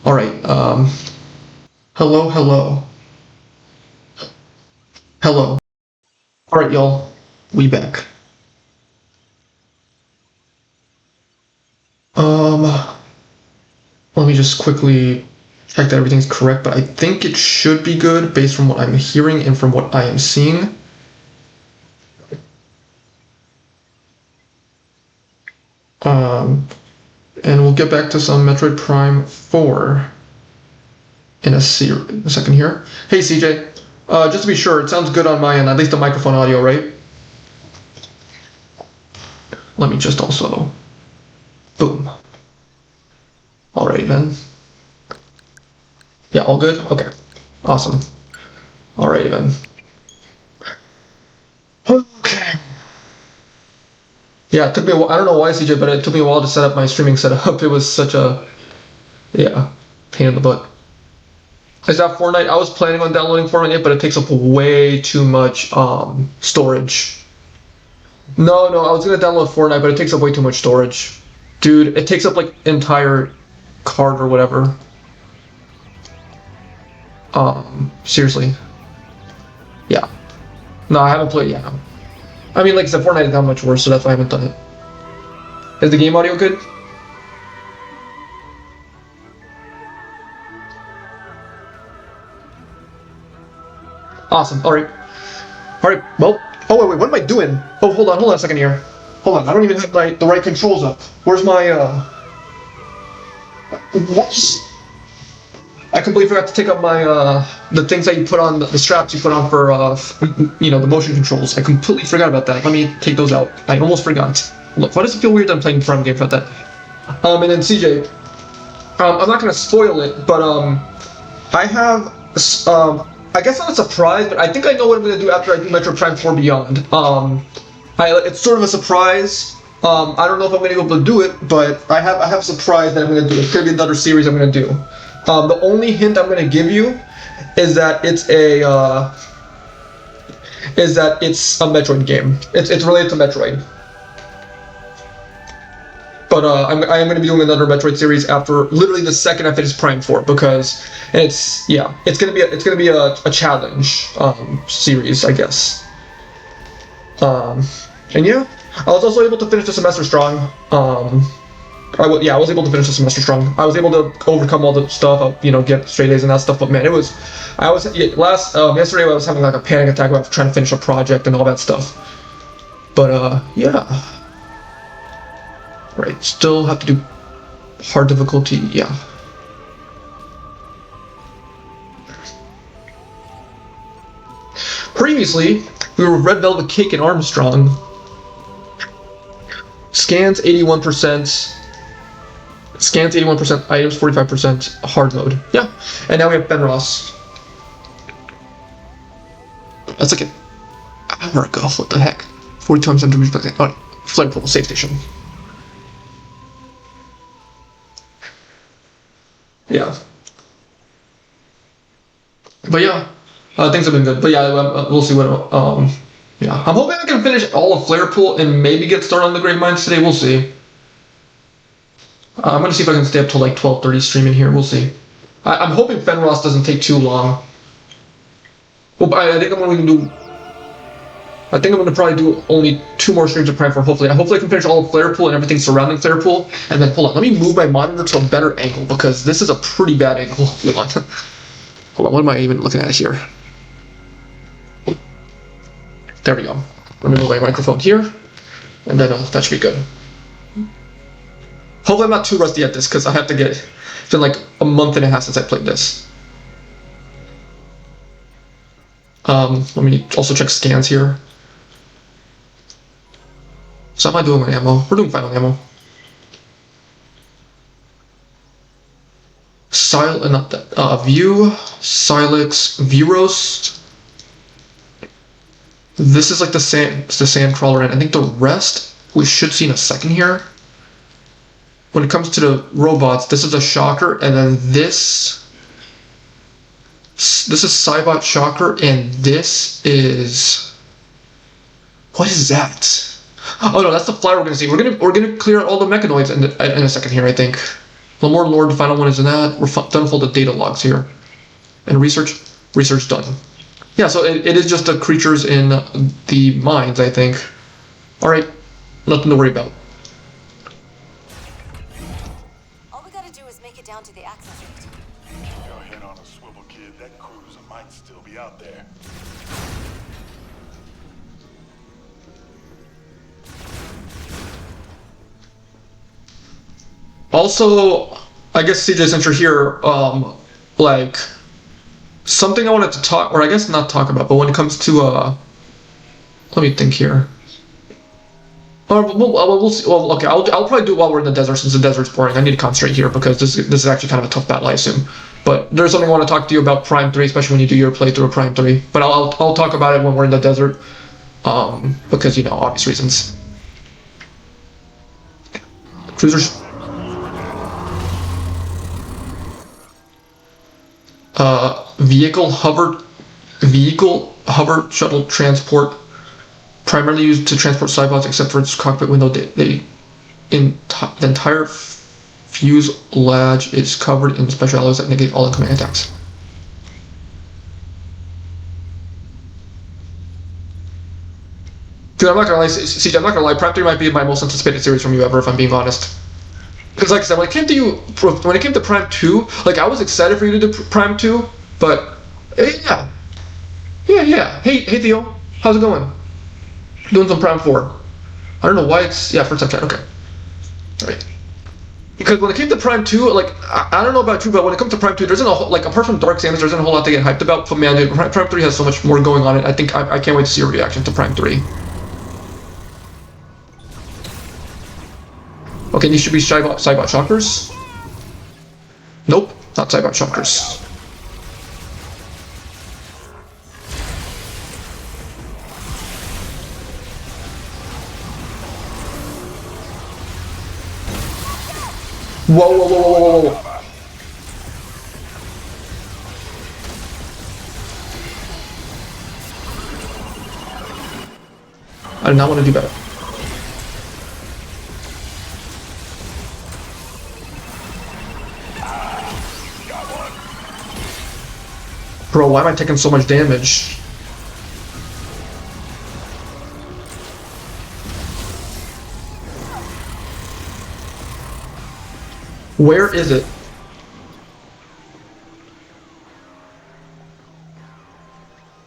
All right. Hello, hello, hello. All right, y'all. We back. Um, Let me just quickly check that everything's correct, but I think it should be good based from what I'm hearing and from what I am seeing. Um, and we'll get back to some Metroid Prime 4 in a second here. Hey, CJ. Just to be sure, it sounds good on my end, at least the microphone audio, right? Let me just also. Boom. Alrighty then. Yeah, all good? Okay. Awesome. Alrighty then. Okay. Yeah, it took me a while. I don't know why, CJ, but it took me a while to set up my streaming setup. It was such a, yeah, pain in the butt. Is that Fortnite? I was planning on downloading Fortnite, but it takes up way too much storage. No, I was gonna download Fortnite, but it takes up way too much storage. Dude, it takes up like entire card or whatever. Seriously. Yeah. No, I haven't played yet. I mean, like I said, Fortnite is not much worse, so that's why I haven't done it. Is the game audio good? Awesome. All right. All right. Well. Oh wait. What am I doing? Oh, hold on a second here. Hold on. I don't even have the right controls up. Where's my Whoops. I completely forgot to take up my the things that you put on the straps you put on for the motion controls. I completely forgot about that. Let me take those out. I almost forgot. Look, why does it feel weird that I'm playing front game for that? And then CJ, I'm not gonna spoil it, but I have I guess not a surprise, but I think I know what I'm gonna do after I do Metro Prime 4 Beyond. It's sort of a surprise. I don't know if I'm gonna be able to do it, but I have a surprise that I'm gonna do. It's gonna be another series I'm gonna do. The only hint I'm gonna give you is that it's a Metroid game. It's related to Metroid. But I am going to be doing another Metroid series after literally the second I finish Prime 4 because it's going to be a challenge series, I guess. And yeah, I was also able to finish the semester strong. I was able to finish the semester strong. I was able to overcome all the stuff, get straight A's and that stuff. But man, yesterday I was having like a panic attack about trying to finish a project and all that stuff. But yeah. Right, still have to do hard difficulty, yeah. Previously, we were Red Velvet Cake and Armstrong. Scans 81%. Scans 81%, items 45%, hard mode. Yeah, and now we have Ben Ross. That's like an hour ago, what the heck? 40 times into reach. Alright, flight pool, safe station. Yeah. But yeah, things have been good. But yeah, we'll see what. Yeah, I'm hoping I can finish all of Flare Pool and maybe get started on the Great Minds today. We'll see. I'm gonna see if I can stay up till like 12:30 streaming here. We'll see. I'm hoping Fenros doesn't take too long. Well, I think I'm gonna do. I think I'm gonna probably do only 2 more streams of Prime 4. Hopefully I can finish all of Flare Pool and everything surrounding Flare Pool. And then hold on, let me move my monitor to a better angle because this is a pretty bad angle. Hold on. Hold on, what am I even looking at here? There we go. Let me move my microphone here, and then that should be good. Hopefully I'm not too rusty at this because I have to get. It's been like a month and a half since I played this. Let me also check scans here. So how am I doing with ammo? We're doing fine on ammo. View, Silex, Viros. This is like the sand crawler, and I think the rest we should see in a second here. When it comes to the robots, this is a Shocker, and then this is Cybot Shocker, and this is what is that? Oh no, that's the flyer we're gonna see. We're gonna clear out all the mechanoids in a second here, I think. Lamore Lord, the final one is in that. We're done with all the data logs here. And research done. Yeah, so it is just the creatures in the mines, I think. Alright, nothing to worry about. All we gotta do is make it down to the access gate. Go ahead on a swivel, kid. That cruiser might still be out there. Also, I guess CJ, since you're here, like, something I wanted to talk, or I guess not talk about, but when it comes to, let me think here. We'll see. Well, okay, I'll probably do it while we're in the desert, since the desert's boring. I need to concentrate here, because this is actually kind of a tough battle, I assume. But there's something I want to talk to you about Prime 3, especially when you do your playthrough of Prime 3. But I'll talk about it when we're in the desert, because, you know, obvious reasons. Cruisers. Vehicle hover shuttle transport, primarily used to transport cybots, except for its cockpit window. The entire fuselage is covered in special alloys that negate all incoming attacks. Dude, I'm not gonna lie, CJ, I'm not gonna lie, Prime 3 might be my most anticipated series from you ever, if I'm being honest. Because like I said, when it came to Prime 2, like I was excited for you to do Prime 2, but yeah. Hey Theo, how's it going? Doing some Prime 4. I don't know why it's, yeah, first time chat, okay. Alright. Because when it came to Prime 2, like, I don't know about you, but when it comes to Prime 2, there isn't a whole, like, apart from Dark Samus, there isn't a whole lot to get hyped about. But man, dude, Prime 3 has so much more going on it. I think I can't wait to see your reaction to Prime 3. Okay, these should be Cybot Shockers. Nope, not Cybot Shockers. Whoa. I do not want to do better. Bro, why am I taking so much damage? Where is it?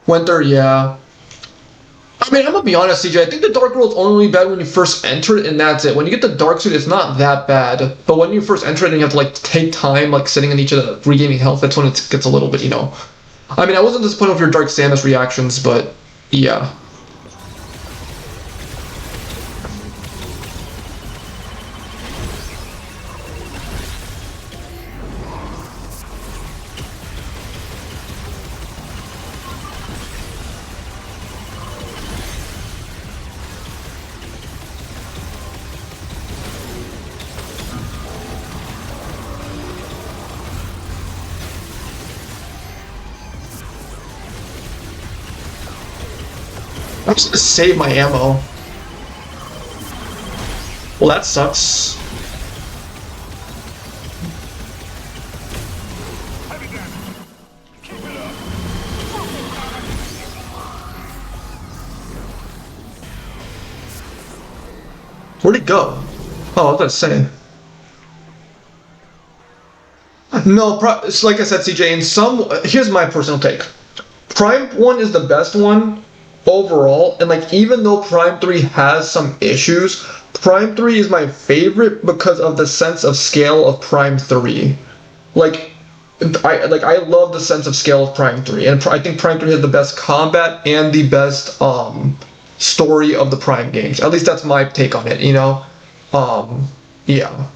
Winter, yeah. I mean, I'm gonna be honest, CJ. I think the Dark World's only bad when you first enter it, and that's it. When you get the Dark Suit, it's not that bad. But when you first enter it and you have to, like, take time, like, sitting in each of the regaining health, that's when it gets a little bit, you know. I mean, I wasn't disappointed with your Dark Samus reactions, but yeah. I'm just gonna save my ammo. Well, that sucks. Where'd it go? Oh, I was gonna say. No, it's like I said, CJ, here's my personal take. Prime 1 is the best one overall, and like even though Prime 3 has some issues, Prime 3 is my favorite because of the sense of scale of Prime 3. I love the sense of scale of Prime 3, and I think Prime 3 has the best combat and the best story of the Prime games. At least that's my take on it, you know? Yeah.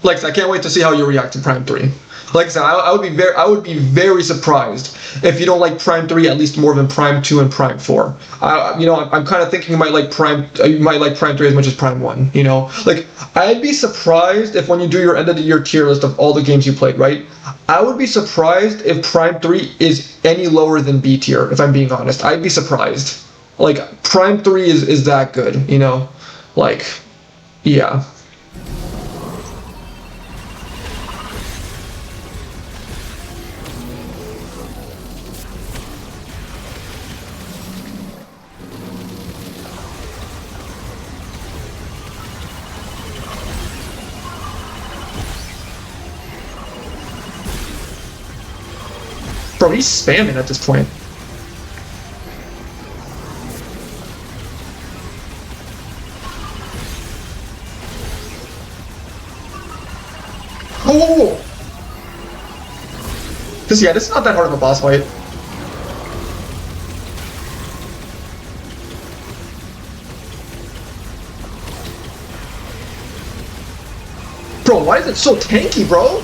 Like I said, I can't wait to see how you react to Prime 3. Like I said, I would be very surprised if you don't like Prime 3 at least more than Prime 2 and Prime 4. I'm kind of thinking you might like Prime 3 as much as Prime 1, you know? Like, I'd be surprised if when you do your end of the year tier list of all the games you played, right? I would be surprised if Prime 3 is any lower than B tier, if I'm being honest. I'd be surprised. Like, Prime 3 is that good, you know? Like, yeah. Bro, he's spamming at this point. Oh! This is not that hard of a boss fight. Bro, why is it so tanky, bro?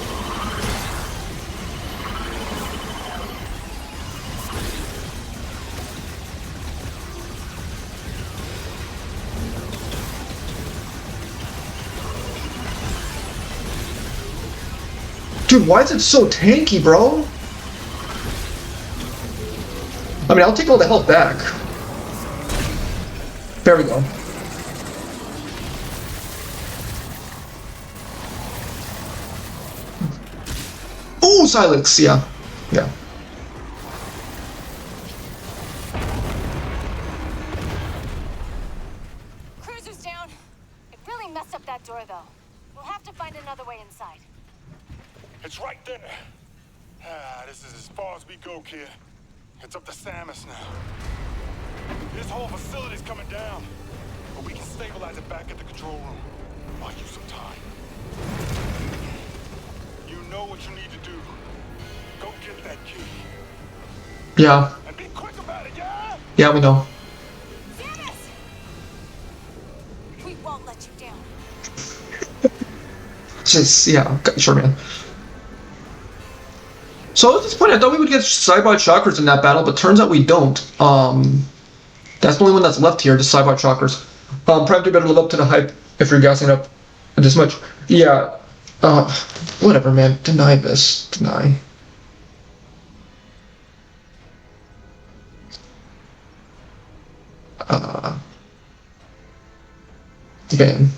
Dude, why is it so tanky, bro? I mean, I'll take all the health back. There we go. Ooh, silence, yeah. Yeah. Cruiser's down. It really messed up that door, though. We'll have to find another way inside. It's right there. Ah, this is as far as we go, kid. It's up to Samus now. This whole facility's coming down. But we can stabilize it back at the control room. Buy you some time. You know what you need to do. Go get that key. Yeah. And be quick about it, yeah? Yeah, we know. Samus! We won't let you down. Just, yeah, sure, man. So at this point, I thought we would get Cybot Chakras in that battle, but turns out we don't. That's the only one that's left here, just Cybot Chakras. Prime 2 better live up to the hype if you're gassing up this much. Yeah, whatever, man. Deny this. Deny. Ban.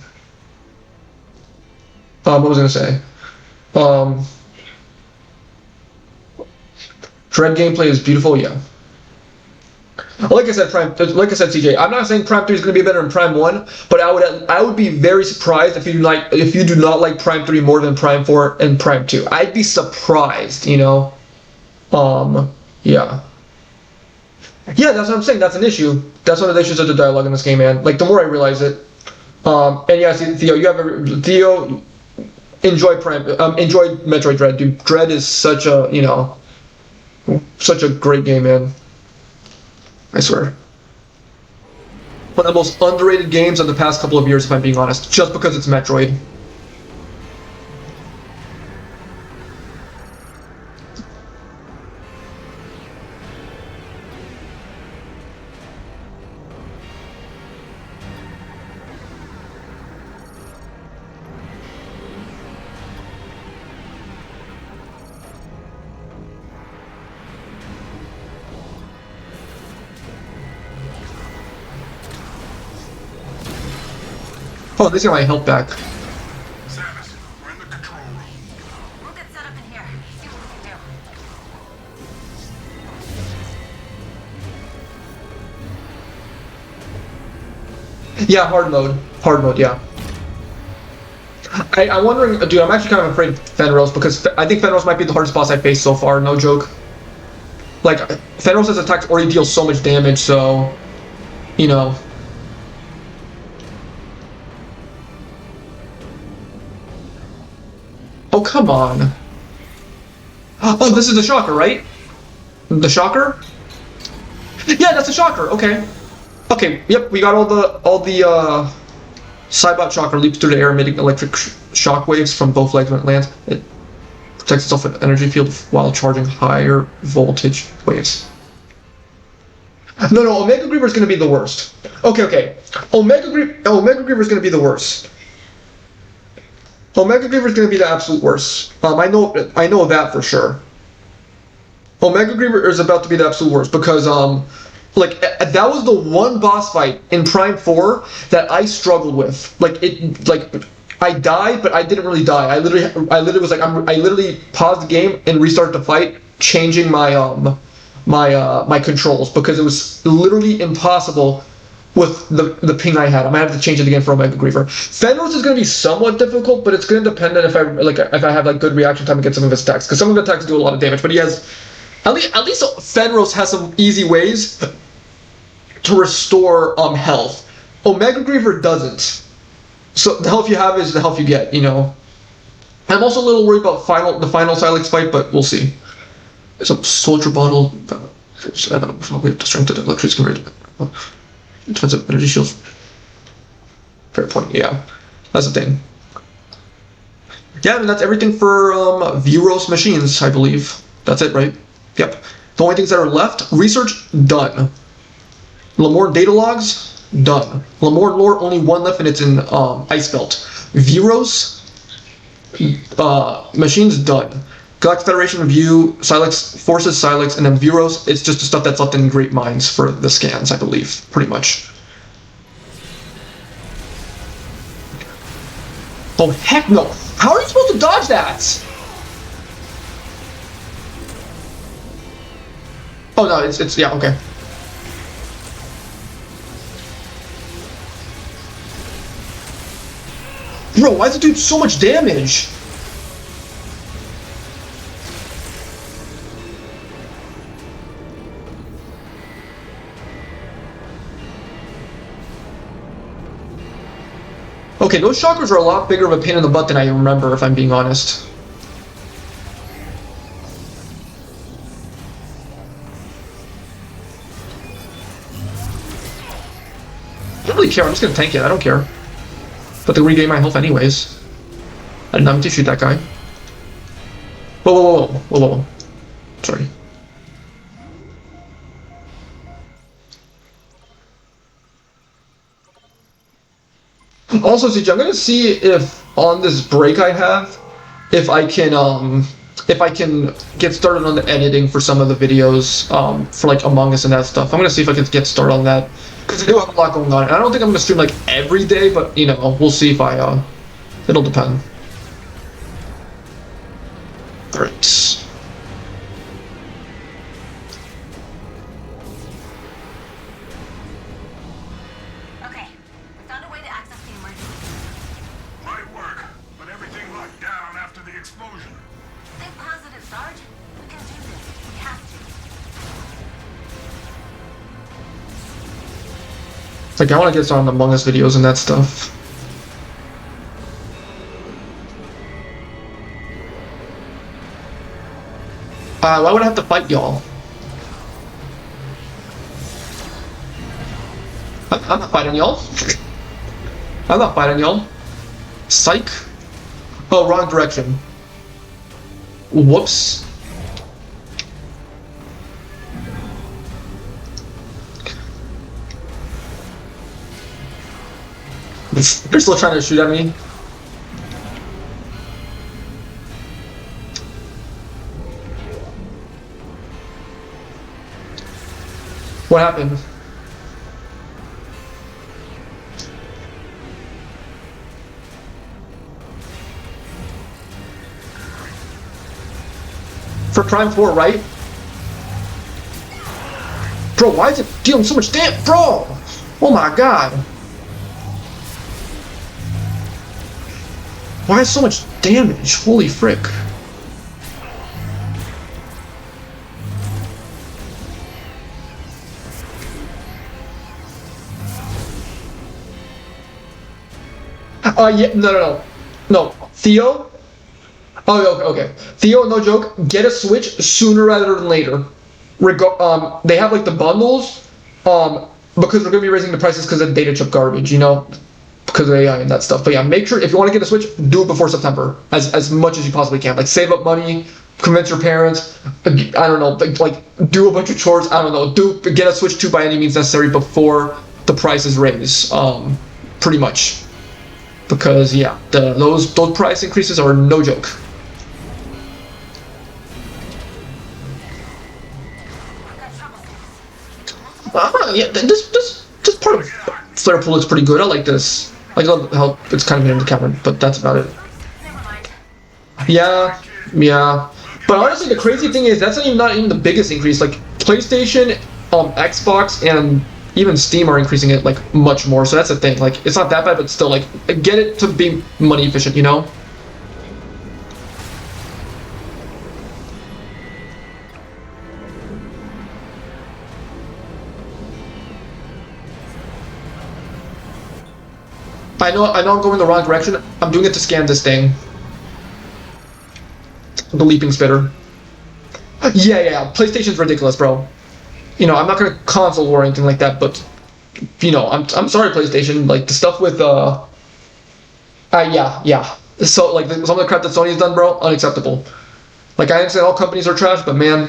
What was I gonna say? Dread gameplay is beautiful, yeah. Like I said, CJ, I'm not saying Prime 3 is going to be better than Prime 1, but I would be very surprised if you do not like Prime 3 more than Prime 4 and Prime 2. I'd be surprised, you know. Yeah. Yeah, that's what I'm saying. That's an issue. That's one of the issues of the dialogue in this game, man. Like, the more I realize it. And yeah, see, Theo, enjoy Metroid Dread, dude. Dread is such a great game, man. I swear. One of the most underrated games of the past couple of years, if I'm being honest, just because it's Metroid. Oh, this got my health back. Samus, we're in the control room. We'll get set up in here. See what we can do. Yeah, hard mode. Hard mode, yeah. I'm wondering, dude, I'm actually kind of afraid of Fenros, because I think Fenros might be the hardest boss I've faced so far, no joke. Like, Fenros' attacks already deal so much damage, so, you know. Oh, come on. Oh, this is the Shocker, right? The Shocker? Yeah, that's a Shocker, okay. Okay, yep, we got all the Cybot Shocker leaps through the air, emitting electric shock waves from both legs when it lands. It protects itself with an energy field while charging higher voltage waves. No, Omega Griever is going to be the worst. Okay. Omega Griever is going to be the worst. Omega Griever is going to be the absolute worst. I know that for sure. Omega Griever is about to be the absolute worst because like that was the one boss fight in Prime 4 that I struggled with. I died, but I didn't really die. I literally was like I literally paused the game and restarted the fight, changing my my controls because it was literally impossible with the ping I had. I might have to change it again for Omega Griever. Fenros is going to be somewhat difficult, but it's going to depend on if I have like good reaction time against some of his attacks, because some of the attacks do a lot of damage. But he has At least Fenros has some easy ways to restore health. Omega Griever doesn't. So the health you have is the health you get, you know. I'm also a little worried about the final Silex fight, but we'll see. It's a soldier bottle. We have to strengthen the electricity rate. Defensive energy shields. Fair point, yeah. That's the thing. Yeah, and that's everything for Vuros machines, I believe. That's it, right? Yep. The only things that are left, research, done. Lamorne data logs, done. Lamorne lore, only one left, and it's in Ice Belt. Vuros, machines, done. Galactic Federation View, Silex, Forces, Silex, and then Vuros, it's just the stuff that's left in Great Minds for the scans, I believe, pretty much. Oh, heck no! How are you supposed to dodge that? Oh no, it's yeah, okay. Bro, why does it do so much damage? Okay, those chakras are a lot bigger of a pain in the butt than I remember, if I'm being honest. I don't really care, I'm just gonna tank it, I don't care. But they regain my health anyways. I didn't have to shoot that guy. Whoa. Sorry. Also, CJ, I'm gonna see if on this break I have, if I can get started on the editing for some of the videos, for like Among Us and that stuff. I'm gonna see if I can get started on that, because I do have a lot going on. And I don't think I'm gonna stream like every day, but you know, we'll see if I, it'll depend. Alright. Like, I want to get started on Among Us videos and that stuff. Why would I have to fight y'all? I'm not fighting y'all. I'm not fighting y'all. Psych. Oh, wrong direction. Whoops. They're still trying to shoot at me. What happened? For Prime 4, right? Bro, why is it dealing so much damage? Bro! Oh my god. Why is so much damage? Holy frick. Yeah, no. Theo? Oh, okay. Theo, no joke, get a Switch sooner rather than later. They have like the bundles, because they're gonna be raising the prices because of data chip garbage, you know? Because of AI and that stuff. But yeah, make sure if you want to get a Switch, do it before September, as much as you possibly can. Like, save up money, convince your parents. I don't know, like do a bunch of chores. I don't know, get a Switch 2 by any means necessary before the prices raise. Pretty much, because yeah, those price increases are no joke. Yeah, this part of Flare Pool looks pretty good. I like this. I love how it's kind of in the camera, but that's about it. Yeah. But honestly, the crazy thing is that's not even the biggest increase. Like, PlayStation, Xbox, and even Steam are increasing it like much more. So that's the thing. Like, it's not that bad, but still, like, get it to be money efficient, you know? I know I'm going the wrong direction. I'm doing it to scan this thing. The leaping spitter. Yeah. PlayStation's ridiculous, bro. You know, I'm not gonna console war or anything like that, but you know, I'm sorry, PlayStation. Like the stuff with yeah. So like some of the crap that Sony's done, bro, unacceptable. Like I understand all companies are trash, but man,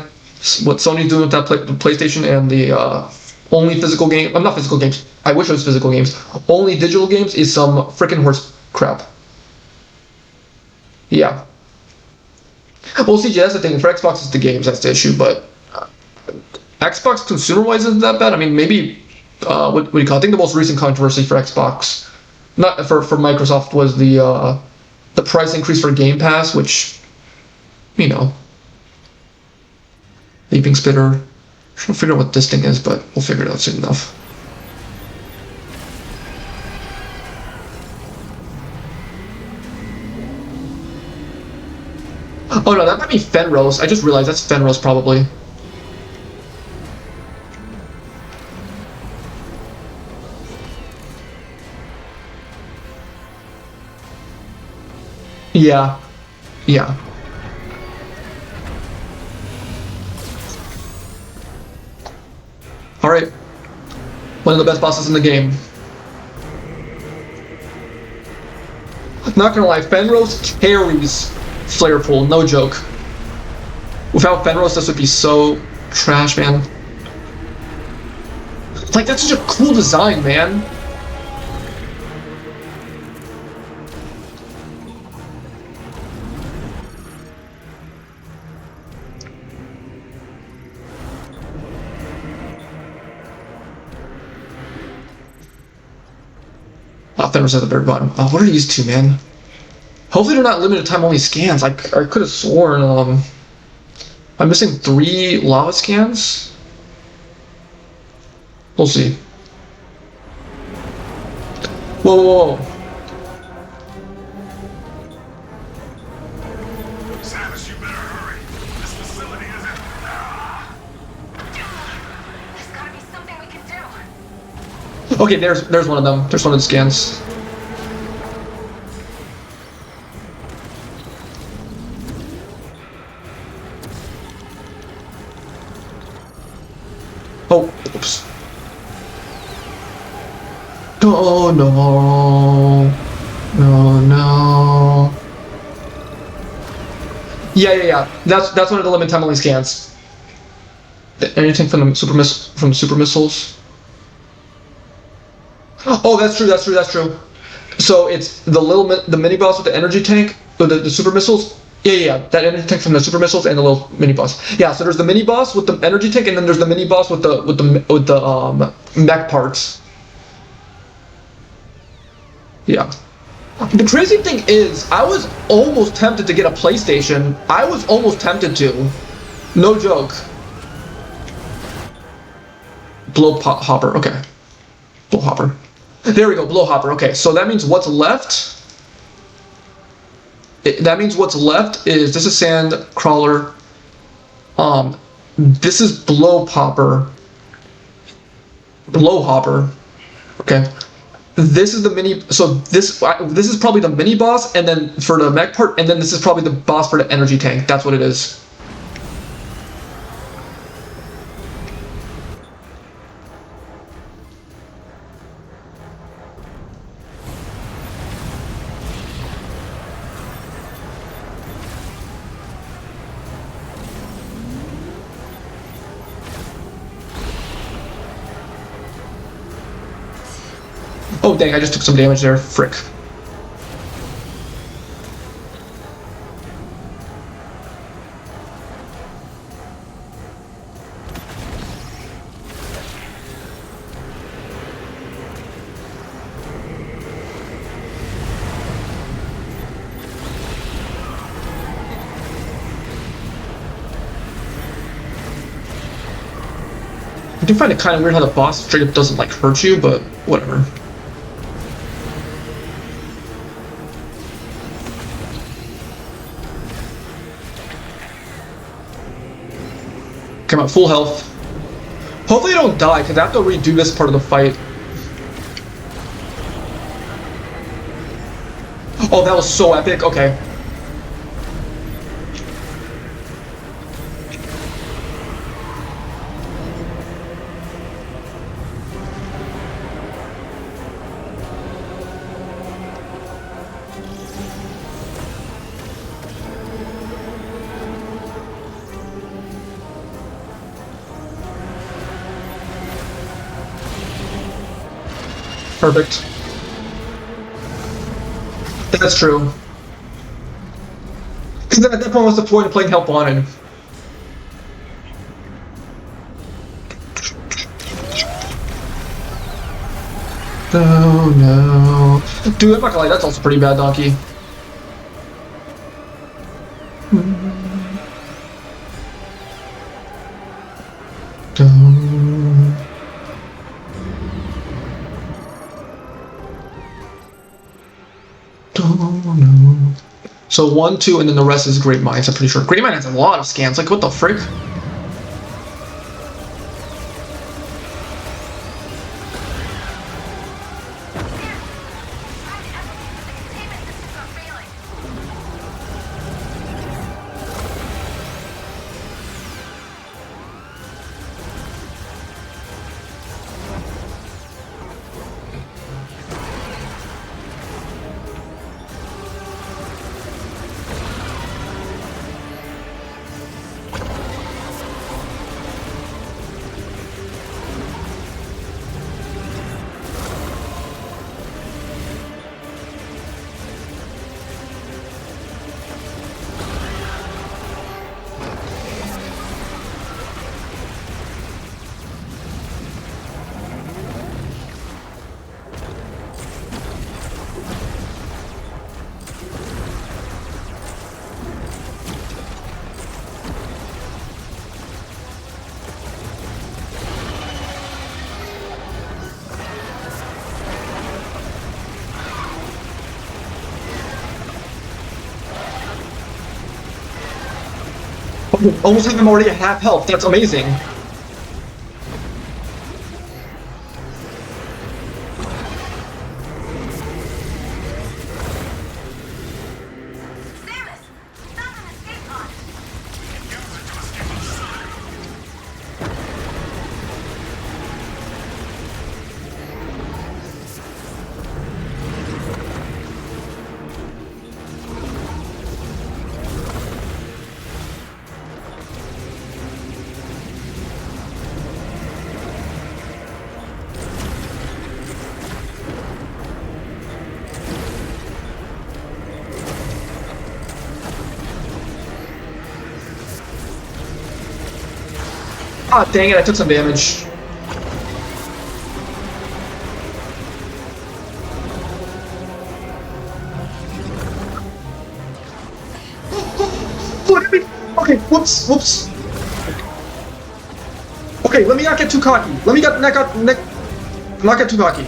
what Sony's doing with that PlayStation and the only physical game, I'm not physical games. I wish it was physical games. Only digital games is some freaking horse crap. Yeah. Well, CJ, that's the thing. For Xbox, it's the games that's the issue, but Xbox consumer-wise isn't that bad. I mean, maybe what do you call it? I think the most recent controversy for Xbox, not for Microsoft, was the price increase for Game Pass, which, you know, leaping spitter. I'm trying to figure out what this thing is, but we'll figure it out soon enough. Oh no, that might be Fenrose. I just realized that's Fenrose probably. Yeah. Yeah. Alright. One of the best bosses in the game. Not gonna lie, Fenrose carries Flare Pool, no joke. Without Fenrose, this would be so trash, man. Like, that's such a cool design, man. Fenrose at the very bottom. What are these two, man? Hopefully they're not limited time only scans. I could have sworn, I'm missing 3 lava scans? We'll see. Whoa. Samus, you better hurry. This facility isn't. There's gotta be something we can do. Okay, there's one of them. There's one of the scans. Oh, oops. Oh no. Yeah. That's one of the limited time only scans. Anything from the super missiles? Oh, that's true. So it's the mini boss with the energy tank, the super missiles. Yeah. That energy tank from the super missiles and the little mini boss. Yeah. So there's the mini boss with the energy tank, and then there's the mini boss with the mech parts. Yeah. The crazy thing is, I was almost tempted to get a PlayStation. I was almost tempted to. No joke. Blow hopper. Okay. Blow hopper. There we go. Blow hopper. Okay. So that means what's left. That means what's left is this is sand crawler. This is blow hopper. Okay. This is the mini. So this is probably the mini boss, and then for the mech part, and then this is probably the boss for the energy tank. That's what it is. Oh dang, I just took some damage there. Frick. I do find it kind of weird how the boss straight up doesn't like hurt you, but whatever. Come on, full health. Hopefully I don't die, because I have to redo this part of the fight. Oh, that was so epic. Okay. Perfect. That's true. Because at that point, what's the point of playing Help Wanted? Oh no. Dude, I'm not gonna lie, that's also pretty bad, Donkey. So 1, 2, and then the rest is Great Minds, I'm pretty sure. Great Mind has a lot of scans, like what the frick? Almost have him already at half health, that's amazing. Ah, dang it, I took some damage. Okay, whoops. Okay, let me not get too cocky. Let me not get too cocky.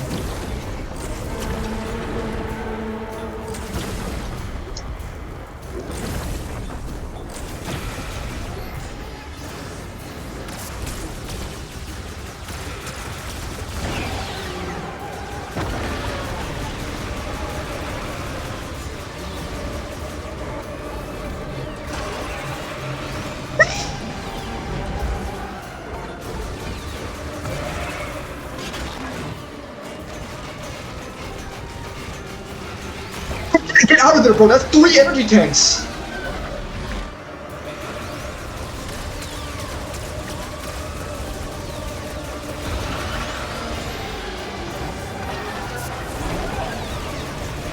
Get out of there, bro. That's 3 energy tanks.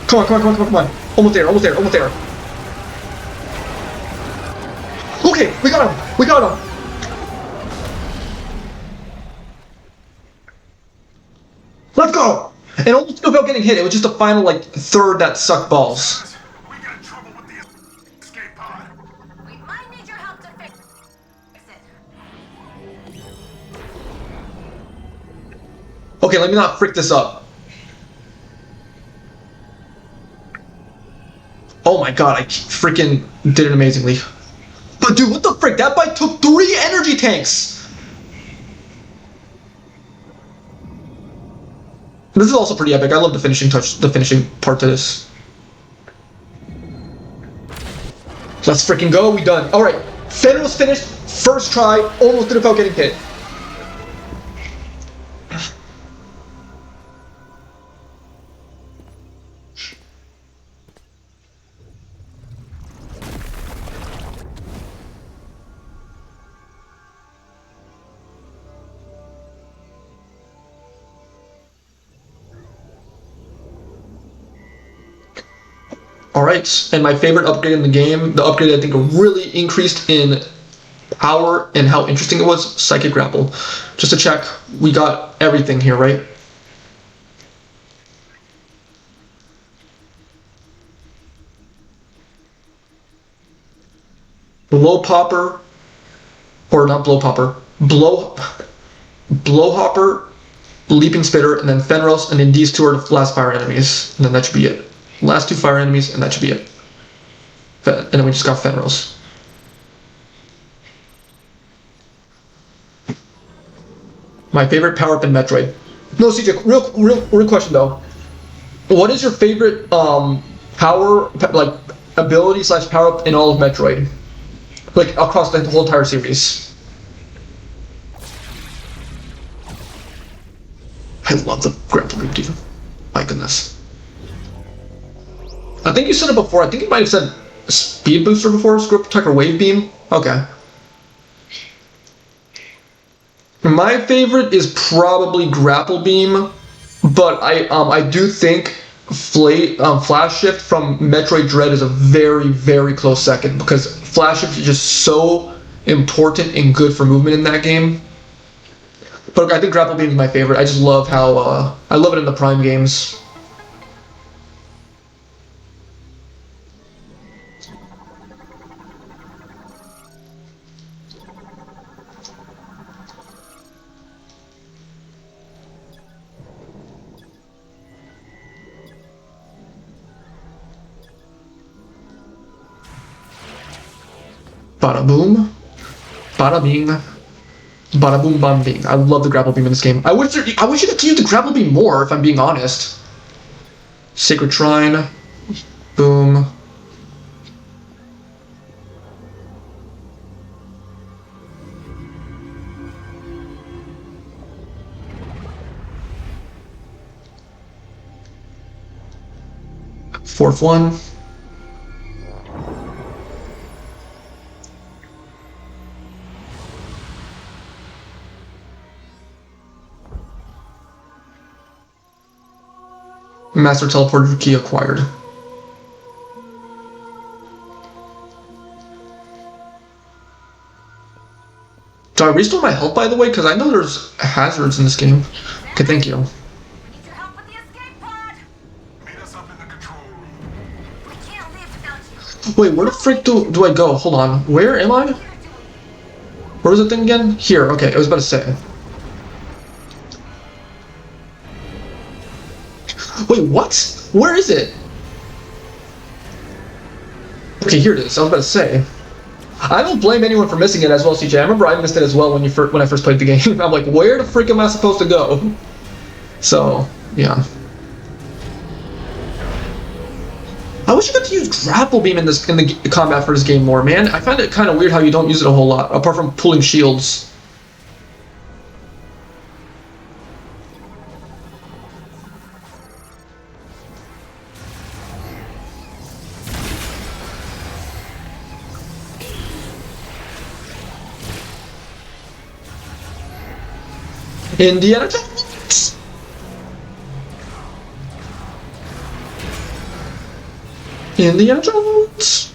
Come on. Almost there. Okay, we got him. Let's go. And almost without getting hit, it was just the final, like, third that sucked balls. We got trouble with the escape pod. We might need your help to fix it. Okay, let me not freak this up. Oh my god, I freaking did it amazingly. But dude, what the frick? That bike took 3 energy tanks! This is also pretty epic. I love the finishing part to this. Let's freaking go. We done. All right. Fenrir's finished. First try. Almost did it without getting hit. Alright, and my favorite upgrade in the game, the upgrade I think really increased in power and how interesting it was, Psychic Grapple. Just to check, we got everything here, right? Blow Popper, or not Blow Popper, Blowhopper, Leaping Spitter, and then Fenros, and then these two are the last fire enemies, and then that should be it. Last two fire enemies, and that should be it. And then we just got Fenros. My favorite power-up in Metroid. No, CJ, real question though. What is your favorite power, like, ability / power-up in all of Metroid? Like, across the whole entire series. I love the grapple beam, dude. My goodness. I think you said it before. I think you might have said Speed Booster before, Script Protector Wave Beam. Okay. My favorite is probably Grapple Beam, but I do think Flash Shift from Metroid Dread is a very, very close second, because Flash Shift is just so important and good for movement in that game. But I think Grapple Beam is my favorite. I just love how I love it in the Prime games. Bada boom, bada bing, bada boom, bam bing. I love the grapple beam in this game. I wish you could use the grapple beam more, if I'm being honest. Sacred Shrine, boom. Fourth one. Master Teleporter key acquired. Do I restore my health, by the way? Because I know there's hazards in this game. Okay, thank you. We need your help with the escape pod. Meet us up in the control room. We can't live without you. Wait, where the frick do I go? Hold on. Where am I? Where was the thing again? Here. Okay, I was about to say. Wait, what? Where is it? Okay, here it is. I was about to say. I don't blame anyone for missing it as well, CJ. I remember I missed it as well when I first played the game. I'm like, where the frick am I supposed to go? So, yeah. I wish you got to use grapple beam in the combat for this game more, man. I find it kind of weird how you don't use it a whole lot, apart from pulling shields. Indiana Jones! Indiana Jones!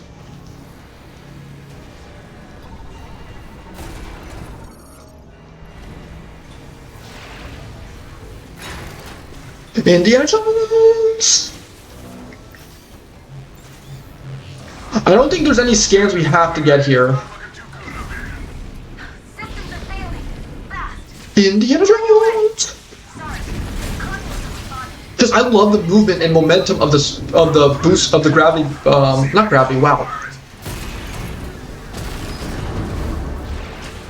Indiana Jones! I don't think there's any scans we have to get here. Systems are failing. Fast. Indiana Jones! Sorry. Because I love the movement and momentum of the boost of the gravity, not gravity, wow.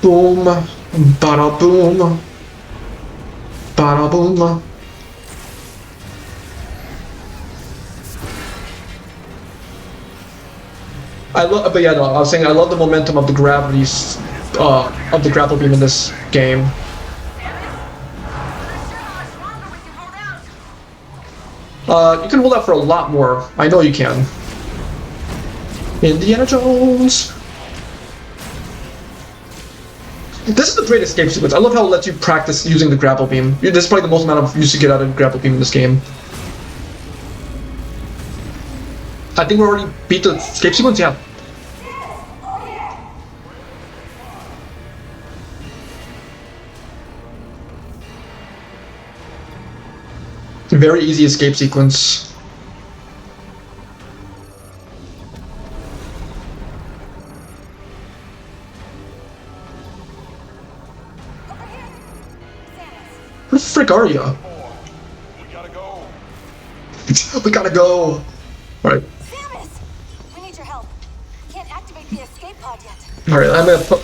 Boom, bada boom, bada boom. I love, but yeah, no, I was saying I love the momentum of the gravities, of the grapple beam in this game. You can hold out for a lot more. I know you can. Indiana Jones. This is the great escape sequence. I love how it lets you practice using the grapple beam. This is probably the most amount of use you get out of grapple beam in this game. I think we already beat the escape sequence. Yeah. Very easy escape sequence. Where the frick are you? We gotta go. We gotta go. Alright. Samus! We need your help. We can't activate the escape pod yet. Alright, I'm gonna put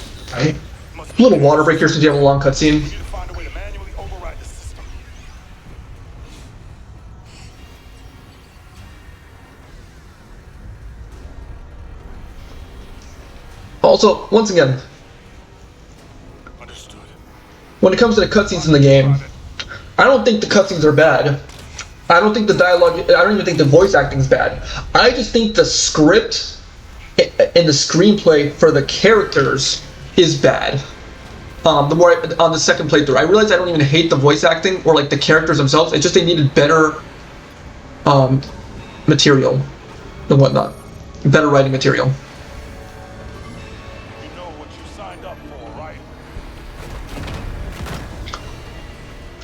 a little water break here since you have a long cutscene. We need to find a way to manually override the system. Also, once again, Understood. when it comes to the cutscenes in the game, I don't think the cutscenes are bad. I don't think the dialogue, I don't even think the voice acting is bad. I just think the script and the screenplay for the characters is bad. The more on the second playthrough, I realized I don't even hate the voice acting or like the characters themselves. It's just they needed better material and whatnot, better writing material. You know what you signed up for, right?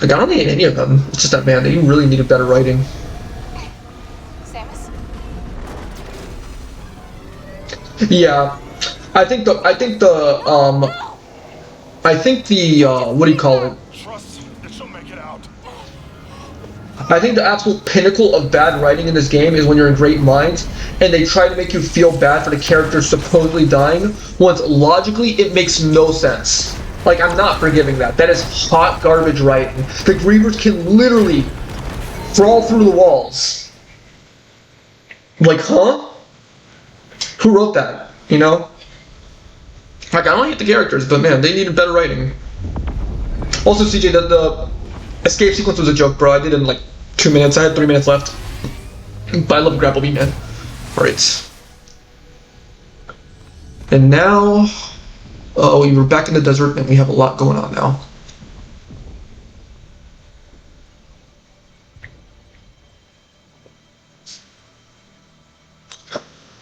Like I don't hate any of them. It's just that man, they really needed better writing. Samus? Yeah, I think the what do you call it? Trust that she'll make it out. I think the absolute pinnacle of bad writing in this game is when you're in Great Minds and they try to make you feel bad for the characters supposedly dying, once logically it makes no sense. Like, I'm not forgiving that. That is hot garbage writing. The Grievers can literally crawl through the walls. Like, huh? Who wrote that? You know? Like, I don't hate the characters, but man, they needed better writing. Also, CJ, the escape sequence was a joke, bro. I did it in like 2 minutes. I had 3 minutes left. But I love grapple beam, man. Alright. And now... Oh, we were back in the desert and we have a lot going on now.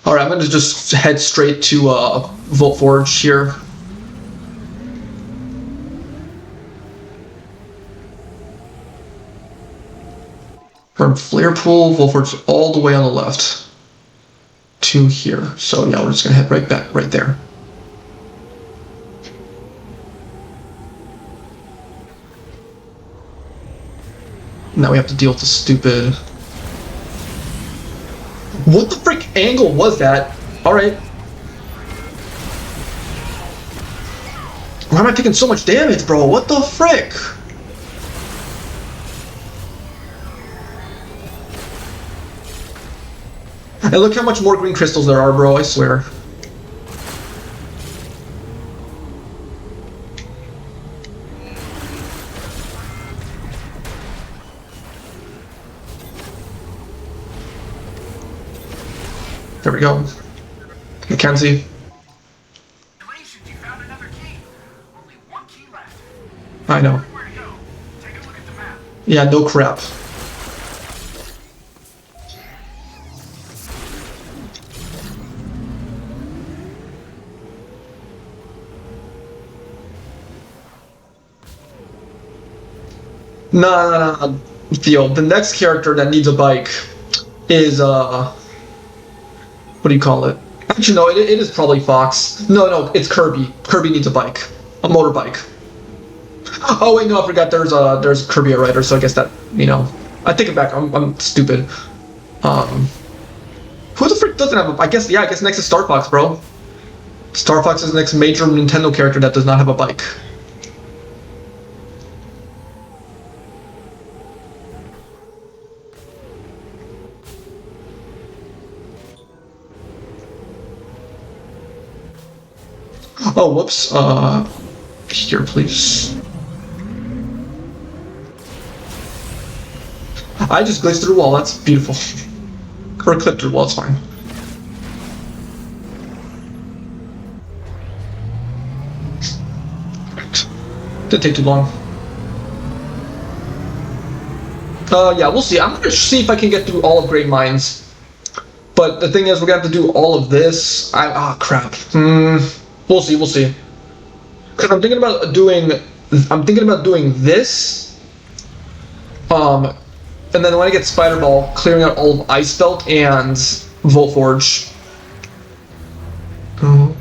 Alright, I'm gonna just head straight to Volt Forge here. From Flare Pool, Volt Forge all the way on the left to here. So yeah, we're just gonna head right back right there. Now we have to deal with the stupid... What the frick angle was that? Alright. Why am I taking so much damage, bro? What the frick? And look how much more green crystals there are, bro, I swear. There we go. Mackenzie. Congratulations, you found another key. Only one key left. I know. Where to go? Take a look at the map. Yeah, no crap. No. Theo, the next character that needs a bike is, what do you call it? Actually, no, it is probably Fox. No, it's Kirby. Kirby needs a bike. A motorbike. Oh, wait, no, I forgot there's Kirby a rider, so I guess that, you know. I take it back, I'm stupid. Who the frick doesn't have a, I guess next is Star Fox, bro. Star Fox is the next major Nintendo character that does not have a bike. Oh, whoops. Here, please. I just glitched through the wall. That's beautiful. Or clipped through the wall. It's fine. Didn't take too long. Yeah, we'll see. I'm gonna see if I can get through all of Great Mines. But the thing is, we're gonna have to do all of this. Crap. We'll see. We'll see. Cause I'm thinking about doing this. And then when I get Spider Ball, clearing out all of Ice Belt and Volt Forge. Go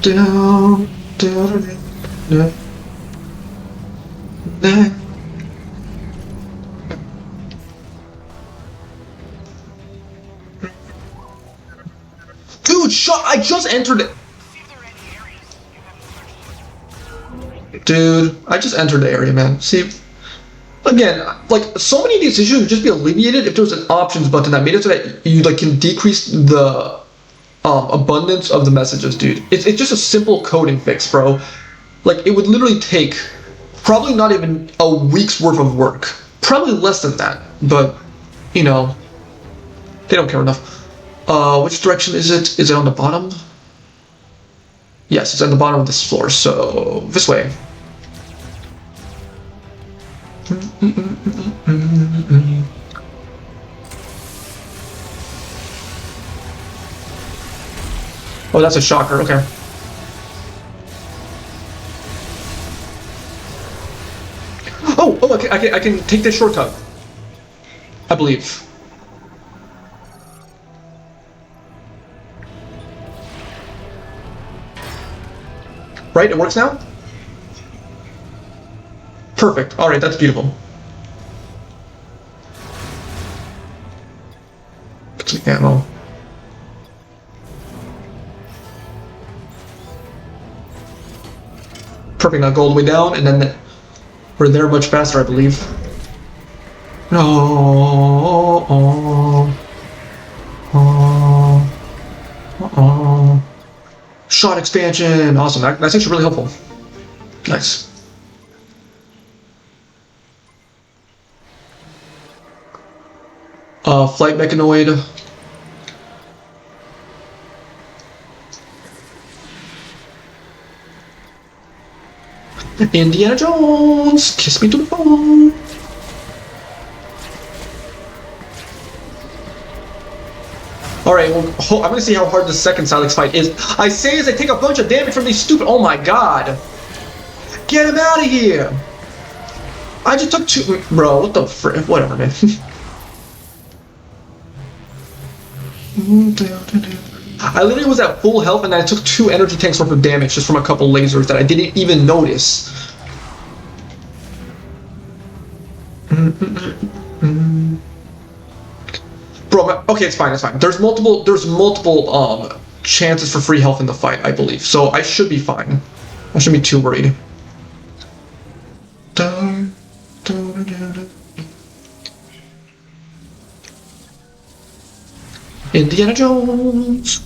down, down, down, down. Dude, I just entered it. Dude, I just entered the area, man. See, again, like, so many of these issues would just be alleviated if there was an options button that made it so that you, like, can decrease the abundance of the messages, dude. It's just a simple coding fix, bro. Like, it would literally take probably not even a week's worth of work. Probably less than that, but, you know, they don't care enough. Which direction is it? Is it on the bottom? Yes, it's on the bottom of this floor, so this way. Oh, that's a shocker, okay. Oh, okay, I can take this shortcut. I believe. Right, it works now? Perfect. Alright, that's beautiful. Get some ammo. Perfect, now go all the way down, and then we're there much faster, I believe. No. Shot expansion! Awesome, that's actually really helpful. Nice. Flight mechanoid. Indiana Jones! Kiss me to the bone! Alright, well, I'm gonna see how hard the second Silex fight is. I say as I take a bunch of damage from these stupid— oh my god! Get him out of here! I just took two— bro, what the frick? Whatever, man. I literally was at full health and I took 2 energy tanks worth of damage just from a couple lasers that I didn't even notice. Bro, okay, it's fine, it's fine. There's multiple chances for free health in the fight, I believe. So I should be fine. I shouldn't be too worried. Indiana Jones!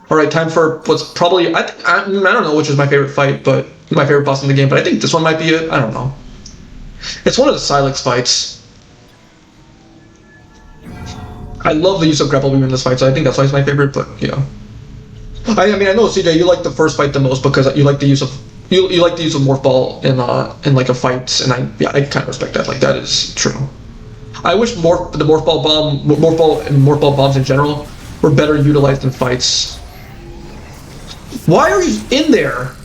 Alright, time for what's probably— I don't know which is my favorite fight, but my favorite boss in the game, but I think this one might be it. I don't know. It's one of the Silex fights. I love the use of grapple beam in this fight, so I think that's why it's my favorite, but yeah. I mean, I know, CJ, you like the first fight the most because you like the use of— you like the use of Morph Ball in like a fight, and I kind of respect that. Like, that is true. I wish the Morph Ball and Morph Ball bombs in general were better utilized in fights. Why are you in there?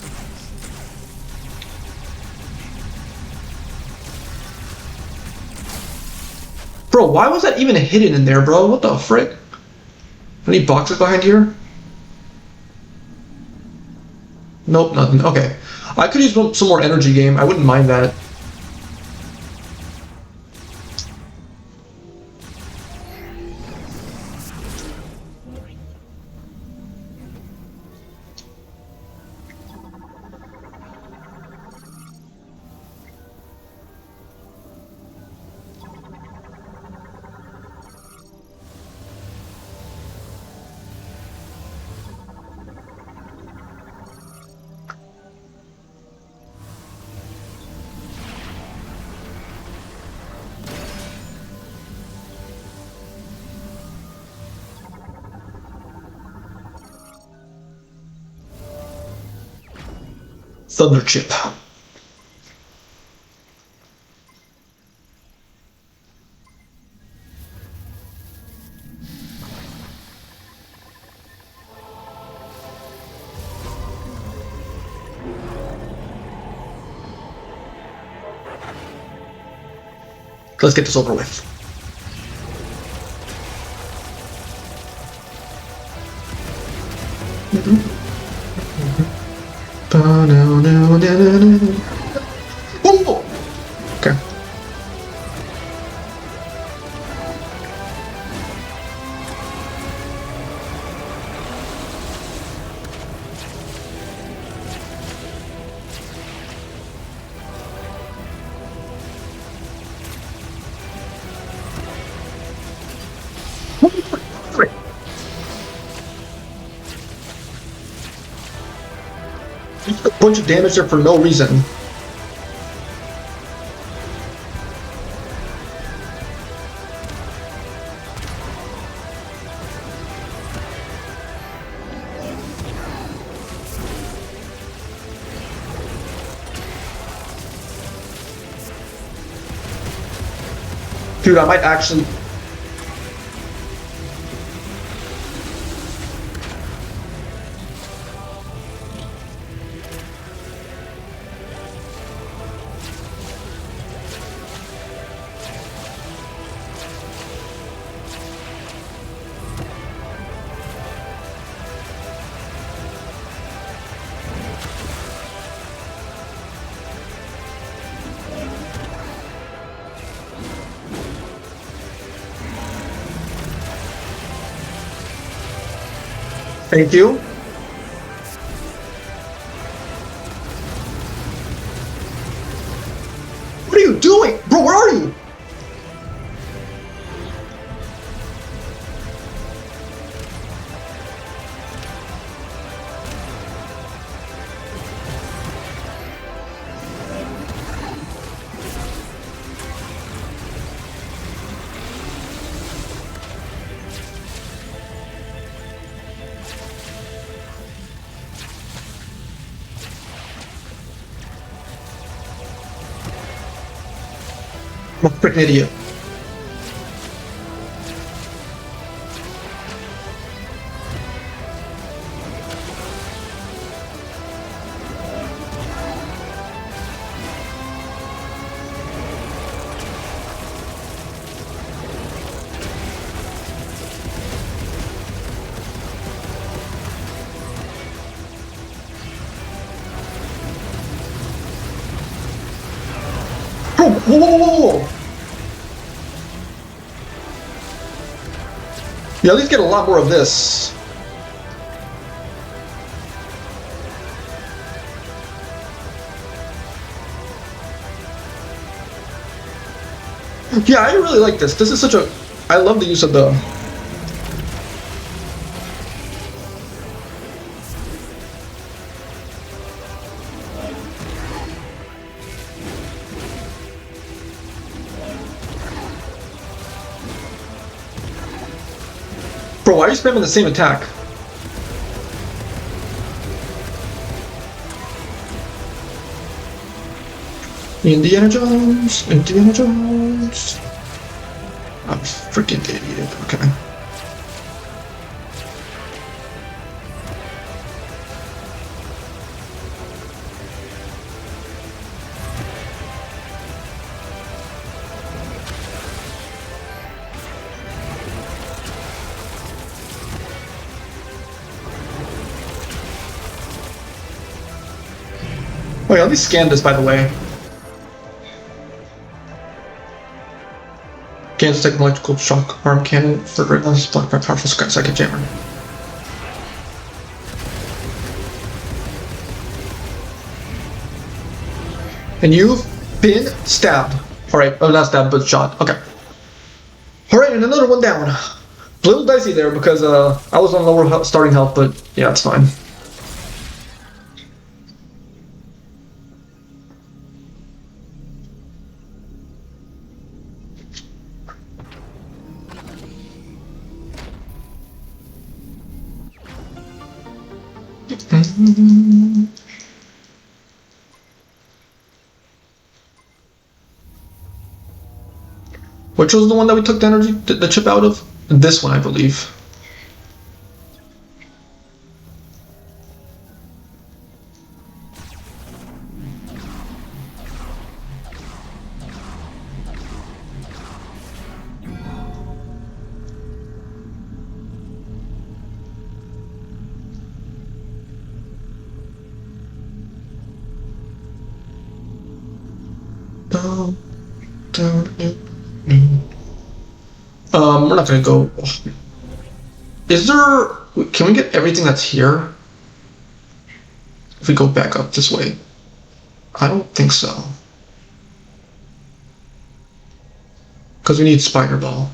Bro, why was that even hidden in there, bro? What the frick? Any boxes behind here? Nope, nothing. Okay. I could use some more energy game. I wouldn't mind that. Thunder chip. Let's get this over with. Oh! Okay. A bunch of damage there for no reason. Dude, I might actually... Thank you. What are you doing? Bro, where are you? I'm a freaking idiot. Bro, whoa, whoa, whoa, whoa. Yeah, at least get a lot more of this. Yeah, I really like this. This is such a... I love the use of the... Bro, why are you spamming the same attack? Indiana Jones, Indiana Jones. I'm a freaking idiot, okay. Oh yeah, let me scan this, by the way. Gains technological shock arm cannon for great levels blocked by powerful psychic jammer. And you've been stabbed. Alright, oh, not stabbed, but shot. Okay. Alright, and another one down. A little dicey there because I was on lower starting health, but yeah, it's fine. Which was the one that we took the energy, the chip out of? This one, I believe. We're not gonna go. Is there? Can we get everything that's here? If we go back up this way, I don't think so. Because we need Spider Ball.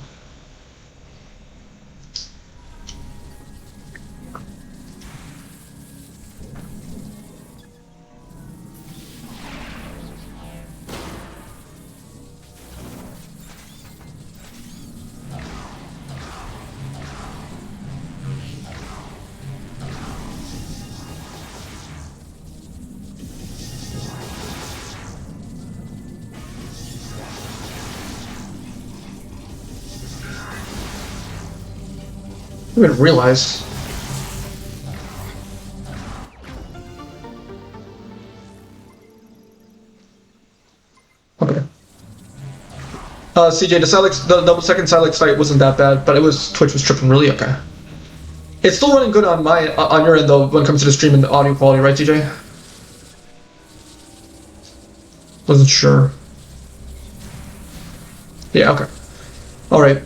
I didn't realize. Okay. CJ, the double second Silex fight wasn't that bad, but it was Twitch was tripping really. Okay. It's still running good on my on your end though when it comes to the stream and the audio quality, right, CJ? Wasn't sure. Yeah. Okay. All right.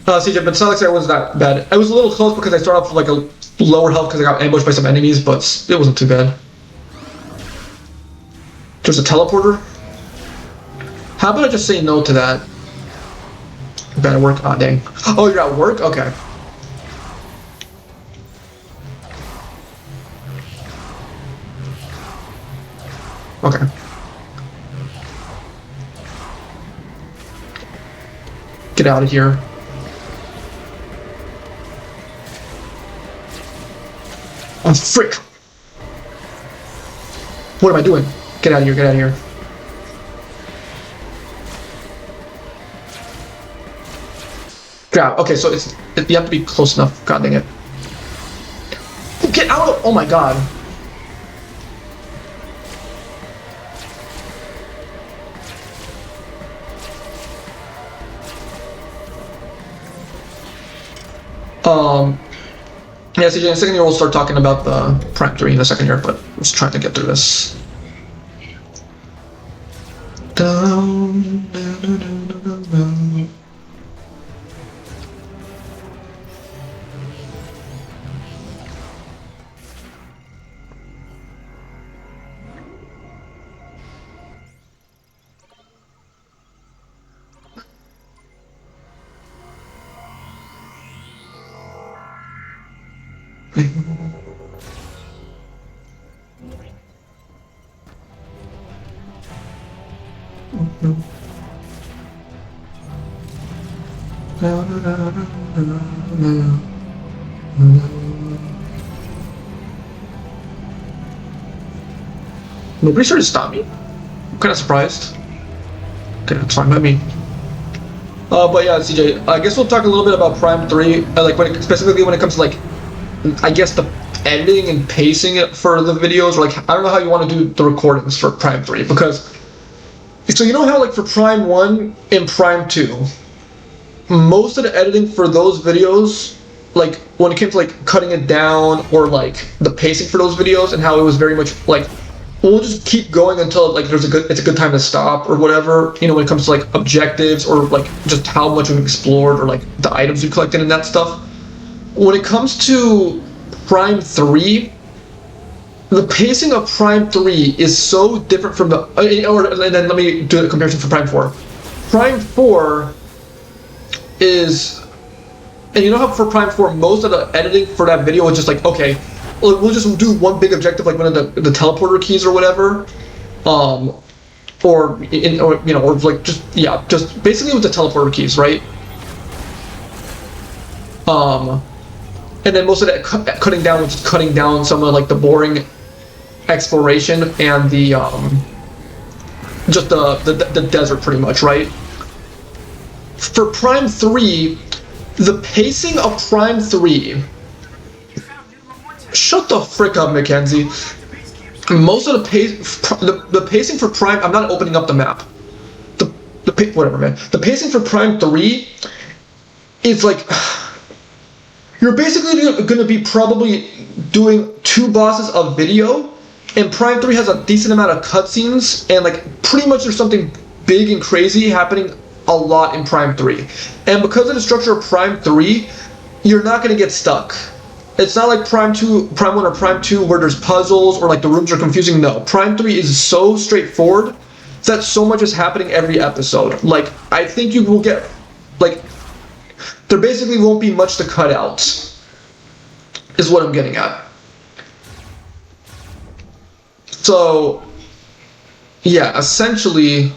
CJ, but Silex fight wasn't that bad. I was a little close because I started off with like a lower health because I got ambushed by some enemies, but it wasn't too bad. There's a teleporter. How about I just say no to that? Better work. Ah, dang. Oh, you're at work? Okay. Okay. Get out of here. Oh, frick! What am I doing? Get out of here, get out of here. Grab. Okay, so you have to be close enough. God dang it. Get out of... Oh my god. Yeah, CJ, in the second year we'll start talking about the Prime 3 in the second year, but I'm just trying to get through this. Down, down, down, down, down, down. Nobody started to stop me. I'm kind of surprised. Okay, that's fine by me. But yeah, CJ, I guess we'll talk a little bit about Prime 3, like specifically when it comes to like, I guess the editing and pacing it for the videos, or like, I don't know how you want to do the recordings for Prime 3, because, so you know how like for Prime 1 and Prime 2, most of the editing for those videos, like when it came to like cutting it down or like the pacing for those videos and how it was very much like, we'll just keep going until like it's a good time to stop or whatever, you know, when it comes to like objectives or like just how much we've explored or like the items we collected and that stuff. When it comes to Prime 3, the pacing of Prime 3 is so different from the and then let me do a comparison for Prime 4. Prime 4 is, and you know how for Prime 4 most of the editing for that video was just like, okay, we'll just do one big objective like one of the teleporter keys or whatever, or you know, or like just basically with the teleporter keys, right? And then most of that cutting down was just cutting down some of like the boring exploration and the just the desert pretty much, right? for Prime 3, the pacing of Prime 3. Shut the frick up, Mackenzie. Most of the pacing for Prime. I'm not opening up the map. Whatever, man. The pacing for Prime 3 is like you're basically going to be probably doing 2 bosses of video, and Prime 3 has a decent amount of cutscenes, and like pretty much there's something big and crazy happening a lot in Prime 3. And because of the structure of Prime 3, you're not going to get stuck. It's not like Prime 2, Prime 1 or Prime 2 where there's puzzles or like the rooms are confusing. No, Prime 3 is so straightforward that so much is happening every episode. Like, I think you will get, like, there basically won't be much to cut out, is what I'm getting at. So, yeah, essentially,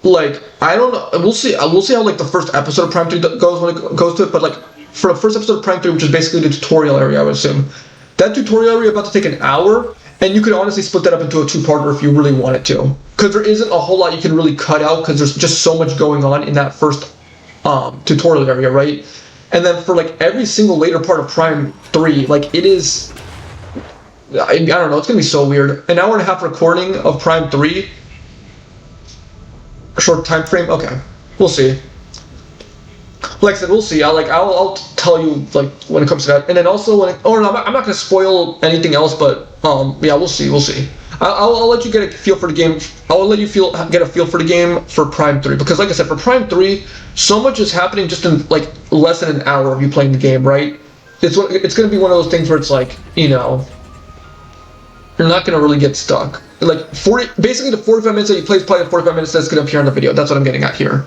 like, I don't know, we'll see how, like, the first episode of Prime 3 goes when it goes to it, but, like, for the first episode of Prime 3, which is basically the tutorial area, I would assume, that tutorial area is about to take an hour, and you could honestly split that up into a 2-parter if you really wanted to. Because there isn't a whole lot you can really cut out, because there's just so much going on in that first tutorial area, right? And then for, like, every single later part of Prime 3, like, it is... I don't know, it's going to be so weird. An hour and a half recording of Prime 3? A short time frame? Okay. We'll see. Like I said, we'll see. I'll tell you like when it comes to that, and then also I'm not going to spoil anything else, but yeah, we'll see. I'll let you get a feel for the game. I'll let you get a feel for the game for Prime 3, because like I said, for Prime 3, so much is happening just in like less than an hour of you playing the game, right? It's going to be one of those things where it's like, you know, you're not going to really get stuck. Like basically the 45 minutes that you play is probably the 45 minutes that's going to appear on the video. That's what I'm getting at here.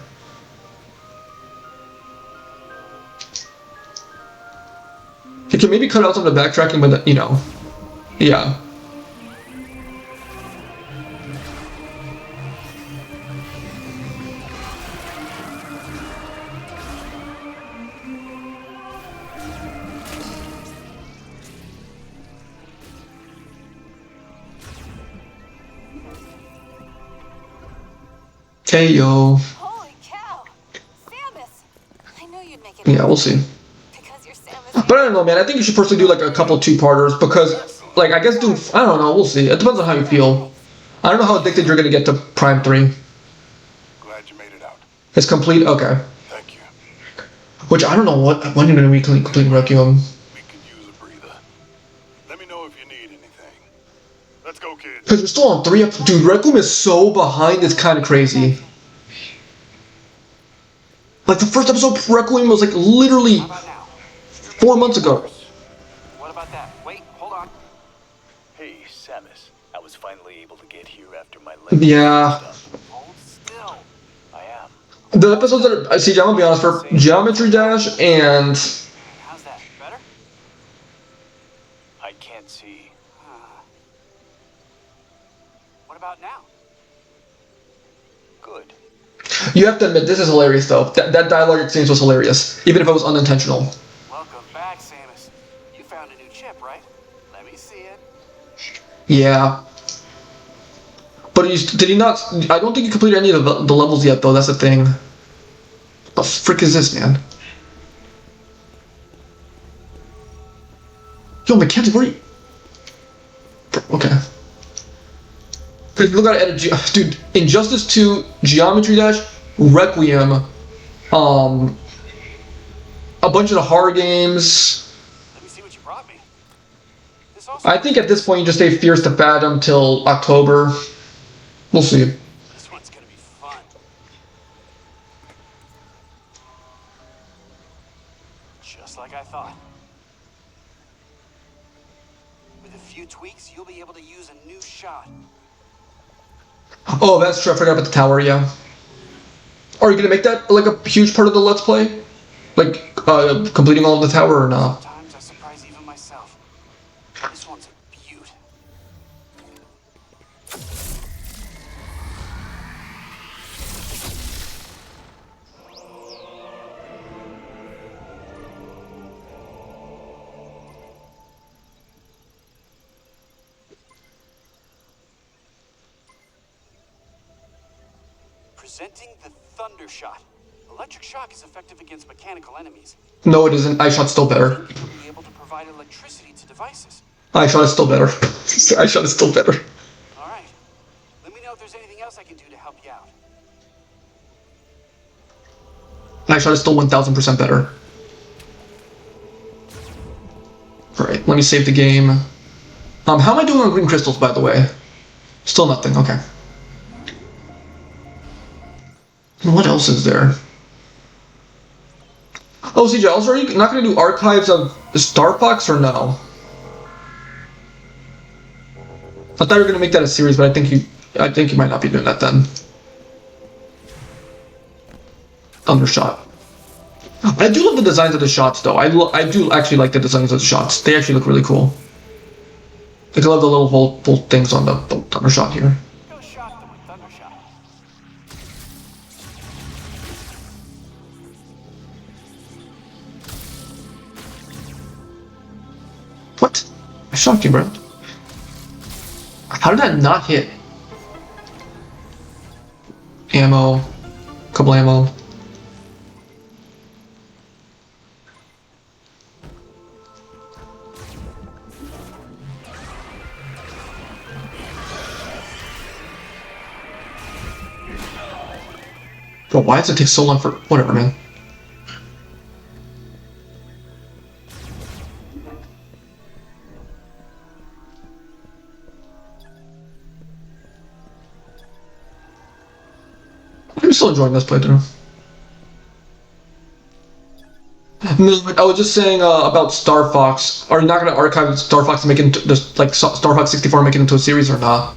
You can maybe cut out some of the backtracking, but you know, yeah. Hey yo. Holy cow! Samus! I knew you'd make it. Yeah, we'll see. Because you're Samus. But I don't know, man. I think you should personally do like a couple 2-parters, because, like, I guess I don't know. We'll see. It depends on how you feel. I don't know how addicted you're gonna get to Prime 3. Glad you made it out. It's complete. Okay. Thank you. Which I don't know when you're gonna be completing Requiem. We could use a breather. Let me know if you need anything. Let's go, kid. Because we're still on 3 episodes. Dude, Requiem is so behind. It's kind of crazy. Like the first episode of Requiem was like literally 4 months ago. What about that? Wait, hold on. Hey, Samus. I was finally able to get here after my leg. Yeah. Hold still. I am. The episodes that are, see, I'm gonna be honest, for Geometry Dash and How's that? Better? I can't see. What about now? Good. you have to admit this is hilarious though. That dialogue exchange was hilarious, even if it was unintentional. Welcome back, Samus. You found a new chip, right? Let me see it. Yeah. But did he not? I don't think he completed any of the levels yet, though. That's the thing. What the frick is this, man? Yo, Mackenzie, where are you? Okay. Look at it, dude. Injustice 2, Geometry Dash, Requiem, a bunch of the horror games. Let me see what you brought me. This also I think at this point you just stay Fierce to Fathom till October. We'll see. This one's gonna be fun. Just like I thought. With a few tweaks, you'll be able to use a new shot. Oh, that's true. I forgot about the tower. Yeah. Are you gonna make that like a huge part of the Let's Play? Like completing all of the tower or not? Sometimes I surprise even myself. This one's a beaut. Presenting the Thunder Shot. Electric shock is effective against mechanical enemies. No, it isn't. Ice Shot's still better. You'll be able to provide electricity to devices. Ice Shot is still better. Ice Shot is still better. All right. Let me know if there's anything else I can do to help you out. Ice Shot is still 1000% better. Alright, let me save the game. How am I doing on green crystals, by the way? Still nothing, okay. And what else is there? Oh, CJ, also, are you not going to do archives of Star Fox or no? I thought you were going to make that a series, but I think you might not be doing that then. Undershot. I do love the designs of the shots, though. I do actually like the designs of the shots. They actually look really cool. Like, I love the little volt things on the Thundershot here. Go shock them with Thunder Shot. What? I shocked you, bro. How did that not hit? Ammo. Couple ammo. Bro, why does it take so long for... Whatever, man. I'm still enjoying this playthrough. No, I was just saying about Star Fox. Are you not going to archive Star Fox and make it into just like Star Fox 64 and make it into a series or not?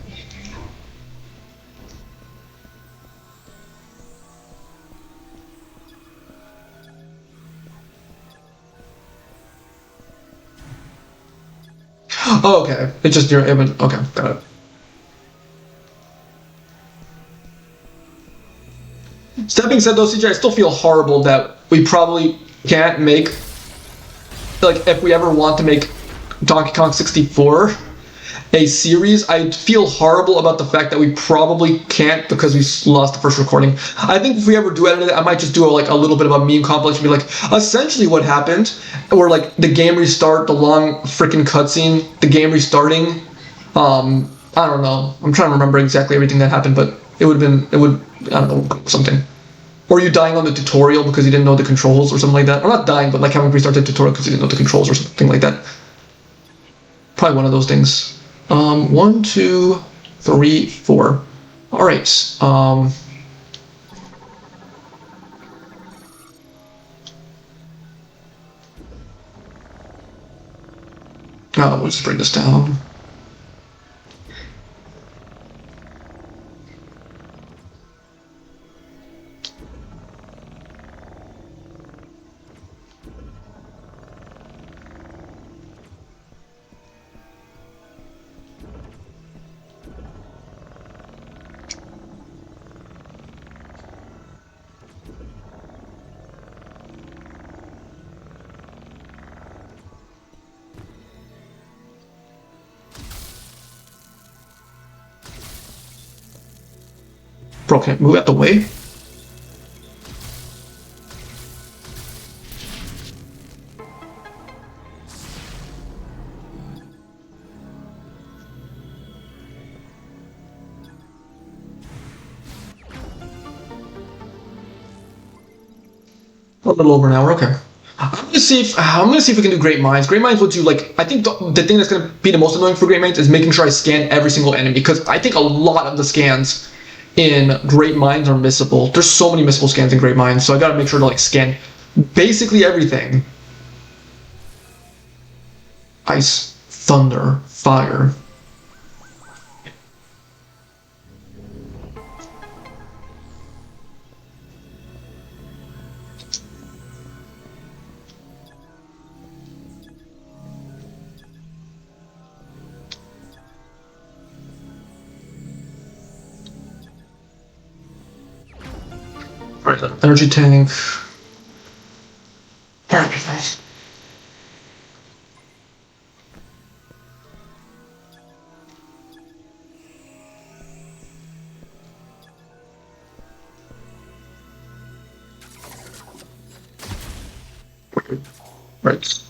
Oh, okay. It's just your image. Okay, got it. That being said, though, CJ, I still feel horrible that we probably can't make, like, if we ever want to make Donkey Kong 64 a series, I feel horrible about the fact that we probably can't because we lost the first recording. I think if we ever do edit it, I might just do a little bit of a meme compilation, be like, essentially what happened, or like the game restart, the long freaking cutscene, the game restarting. I don't know. I'm trying to remember exactly everything that happened, but it would, I don't know, something. Or you dying on the tutorial because you didn't know the controls or something like that. Or not dying, but like having to restart the tutorial because you didn't know the controls or something like that. Probably one of those things. 1, 2, 3, 4. Alright. We'll just bring this down. Bro, can I move out the way? A little over an hour, okay. I'm gonna see if we can do Great Minds. Great Minds will do like, I think the thing that's gonna be the most annoying for Great Minds is making sure I scan every single enemy, because I think a lot of the scans in Great Minds are missable. There's so many missable scans in Great Minds, so I gotta make sure to like scan basically everything. Ice, thunder, fire. Alright, energy tank. Alright, Right.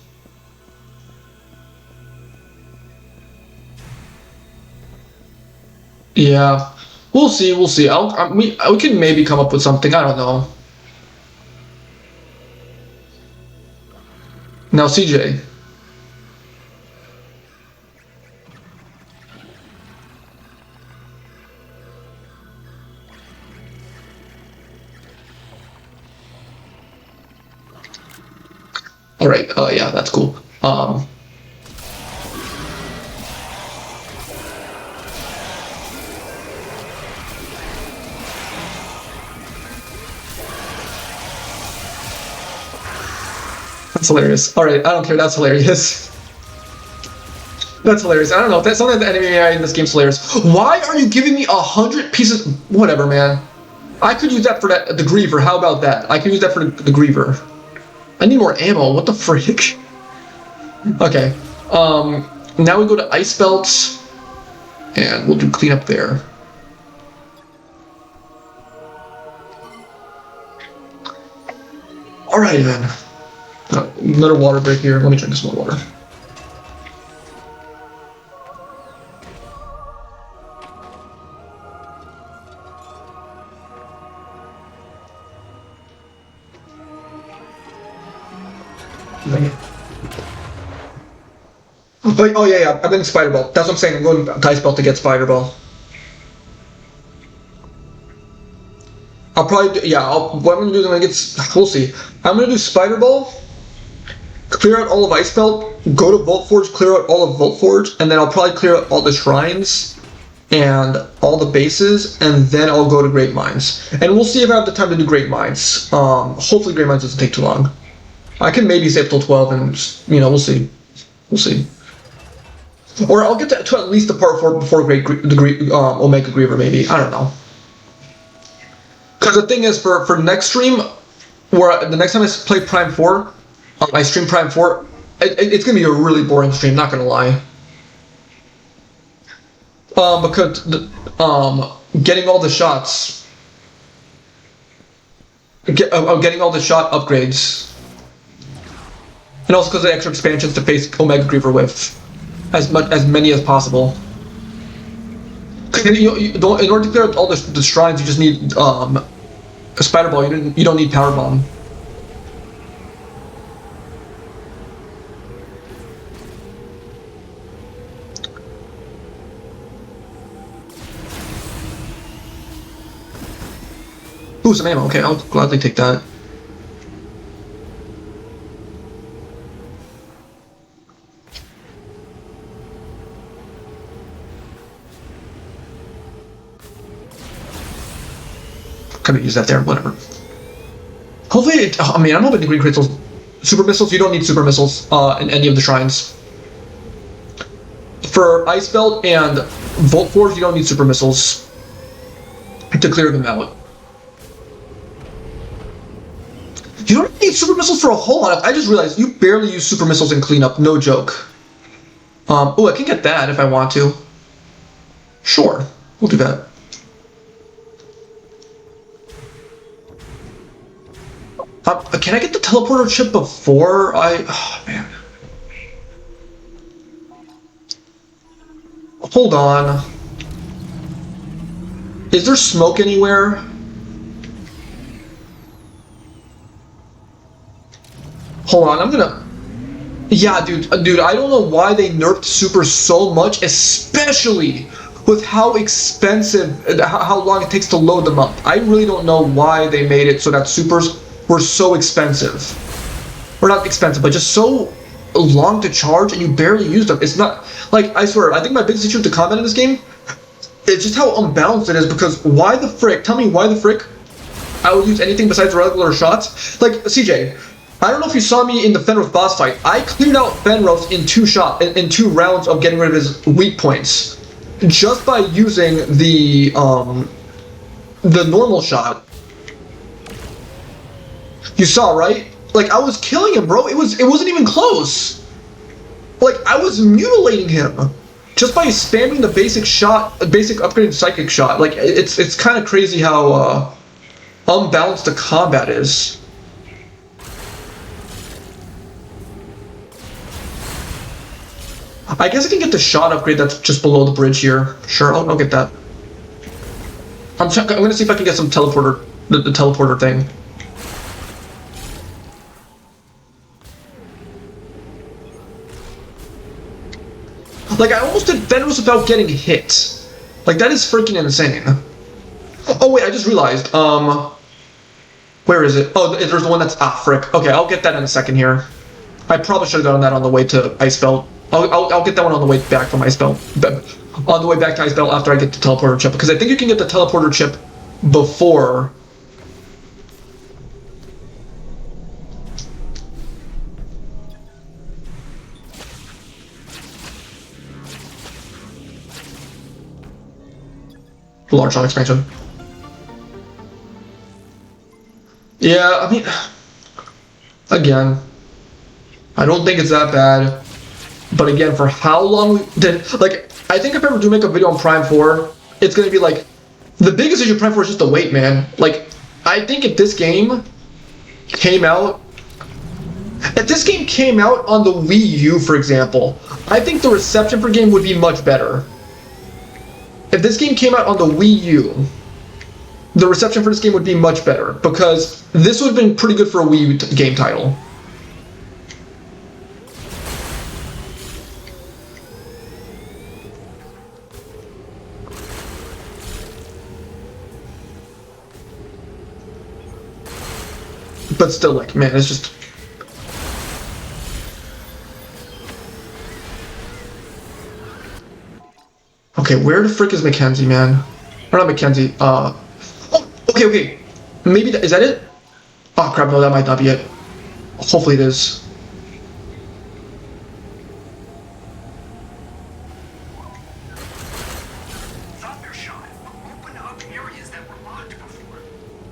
Yeah. We'll see. We'll see. We can maybe come up with something. I don't know. Now, CJ. All right. Yeah, that's cool. That's hilarious. All right, I don't care. That's hilarious. That's hilarious. I don't know. That's something the enemy AI in this game's hilarious. Why are you giving me 100 pieces? Whatever, man. I could use that for the Griever. How about that? I could use that for the Griever. I need more ammo. What the frick? Okay. Now we go to Ice Belt, and we'll do cleanup there. All right, then. Another water break here. Let me drink some more water. Oh yeah, I'm getting Spider Ball. That's what I'm saying. I'm going to Ice Belt to get Spider Ball. I'll probably do, yeah. What I'm gonna do is I'm gonna get. We'll see. I'm gonna do Spider Ball. Clear out all of Ice Belt. Go to Vault Forge. Clear out all of Vault Forge, and then I'll probably clear out all the shrines and all the bases, and then I'll go to Great Mines. And we'll see if I have the time to do Great Mines. Hopefully Great Mines doesn't take too long. I can maybe save till 12, and we'll see. We'll see. Or I'll get to at least the part 4 before Omega Griever, maybe. I don't know. Because the thing is, for next stream, where the next time I play Prime 4, I stream Prime 4, it's going to be a really boring stream, not going to lie. Because getting all the shots, getting all the shot upgrades, and also because of the extra expansions to face Omega Griever with, as many as possible. In order to clear out all the shrines, you just need a Spider Ball. You don't need Power Bomb. Ooh, some ammo. Okay, I'll gladly take that. Could use that there, whatever. Hopefully, I'm hoping the green crystals, super missiles. You don't need super missiles in any of the shrines. For Ice Belt and Vault Forge, you don't need super missiles to clear them out. You don't need super missiles for a whole lot. I just realized you barely use super missiles in cleanup. No joke. Oh, I can get that if I want to. Sure, we'll do that. Can I get the teleporter chip before I... Oh, man. Hold on. Is there smoke anywhere? Hold on, I'm gonna... Yeah, dude, I don't know why they nerfed Super so much, especially with how expensive, how long it takes to load them up. I really don't know why they made it so that Supers were so expensive. Or not expensive, but just so long to charge and you barely use them. It's not, like, I swear, I think my biggest issue with the combat in this game is just how unbalanced it is, because why the frick, tell me why the frick I would use anything besides regular shots? Like, CJ, I don't know if you saw me in the Fenris boss fight. I cleared out Fenris in two rounds of getting rid of his weak points, just by using the normal shot. You saw, right? Like, I was killing him, bro. It wasn't even close. Like, I was mutilating him just by spamming the basic upgraded psychic shot. Like, it's kind of crazy how unbalanced the combat is. I guess I can get the shot upgrade that's just below the bridge here. Sure, I'll get that. I'm gonna see if I can get some teleporter, the teleporter thing. Like, I almost did Venomous without getting hit. Like, that is freaking insane. Oh wait, I just realized, where is it? Oh, there's the one that's, frick. Okay, I'll get that in a second here. I probably should have gotten that on the way to Icebelt. I'll get that one on the way back from Icebelt. On the way back to Icebelt after I get the teleporter chip, because I think you can get the teleporter chip before. Large zone expansion. Yeah, I mean, again, I don't think it's that bad. But again, for how long did, like, I think if I ever do make a video on Prime 4, it's gonna be like, the biggest issue of Prime 4 is just the wait, man. Like, I think if this game came out on the Wii U, for example, I think the reception for game would be much better. If this game came out on the Wii U, the reception for this game would be much better, because this would have been pretty good for a Wii U game title. But still, like, man, it's just... Okay, where the frick is Mackenzie, man? Or not Mackenzie, oh, okay. Maybe, is that it? Oh crap, no, that might not be it. Hopefully it is. Thundershot will open up areas that were locked before.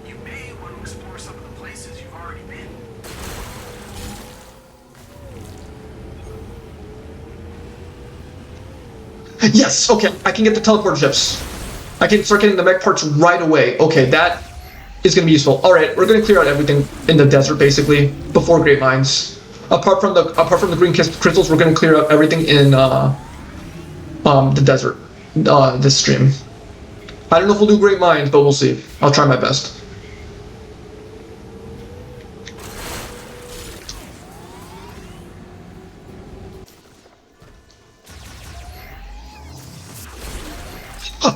You may want to explore some of the places you've already been. Yes, okay, I can get the teleporter chips. I can start getting the mech parts right away. Okay, that is going to be useful. Alright, we're going to clear out everything in the desert, basically, before Great Mines. Apart from the green crystals, we're going to clear out everything in the desert, this stream. I don't know if we'll do Great Mines, but we'll see. I'll try my best.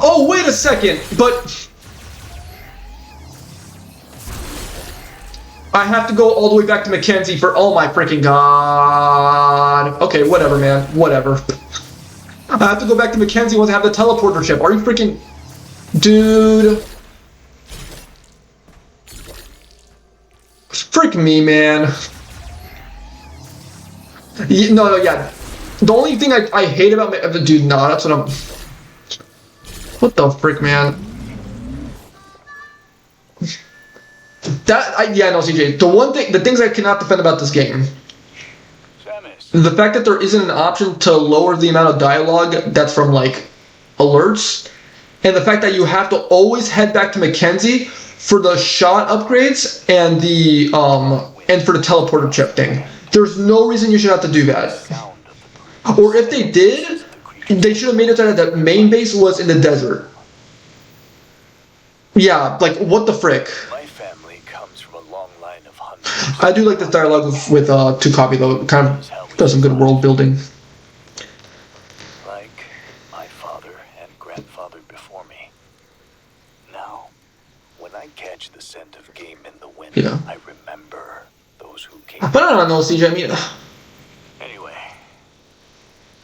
Oh, wait a second, but... I have to go all the way back to Mackenzie for... Oh my freaking god. Okay, whatever, man. Whatever. I have to go back to Mackenzie once I have the teleporter chip. Are you freaking... Dude. Frick me, man. No, yeah. The only thing I hate about... Dude, no, that's what I'm... What the frick, man? Yeah, no, CJ. The things I cannot defend about this game. Samus. The fact that there isn't an option to lower the amount of dialogue that's from, like, alerts. And the fact that you have to always head back to Mackenzie for the shot upgrades and the, and for the teleporter chip thing. There's no reason you should have to do that. Or if they did, they should have made it so that the main base was in the desert. Yeah, like, what the frick? My family comes from a long line of hunters. I do like this dialogue with Tukabi, though. It kind of does some good world building. Like my father and grandfather before me. Now, when I catch the scent of game in the wind, Yeah. I remember those who came. But I don't know, CJ. I mean, Anyway,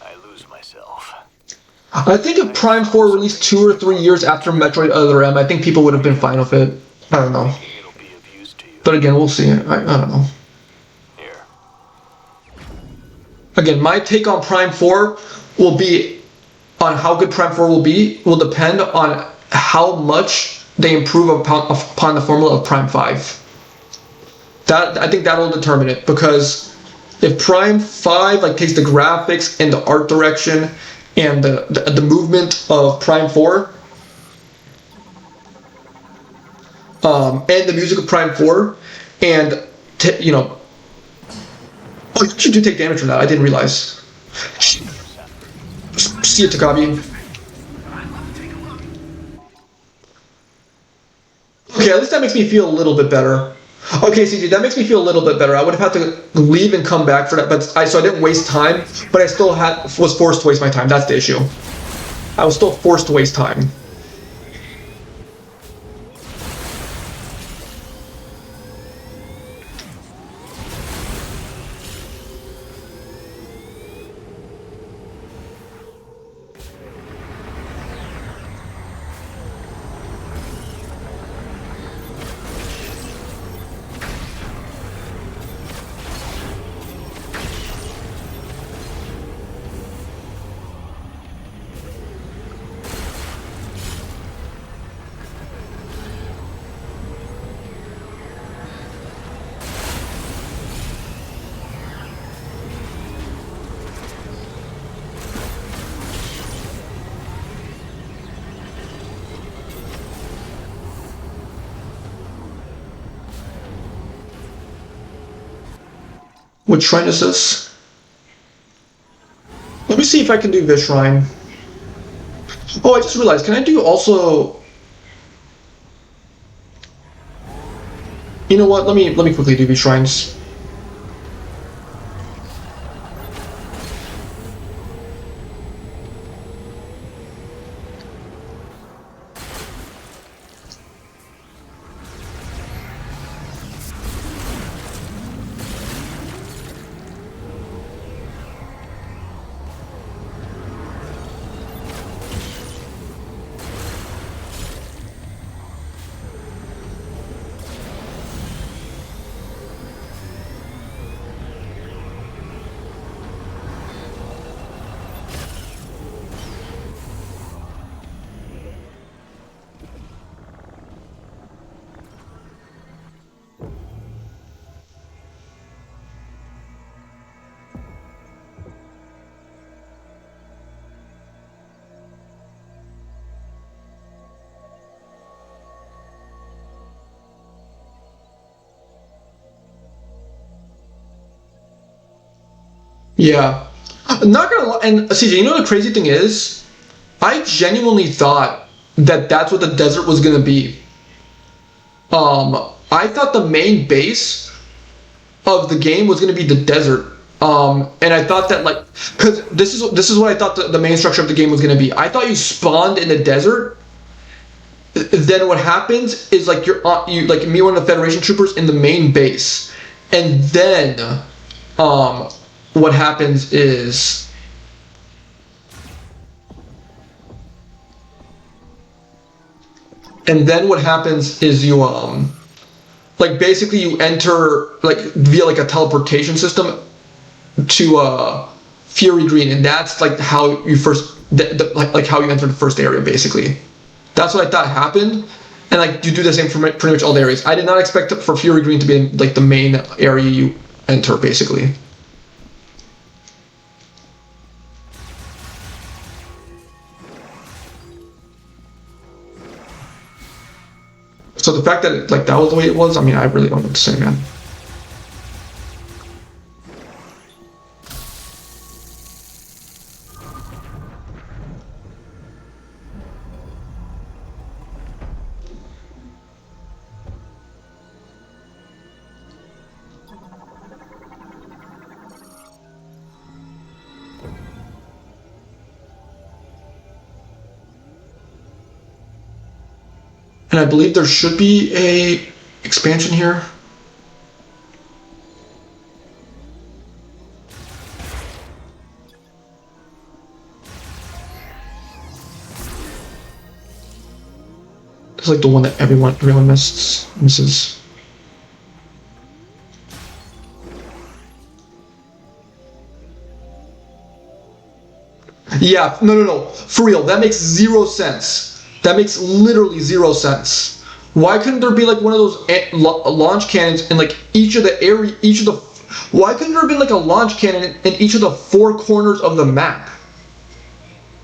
I lose myself. I think if Prime 4 released 2 or 3 years after Metroid Other M, I think people would have been fine with it. I don't know. It'll be of use to you. But again, we'll see. I don't know. Here. Again, my take on Prime 4 will be on how good Prime 4 will depend on how much they improve upon the formula of Prime 5. I think that'll determine it, because if Prime 5 like takes the graphics and the art direction and the movement of Prime 4 and the music of Prime 4 and you know, oh, you do take damage from that. I didn't realize. See you, Takabi. I'd love to take a look. Okay, at least that makes me feel a little bit better. Okay, CG, that makes me feel a little bit better. I would have had to leave and come back for that, but so I didn't waste time, but I still was forced to waste my time. That's the issue. I was still forced to waste time. What shrine is this? Let me see if I can do this shrine. Oh, I just realized, can I do also... You know what, let me quickly do these shrines. Yeah. Not gonna lie, and CJ, you know the crazy thing is? I genuinely thought that that's what the desert was gonna be. I thought the main base of the game was gonna be the desert. And I thought that like, cause this is what I thought the main structure of the game was gonna be. I thought you spawned in the desert. Then what happens is like you like me one of the Federation troopers in the main base, and then what happens is you like basically you enter like via like a teleportation system to Fury Green, and that's like how you first like how you enter the first area basically. That's what I thought happened, and like you do the same for pretty much all the areas. I did not expect for Fury Green to be like the main area you enter basically. So the fact that like that was the way it was, I mean, I really don't know what to say, man. And I believe there should be a expansion here. It's like the one that everyone misses. Yeah, no. For real, that makes zero sense. That makes literally zero sense. Why couldn't there be like one of those launch cannons in like each of the why couldn't there have been like a launch cannon in each of the four corners of the map?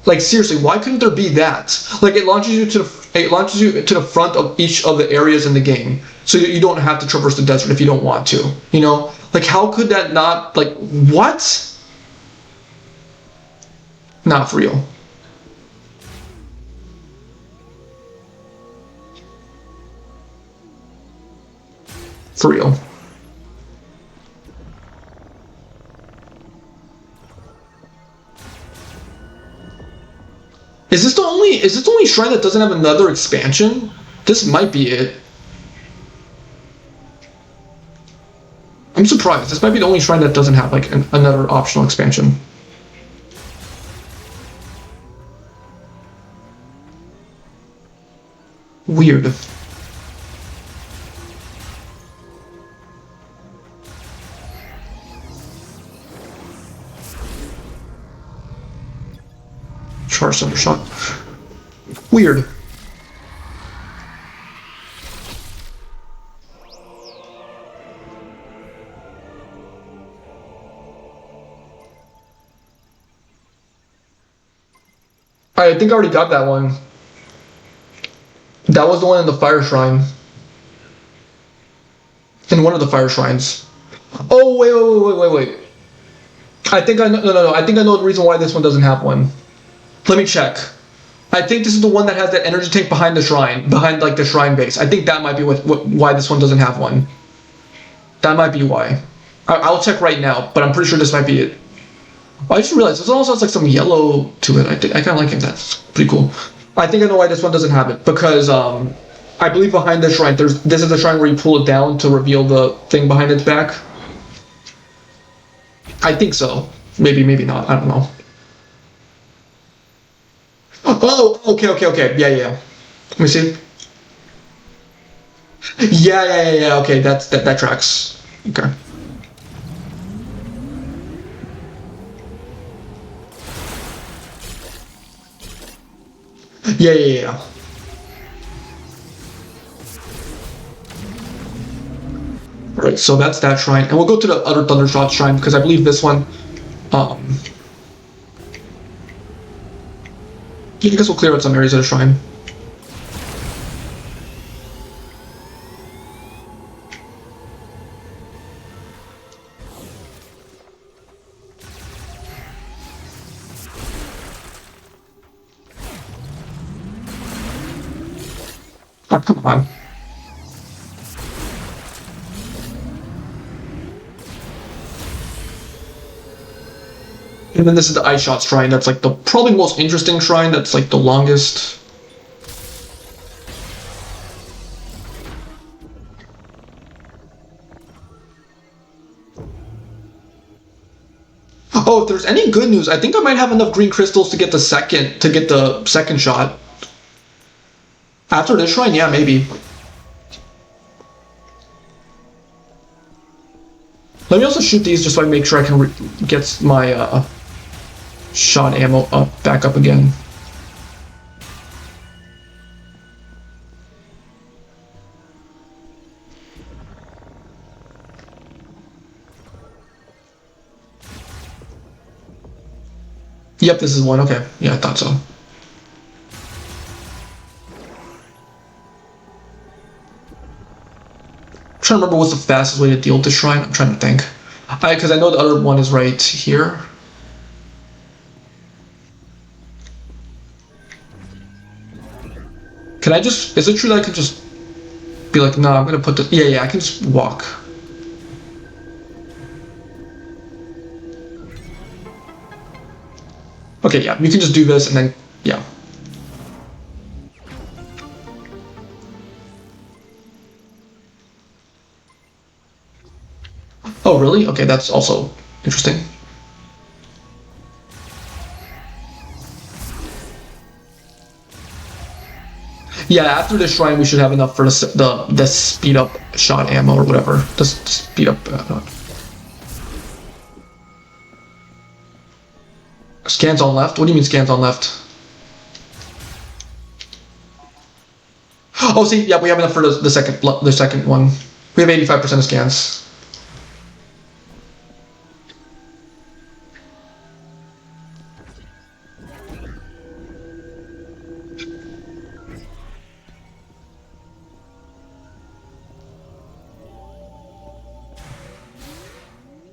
Like seriously, why couldn't there be that? Like it launches you to the front of each of the areas in the game, so that you don't have to traverse the desert if you don't want to. You know, like how could that not like what? Nah, for real. For real. Is this the only shrine that doesn't have another expansion? This might be it. I'm surprised. This might be the only shrine that doesn't have like another optional expansion. Weird. Charge Thunder Shot. Weird. I think I already got that one. That was the one in the fire shrine. In one of the fire shrines. Oh, wait. I think I know, no. I think I know the reason why this one doesn't have one. Let me check. I think this is the one that has that energy tank behind the shrine, behind like the shrine base. I think that might be why this one doesn't have one. That might be why. I'll check right now, but I'm pretty sure this might be it. Oh, I just realized this also has like some yellow to it. I kind of like it. That's pretty cool. I think I know why this one doesn't have it because I believe behind the shrine, this is the shrine where you pull it down to reveal the thing behind its back. I think so. Maybe not. I don't know. Oh, okay. Yeah. Let me see. Yeah. Okay, that tracks. Okay. Yeah. Right, so that's that shrine, and we'll go to the other Thundershot shrine because I believe this one. Yeah, I guess we'll clear out some areas of the shrine. Oh, come on. And then this is the Ice Shot shrine. That's like the probably most interesting shrine. That's like the longest. Oh, if there's any good news, I think I might have enough green crystals to get the second shot. After this shrine, yeah, maybe. Let me also shoot these just so I make sure I can get my shot ammo back up again. Yep, this is one. Okay. Yeah, I thought so. I'm trying to remember what's the fastest way to deal with the shrine. I'm trying to think. Because I know the other one is right here. Can I just... Is it true that I can just be like, no, I'm going to put the... Yeah, I can just walk. Okay, yeah, you can just do this and then... Yeah. Oh, really? Okay, that's also interesting. Yeah, after this shrine, we should have enough for the speed up shot ammo or whatever. The speed up. Scans on left? What do you mean scans on left? Oh, see, yeah, we have enough for the second one. We have 85% of scans.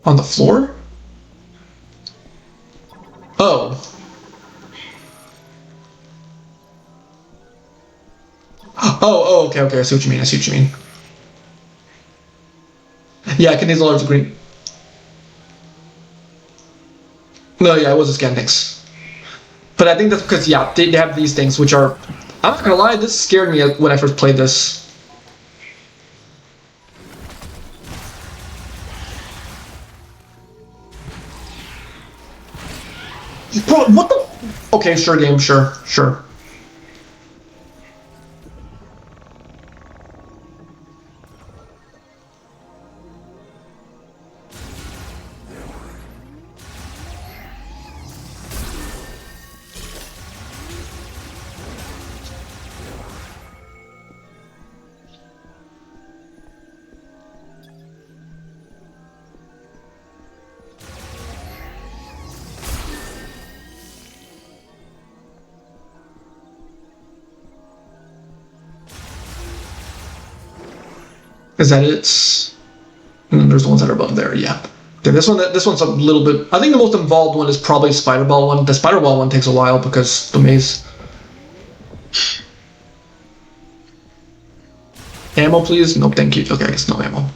On the floor? Oh. Oh, okay, okay. I see what you mean. I see what you mean. Yeah, it contains a large green. No, yeah, it was a scan, thanks. But I think that's because, yeah, they have these things which are. I'm not gonna lie, this scared me when I first played this. Bro, what the? Okay, sure, game, sure, sure. Is that it? And then there's the ones that are above there, yeah. Okay, this one's a little bit. I think the most involved one is probably Spider Ball one. The Spider Ball one takes a while because the maze. Ammo, please. Nope, thank you. Okay, I guess no ammo.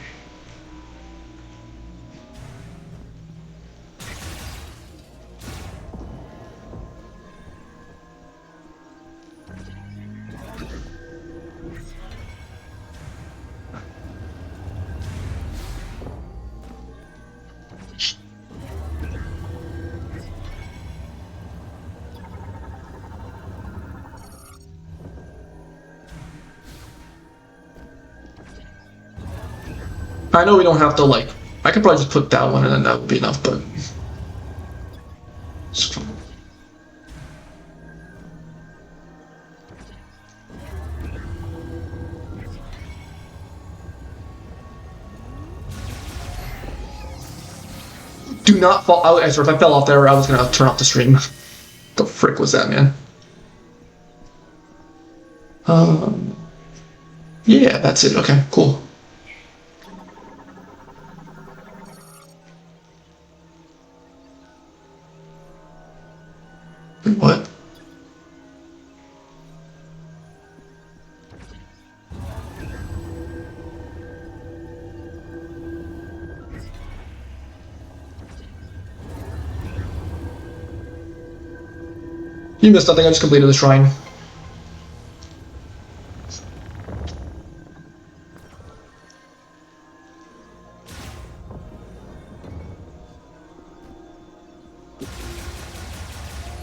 I know we don't have to like. I could probably just put that one and then that would be enough, but. Do not fall. I swear, if I fell off there, I was gonna turn off the stream. The frick was that, man? Yeah, that's it. Okay, cool. Wait, what? You missed nothing. I just completed the shrine.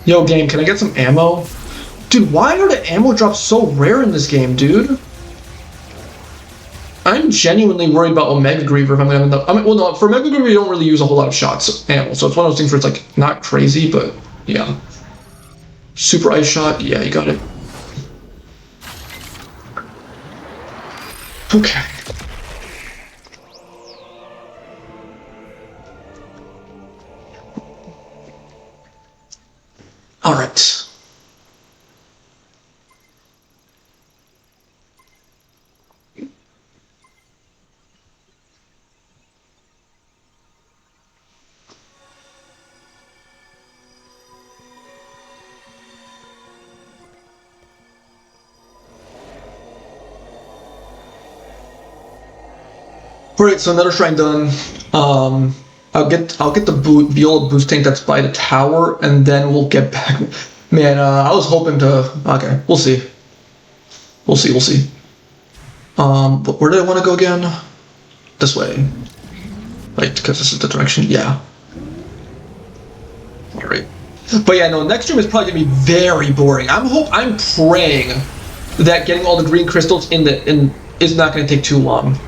Yo, game, can I get some ammo? Dude, why are the ammo drops so rare in this game, dude? I'm genuinely worried about Omega Griever if I'm gonna end up. I mean, well, no, for Omega Griever, you don't really use a whole lot of shots ammo, so it's one of those things where it's like not crazy, but yeah. Super Ice Shot, yeah, you got it. Okay. All right. Alright, so another shrine done. I'll get the Viola boost tank that's by the tower, and then we'll get back. Man, I was hoping to. Okay, we'll see. We'll see. We'll see. But where did I want to go again? This way. Right, because this is the direction. Yeah. All right. But yeah, no. Next stream is probably gonna be very boring. I'm praying that getting all the green crystals in is not gonna take too long.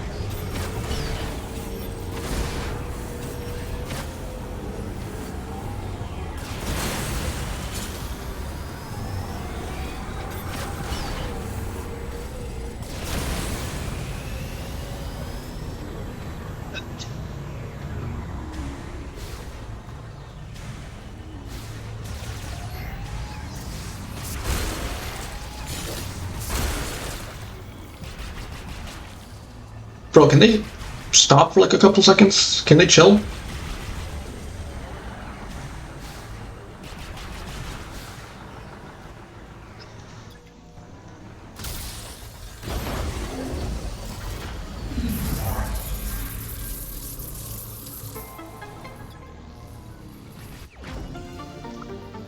Bro, can they stop for like a couple seconds? Can they chill?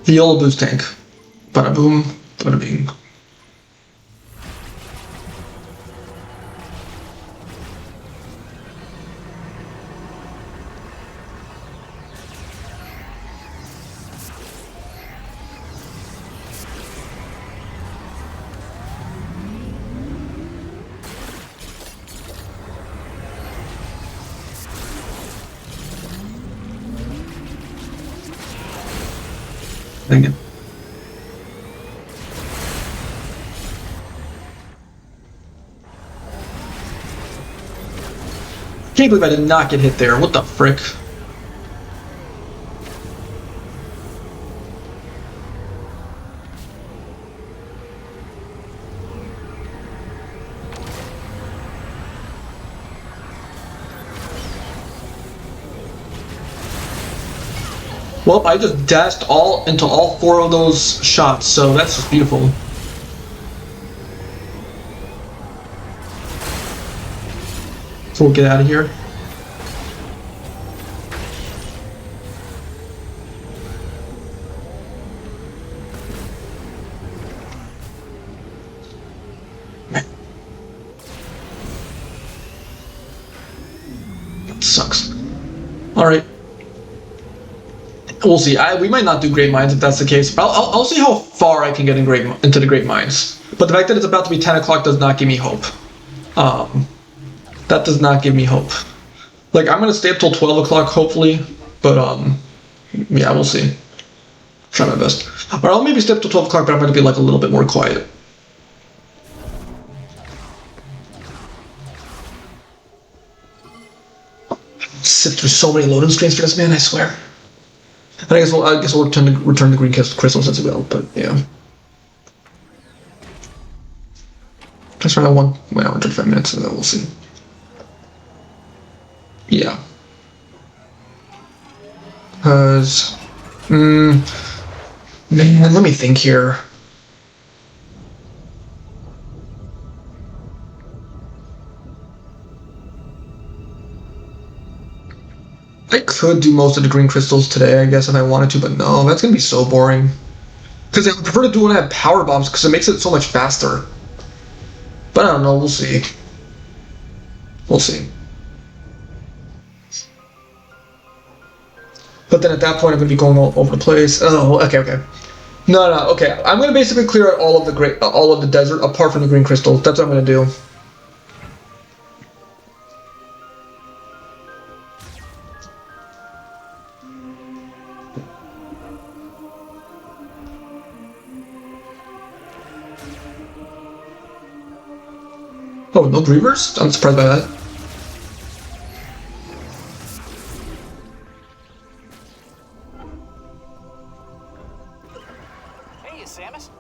The yellow boost tank. Bada boom, bada bing. Dang it. Can't believe I did not get hit there. What the frick? Well, I just dashed into all 4 of those shots, so that's just beautiful. So we'll get out of here. Man. That sucks. Alright. We'll see. We might not do Great Minds if that's the case. I'll see how far I can get into the Great Minds. But the fact that it's about to be 10 o'clock does not give me hope. That does not give me hope. Like, I'm gonna stay up till 12 o'clock, hopefully. But, yeah, we'll see. Try my best. Or I'll maybe stay up till 12 o'clock, but I'm gonna be, like, a little bit more quiet. Sit through so many loading screens for this, man, I swear. And I guess we'll return the green crystal since it will, but yeah. That's around 1 hour and 35 minutes, so we'll see. Yeah. Because, man, let me think here. I could do most of the green crystals today, I guess, if I wanted to, but no, that's gonna be so boring. Because I would prefer to do when I have power bombs, because it makes it so much faster. But I don't know, we'll see. We'll see. But then at that point, I'm gonna be going all over the place. Oh, okay. No, okay. I'm gonna basically clear out all of the desert apart from the green crystals. That's what I'm gonna do. Oh, no grievers? I'm surprised by that. Hey, Samus.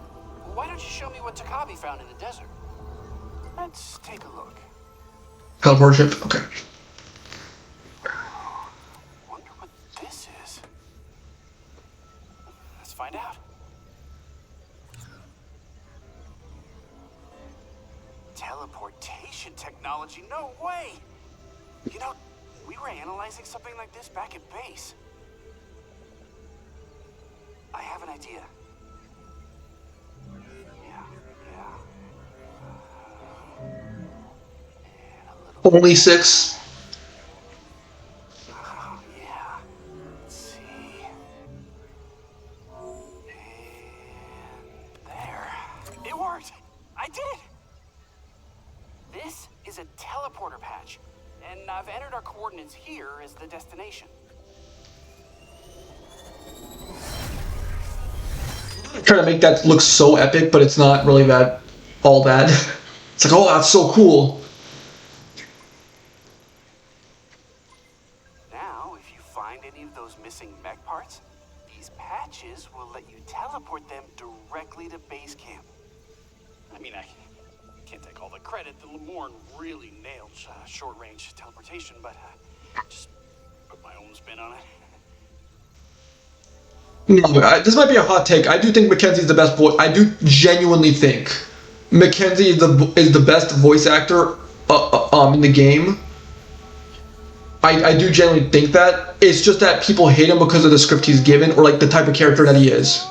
Why don't you show me what Takabi found in the desert? Let's take a look. Teleport ship? Okay. Wonder what this is. Let's find out. Teleportation technology? No way! You know, we were analyzing something like this back at base. I have an idea. Only 6? Oh, yeah. Let's see. And there. It worked! I did it! This is a teleporter patch, and I've entered our coordinates here as the destination. I'm trying to make that look so epic, but it's not really all bad. It's like, oh, that's so cool. Now, if you find any of those missing mech parts, these patches will let you teleport them directly to base camp. I mean, I can't take all the credit. The Lemorn really nailed short-range teleportation, but just put my own spin on it. No, this might be a hot take. I do think Mackenzie's the best voice. I do genuinely think Mackenzie is the best voice actor in the game. I do genuinely think that. It's just that people hate him because of the script he's given, or like the type of character that he is.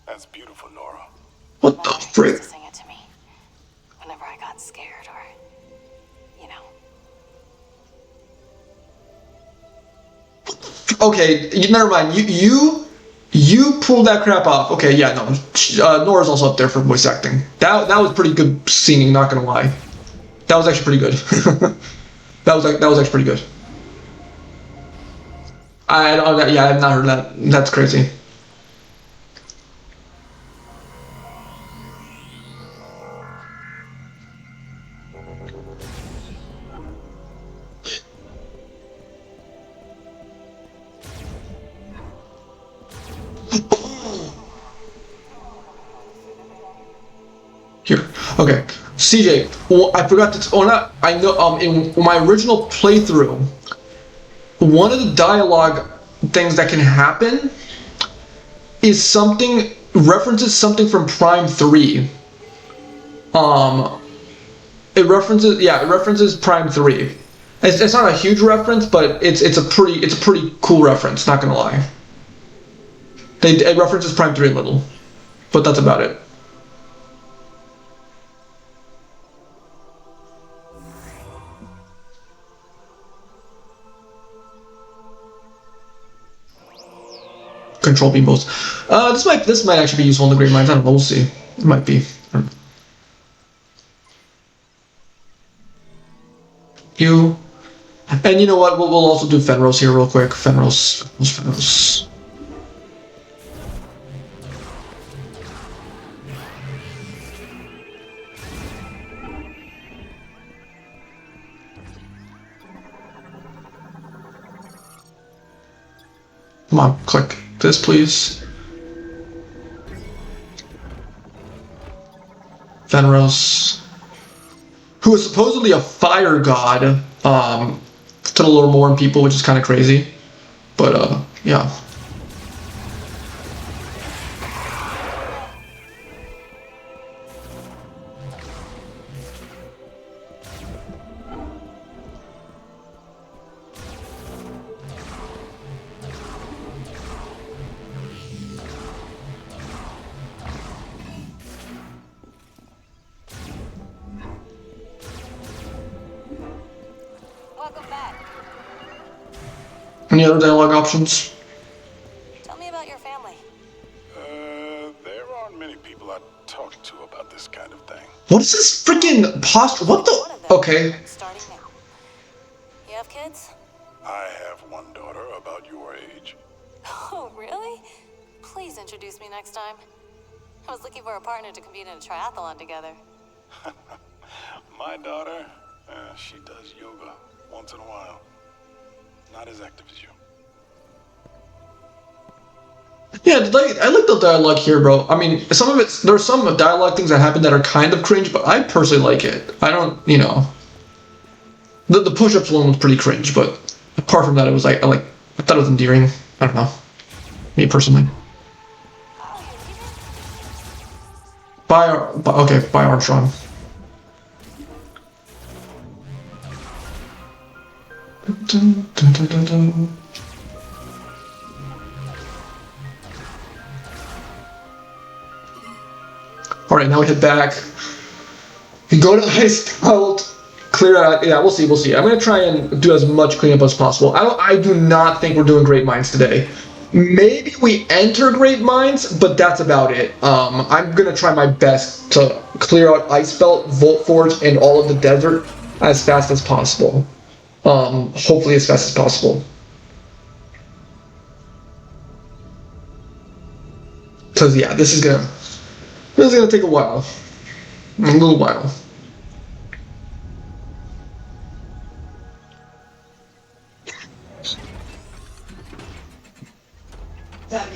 That's beautiful, Nora. What My the mom used frick? to sing it to me whenever I got scared or, you know. Okay, never mind. You pulled that crap off. Okay, yeah, no. Nora's also up there for voice acting. That was pretty good singing. Not gonna lie. That was actually pretty good. that was actually pretty good. Yeah, I have not heard that. That's crazy. Here, okay. CJ, well, I forgot to. Oh, not. I know. In my original playthrough, one of the dialogue things that can happen is something references something from Prime 3. It references Prime 3. It's not a huge reference, but it's a pretty cool reference. Not gonna lie. It references Prime 3 a little, but that's about it. Control beam both. This might actually be useful in the Great Mines. I don't know. We'll see. It might be. You. And you know what? We'll also do Fenros here real quick. Fenros. Come on, click this, please. Fenros, who is supposedly a fire god, to the little more people, which is kind of crazy. But yeah. Welcome back. Any other dialogue options? Tell me about your family. There aren't many people I talk to about this kind of thing. What is this freaking posture? What One of the? them, Okay. starting now. You have kids? I have one daughter about your age. Oh, really? Please introduce me next time. I was looking for a partner to compete in a triathlon together. My daughter, she does yoga once in a while. Not as active as you. Yeah, I like the dialogue here, bro. I mean, some of it's there's some dialogue things that happen that are kind of cringe, but I personally like it. I don't, the push-ups one was pretty cringe, but apart from that, it was I thought it was endearing. I don't know, me personally. By Armstrong. All right, now we head back. We go to the ice belt, clear out. Yeah, we'll see. I'm gonna try and do as much cleanup as possible. I do not think we're doing Great Mines today. Maybe we enter Great Mines, but that's about it. I'm gonna try my best to clear out Ice Belt, Volt Forge, and all of the desert as fast as possible. Hopefully as fast as possible. Cause yeah, this is gonna take a while, a little while. Okay.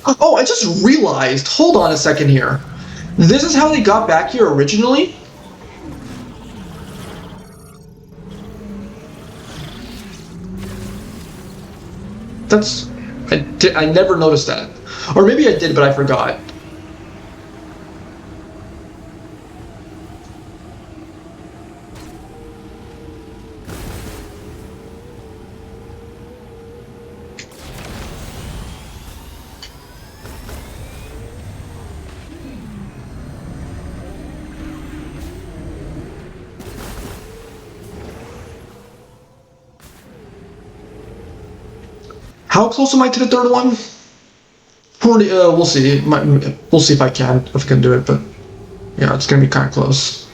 Oh, I just realized. Hold on a second here. This is how they got back here originally? That's... I never noticed that. Or maybe I did, but I forgot. How close am I to the third one? Pretty, we'll see. We'll see if I can do it, but yeah, it's gonna be kind of close.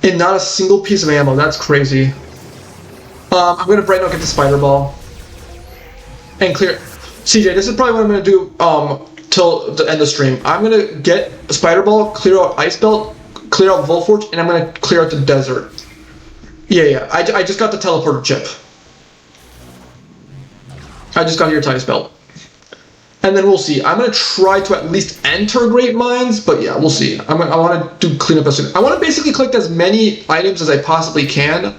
And not a single piece of ammo. That's crazy. I'm gonna right now get the spider ball and clear. CJ, this is probably what I'm gonna do. Till the end of the stream, I'm gonna get a spider ball, clear out ice belt, clear out Volforge, and I'm gonna clear out the desert. Yeah. I just got the teleporter chip. I just got your ice belt. And then we'll see. I'm gonna try to at least enter Great Mines, but yeah, we'll see. I want to do cleanup as soon. I want to basically collect as many items as I possibly can,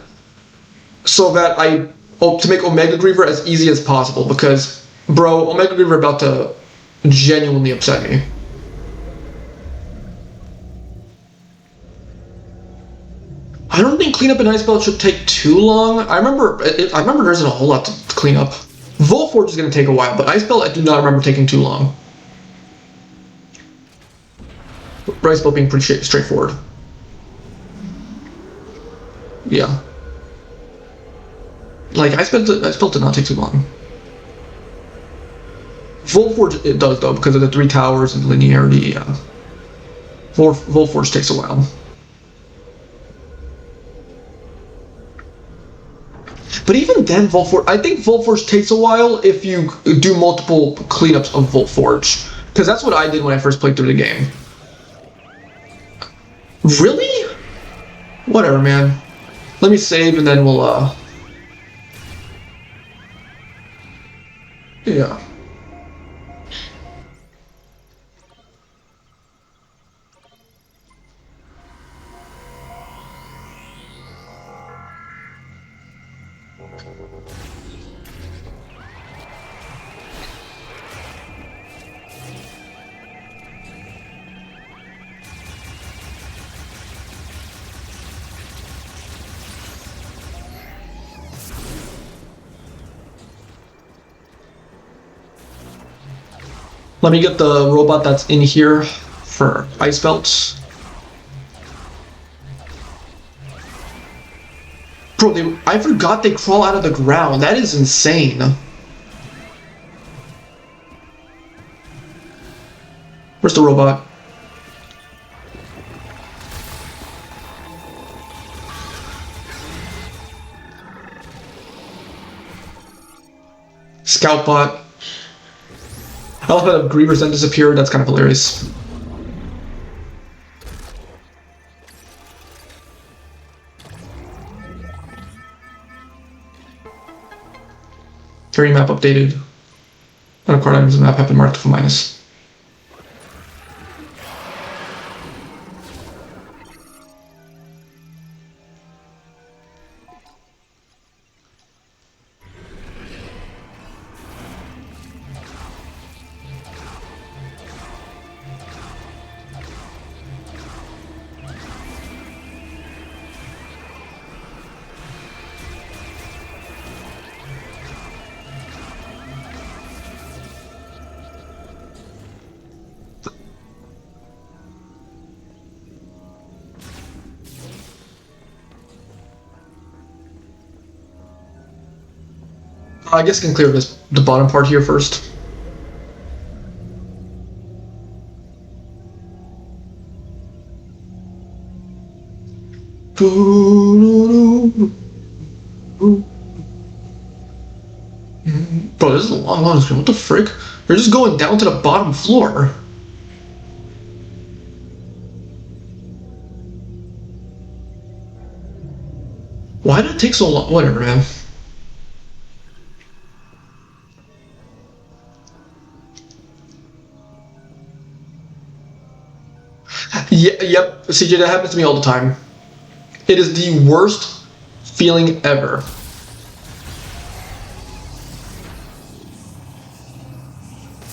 so that I hope to make Omega Griever as easy as possible. Because, bro, Omega Griever about to genuinely upset me. I don't think cleanup an ice belt should take too long. I remember there isn't a whole lot to clean up. Volforge is going to take a while, but Ice Belt I do not remember taking too long. Ice Belt being pretty straightforward. Yeah. Like, Ice Belt did not take too long. Volforge, it does, though, because of the 3 towers and linearity, yeah. Volforge takes a while. But even then, I think Volforge takes a while if you do multiple cleanups of Volforge. Because that's what I did when I first played through the game. Really? Whatever, man. Let me save and then we'll, yeah. Let me get the robot that's in here for ice belts. Bro, I forgot they crawl out of the ground. That is insane. Where's the robot? Scout bot. I love how the Grievers then disappeared. That's kind of hilarious. Carry map updated. Unacquired items in the map have been marked for minus. I guess I can clear the bottom part here first. Bro, this is a long screen. What the frick? They're just going down to the bottom floor. Why did it take so long? Whatever, man. Yeah, yep, CJ, that happens to me all the time. It is the worst feeling ever.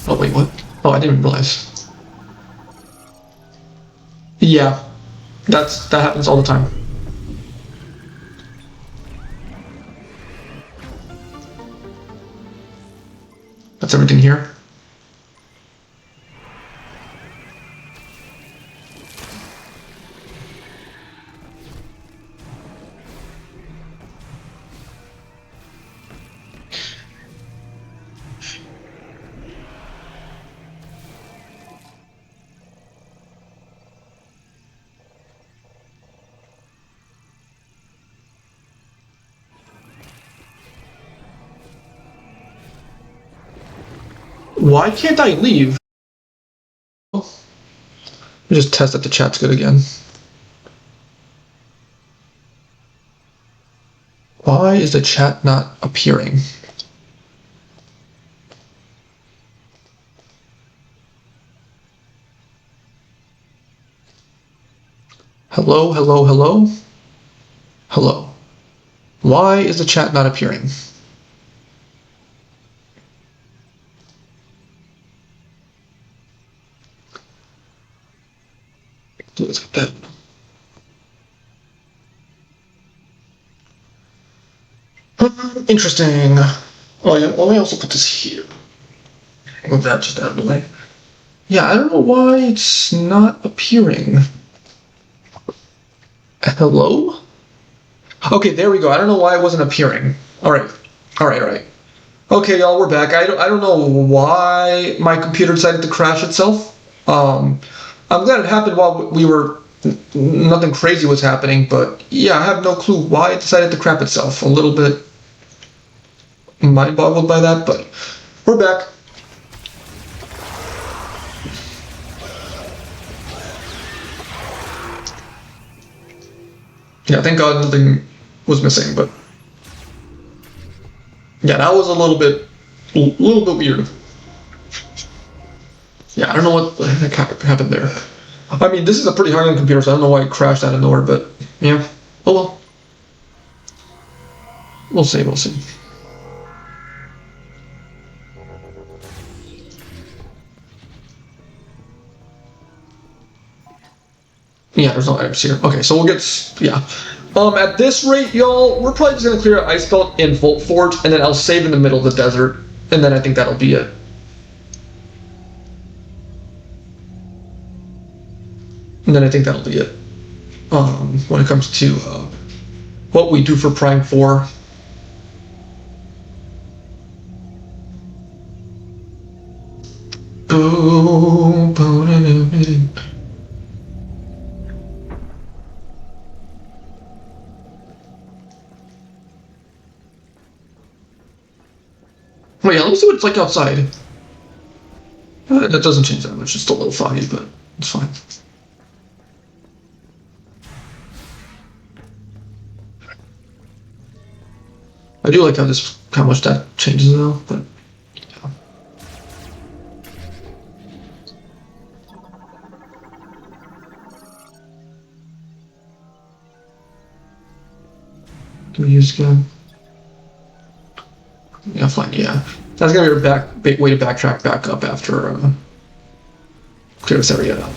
Oh, wait, what? Oh, I didn't realize. Yeah, that happens all the time. That's everything here. Why can't I leave? Let me just test that the chat's good again. Why is the chat not appearing? Hello, hello, hello? Hello. Why is the chat not appearing? Let's get that. Interesting. Oh yeah, well, let me also put this here. Move that just out of the way. Yeah, I don't know why it's not appearing. Hello? Okay, there we go. I don't know why it wasn't appearing. Alright. Alright. Okay, y'all, we're back. I don't know why my computer decided to crash itself. I'm glad it happened while we were... Nothing crazy was happening, but yeah, I have no clue why it decided to crap itself. A little bit mind-boggled by that, but we're back. Yeah, thank God nothing was missing, but yeah, that was a little bit weird. Yeah, I don't know what the heck happened there. I mean, this is a pretty high-end computer, so I don't know why it crashed out of nowhere, but yeah. Oh well. We'll see, we'll see. Yeah, there's no items here. Okay, so we'll get, yeah. At this rate, y'all, we're probably just gonna clear Ice Belt in Volt Forge, and then I'll save in the middle of the desert, and then I think that'll be it. And then I think that'll be it. When it comes to what we do for Prime 4. Wait, yeah, let me see what it's like outside. That doesn't change that much. It's still a little foggy, but it's fine. I do like how much that changes though, but yeah. Can we use again? Yeah, fine. Yeah, that's gonna be our way to backtrack back up after clear this area out.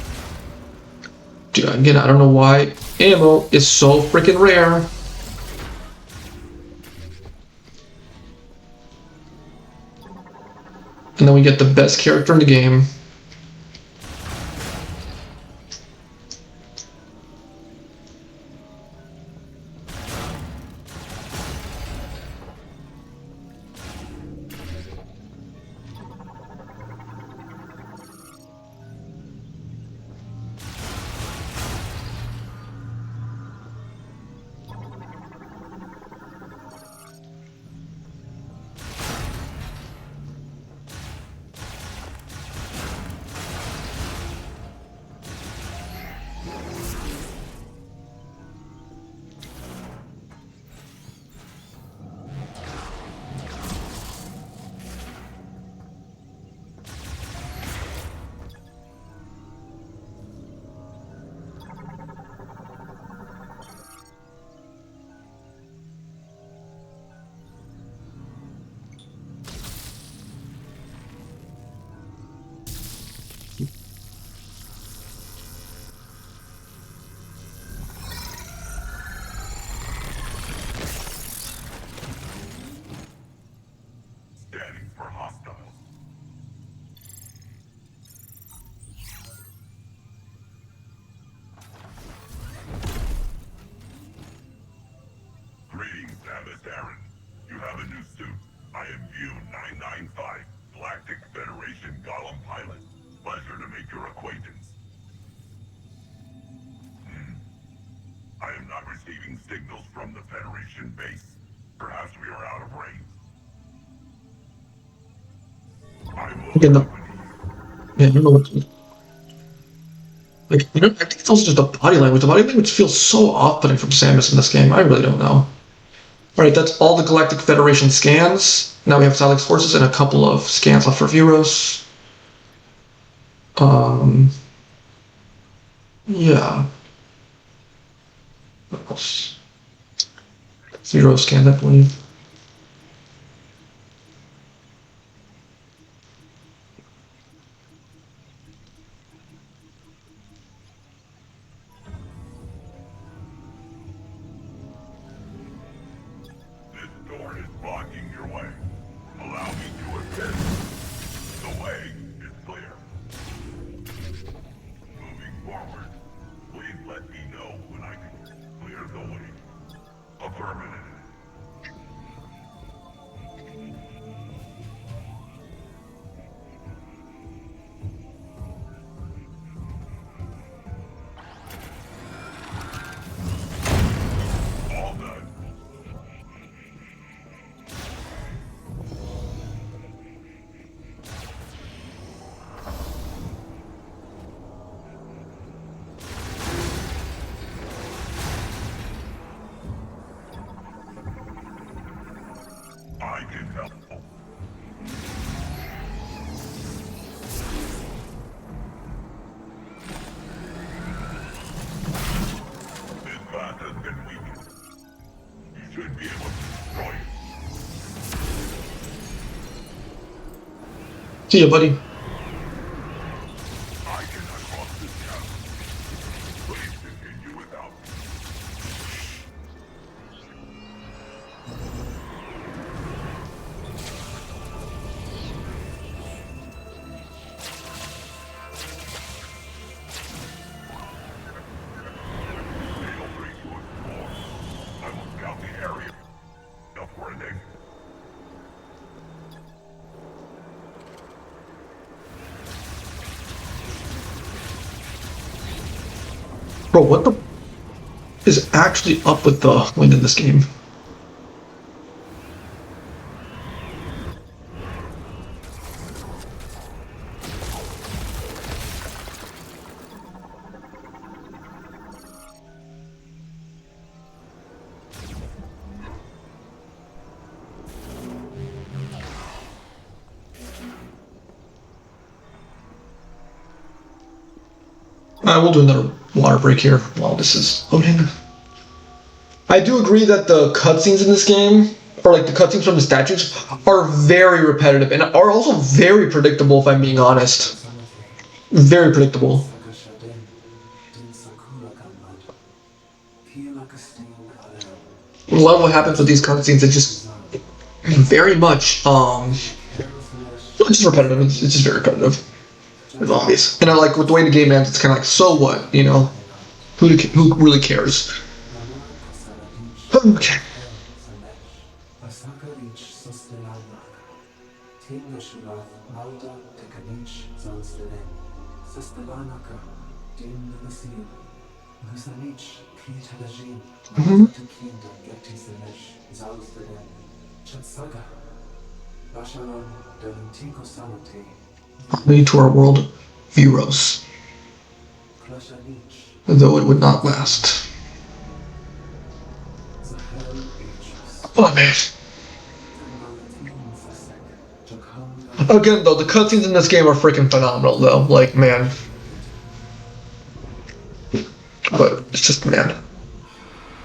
Dude, again, I don't know why ammo is so freaking rare. And then we get the best character in the game. 995, Galactic Federation Golem Pilot. Pleasure to make your acquaintance. I am not receiving signals from the Federation base. Perhaps we are out of range. I will Again, accompany you. yeah, I don't know what to, like, I think it's also just the body language. The body language feels so off-putting from Samus in this game. I really don't know. Alright, that's all the Galactic Federation scans. Now we have Salix forces and a couple of scans left for Vuros. Yeah. What else? Zero scan, I believe. This door is blocking your way. Allow me to assist. The way is clear. Moving forward, please let me know when I can clear the way. Affirmative. All done. I can help. This path has been weakened. You should be able to destroy it. See ya, buddy. I cannot cross this chasm. Please continue without me. Feel free to explore. I will scout the area. Look for an exit. Bro, what the is actually up with the wind in this game? We'll do another water break here while this is loading. I do agree that the cutscenes in this game, or like the cutscenes from the statues, are very repetitive and are also very predictable, if I'm being honest. Very predictable. A lot of what happens with these cutscenes is just very much, it's just repetitive. It's just very repetitive. It's obvious. And I like with the way the game ends, it's kind of like, so what, you know? Who really cares? Okay. Lead to our world, Vuros. Though it would not last. Oh man. Again, though, the cutscenes in this game are freaking phenomenal, though. Like, man. But it's just, man.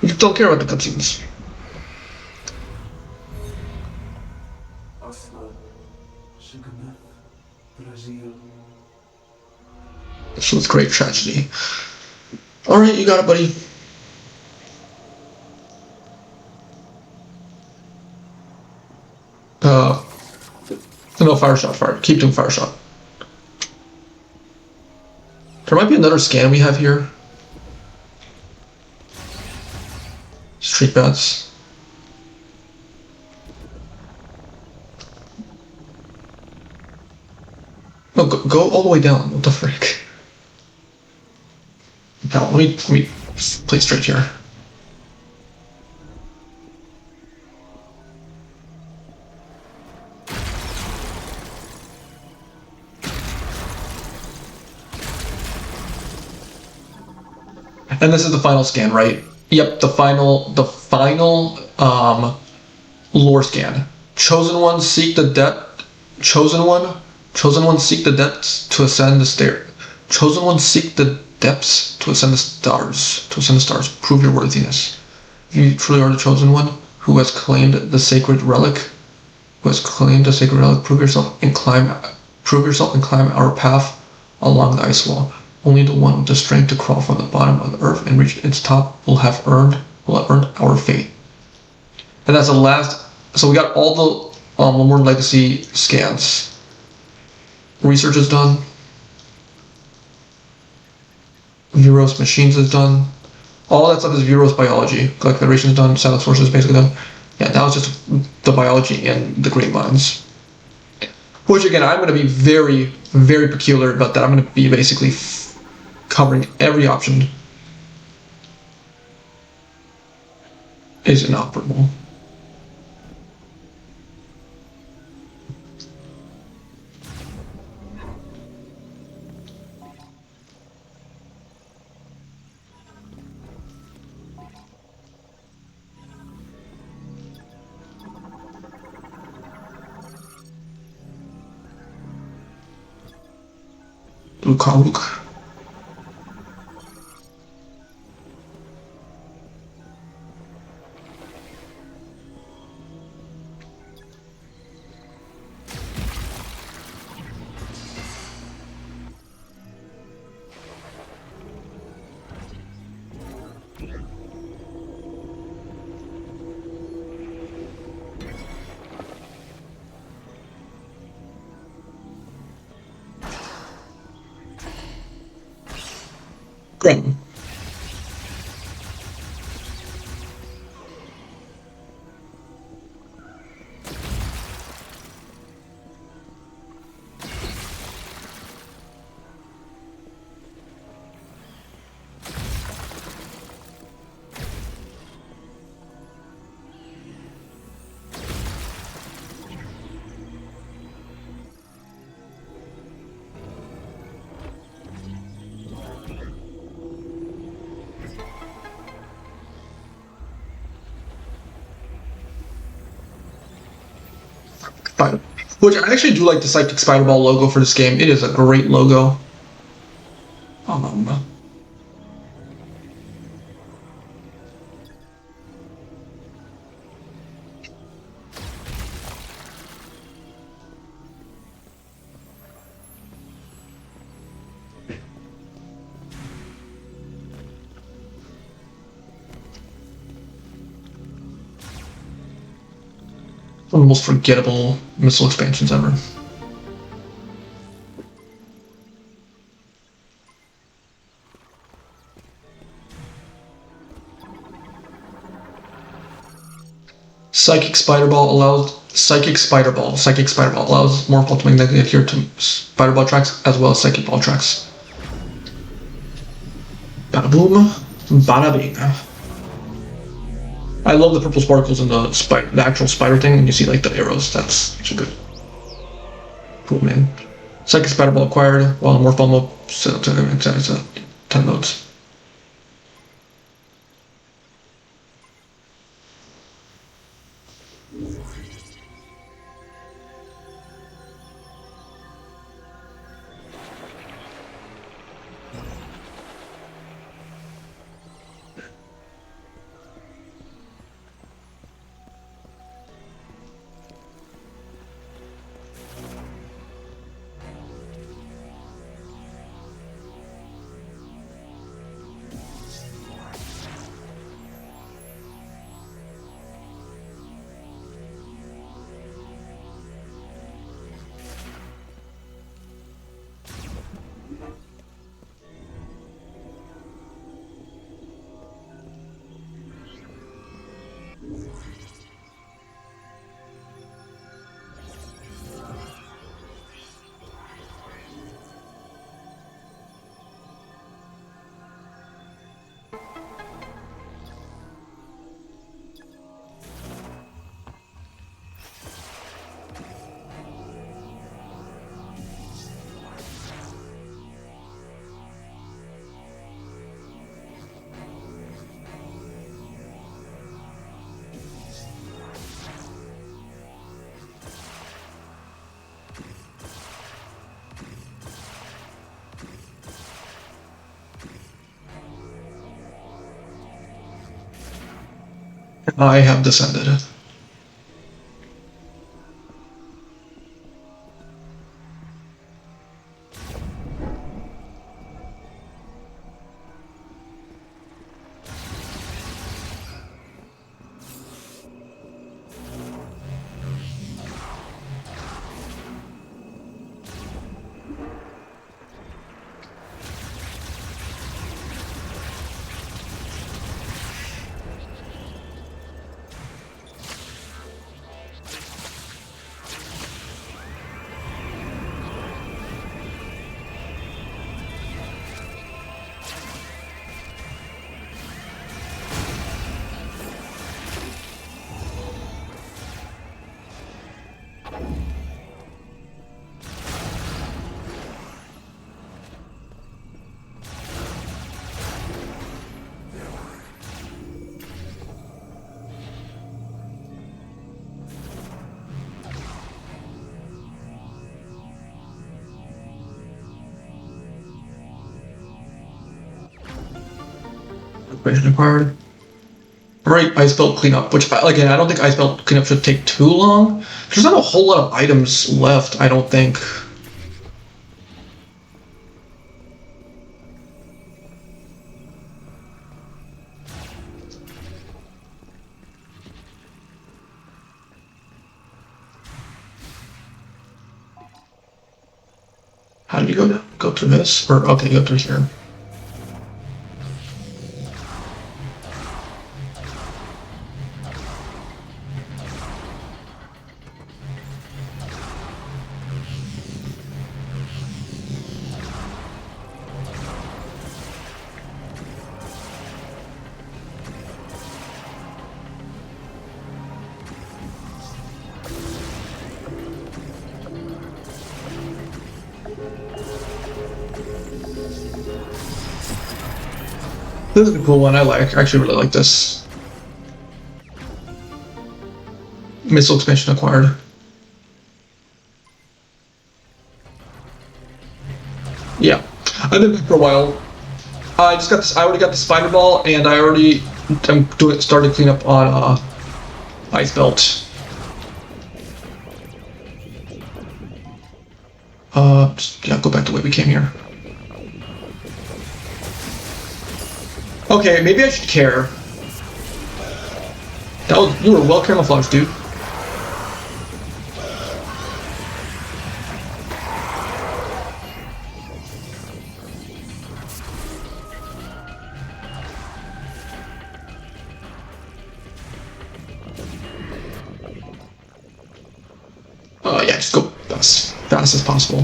You don't care about the cutscenes. This was great tragedy. Alright, you got it, buddy. No, fire shot, fire. Keep doing fire shot. There might be another scan we have here. Street bats. No, go all the way down. What the frick? Now, let me play straight here. And this is the final scan, right? Yep, the final lore scan. Chosen one seek the depth. Chosen one seek the depths to ascend the stair. Chosen one seek the depths to ascend the stars. To ascend the stars, prove your worthiness. You truly are the chosen one who has claimed the sacred relic. Who has claimed the sacred relic? Prove yourself and climb our path along the ice wall. Only the one with the strength to crawl from the bottom of the earth and reach its top will have earned our fate. And that's the last. So we got all the Lemurian Legacy scans. Research is done. Viros Machines is done. All that stuff is Viros Biology. Galactic Federation is done. Silent Source is basically done. Yeah, that was just the biology and the Great Minds. Which again, I'm going to be very, very peculiar about that. I'm going to be basically covering every option is inoperable. Luke. Good. Spider. Which I actually do like the Psychic Spider-Ball logo for this game. It is a great logo. One of the most forgettable missile expansions ever. Psychic Spider-Ball allows more ultimately to adhere to Spider-Ball tracks as well as Psychic Ball tracks. Bada boom, bada bing. I love the purple sparkles in the actual spider thing, and you see like the arrows. That's actually good. Cool, man. Psychic Spider-Ball acquired while the Morph Ball mode set up to 10 modes. I have descended. Equation acquired. Right, ice belt cleanup, which again, I don't think ice belt cleanup should take too long. There's not a whole lot of items left, I don't think. How do you go down? Go through this? Or, okay, go through here. This is a cool one, I actually really like this. Missile expansion acquired. Yeah, I've been back for a while. I just got this. I already got the spider ball, and I'm started clean up on ice belt. Yeah, go back the way we came here. Okay, maybe I should care. You were well camouflaged, dude. Yeah, just go as fast as possible.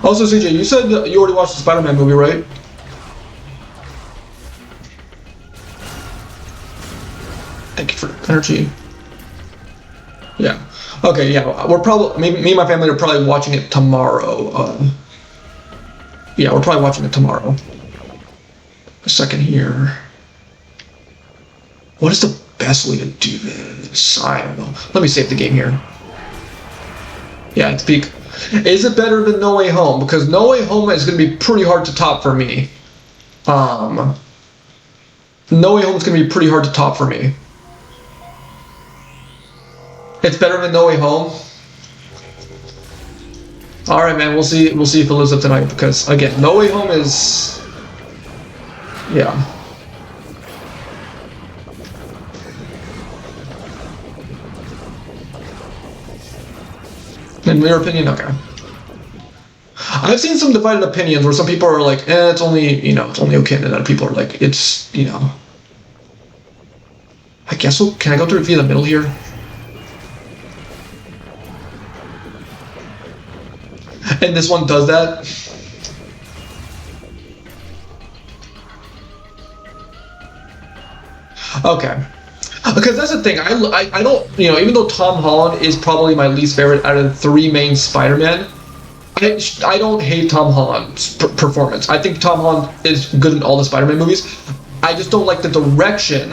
Also, CJ, you said that you already watched the Spider-Man movie, right? Thank you for the energy. Yeah. Okay, yeah. We're probably, me and my family are probably watching it tomorrow. Yeah, we're probably watching it tomorrow. A second here. What is the best way to do this? I don't know. Let me save the game here. Yeah, it's peak. Is it better than No Way Home? Because No Way Home is going to be pretty hard to top for me. No Way Home is going to be pretty hard to top for me. It's better than No Way Home. All right, man. We'll see. We'll see if it lives up tonight. Because again, No Way Home is, yeah. In your opinion, okay. I've seen some divided opinions where some people are like, it's only, it's only okay, and other people are like, it's, I guess can I go through via the middle here? And this one does that? Okay. Because that's the thing, I don't, even though Tom Holland is probably my least favorite out of the three main Spider-Man, I don't hate Tom Holland's performance. I think Tom Holland is good in all the Spider-Man movies. I just don't like the direction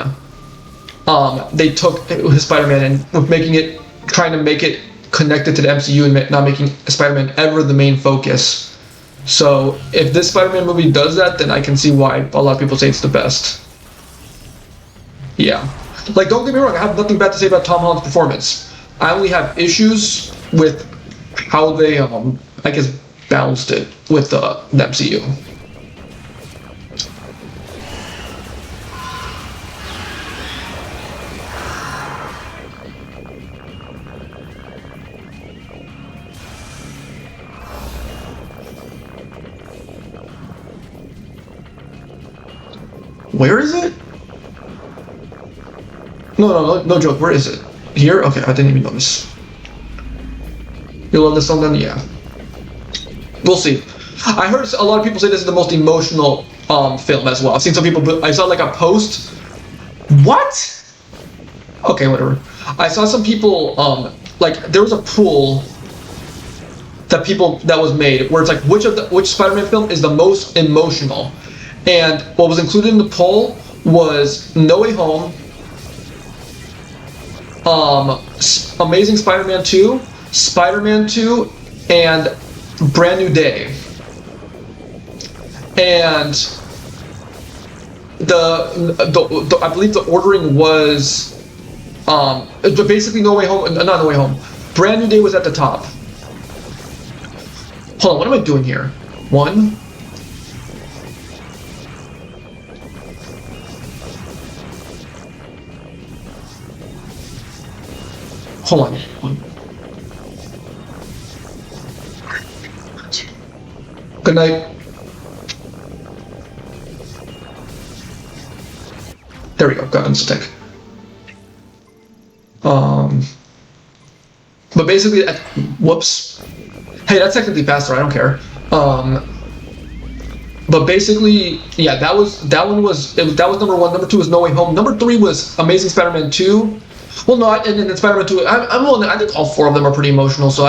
they took his Spider-Man and trying to make it connected to the MCU and not making Spider-Man ever the main focus. So if this Spider-Man movie does that, then I can see why a lot of people say it's the best. Yeah. Like, don't get me wrong, I have nothing bad to say about Tom Holland's performance. I only have issues with how they, I guess, balanced it with the MCU. Where is it? No joke. Where is it? Here? Okay, I didn't even notice. You love this song then? Yeah. We'll see. I heard a lot of people say this is the most emotional film as well. I've seen some people. I saw like a post. What? Okay, whatever. I saw some people. Like there was a pool that was made where it's like which Spider-Man film is the most emotional. And what was included in the poll was No Way Home, Amazing Spider-Man 2, Spider-Man 2, and Brand New Day. And I believe the ordering was basically No Way Home, not No Way Home. Brand New Day was at the top. Hold on, what am I doing here? One. Hold on. Good night. There we go. Got on stick. But basically, whoops. Hey, that's technically faster. I don't care. But basically, yeah, that was number one. Number two was No Way Home. Number three was Amazing Spider-Man 2. Well, no, and then Spider-Man 2. I think all four of them are pretty emotional. So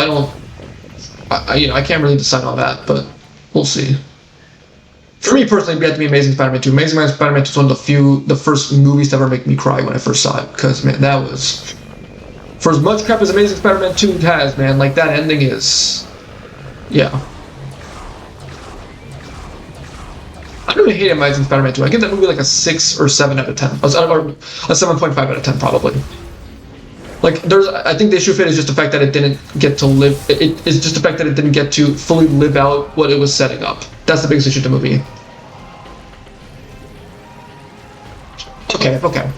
I can't really decide on that, but we'll see. For me personally, it had to be Amazing Spider-Man 2. Amazing Spider-Man 2 is one of the first movies to ever make me cry when I first saw it. Because, man, that was... For as much crap as Amazing Spider-Man 2 has, man, like, that ending is... Yeah. I don't really hate Amazing Spider-Man 2. I give that movie like a 6 or 7 out of 10. Or a 7.5 out of 10, probably. Like, I think the issue of it is just the fact that it didn't get to live... It is just the fact that it didn't get to fully live out what it was setting up. That's the biggest issue of the movie. Okay.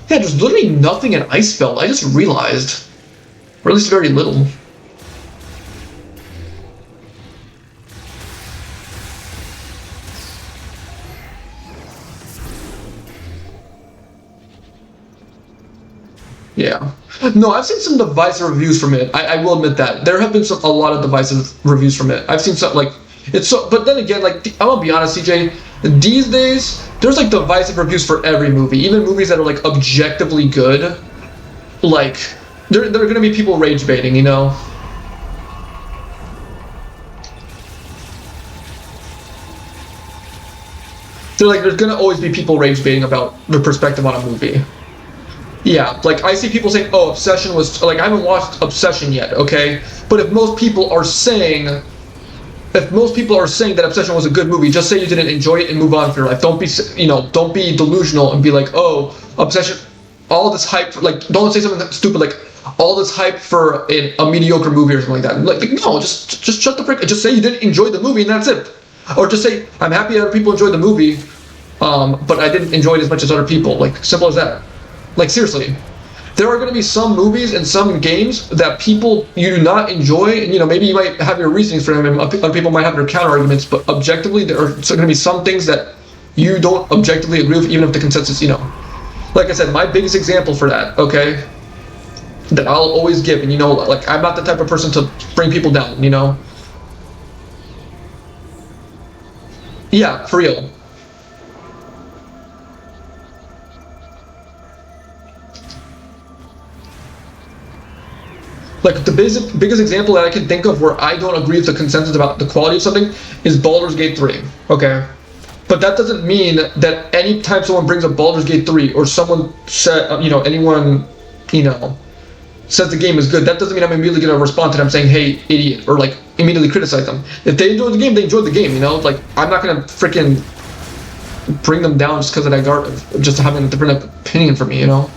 Yeah, there's literally nothing in Icebelt. I just realized. Or at least very little. Yeah. No, I've seen some divisive reviews from it. I will admit that. There have been a lot of divisive reviews from it. I've seen some, like, it's so, but then again, like, I'm gonna be honest, CJ, these days, there's, like, divisive reviews for every movie. Even movies that are, like, objectively good. Like, there are gonna be people rage baiting, you know? There's gonna always be people rage baiting about their perspective on a movie. Yeah, like, I see people saying, oh, Obsession was... Like, I haven't watched Obsession yet, okay? But if most people are saying that Obsession was a good movie, just say you didn't enjoy it and move on for your life. Don't be delusional and be like, oh, Obsession... All this hype... Like, don't say something stupid like, all this hype for a mediocre movie or something like that. Like no, just shut the frick... Just say you didn't enjoy the movie and that's it. Or just say, I'm happy other people enjoyed the movie, but I didn't enjoy it as much as other people. Like, simple as that. Like, seriously, there are going to be some movies and some games that you do not enjoy, and, maybe you might have your reasonings for them, and other people might have their counter-arguments, but objectively, there are going to be some things that you don't objectively agree with, even if the consensus, Like I said, my biggest example for that, okay, that I'll always give, and, like, I'm not the type of person to bring people down, Yeah, for real. Like the biggest example that I can think of where I don't agree with the consensus about the quality of something is Baldur's Gate 3. Okay, but that doesn't mean that anytime someone brings up Baldur's Gate 3 or someone said, anyone, says the game is good, that doesn't mean I'm immediately gonna respond to them saying, "Hey, idiot," or like immediately criticize them. If they enjoyed the game, they enjoyed the game. Like I'm not gonna freaking bring them down just because of that just having a different opinion from me. Like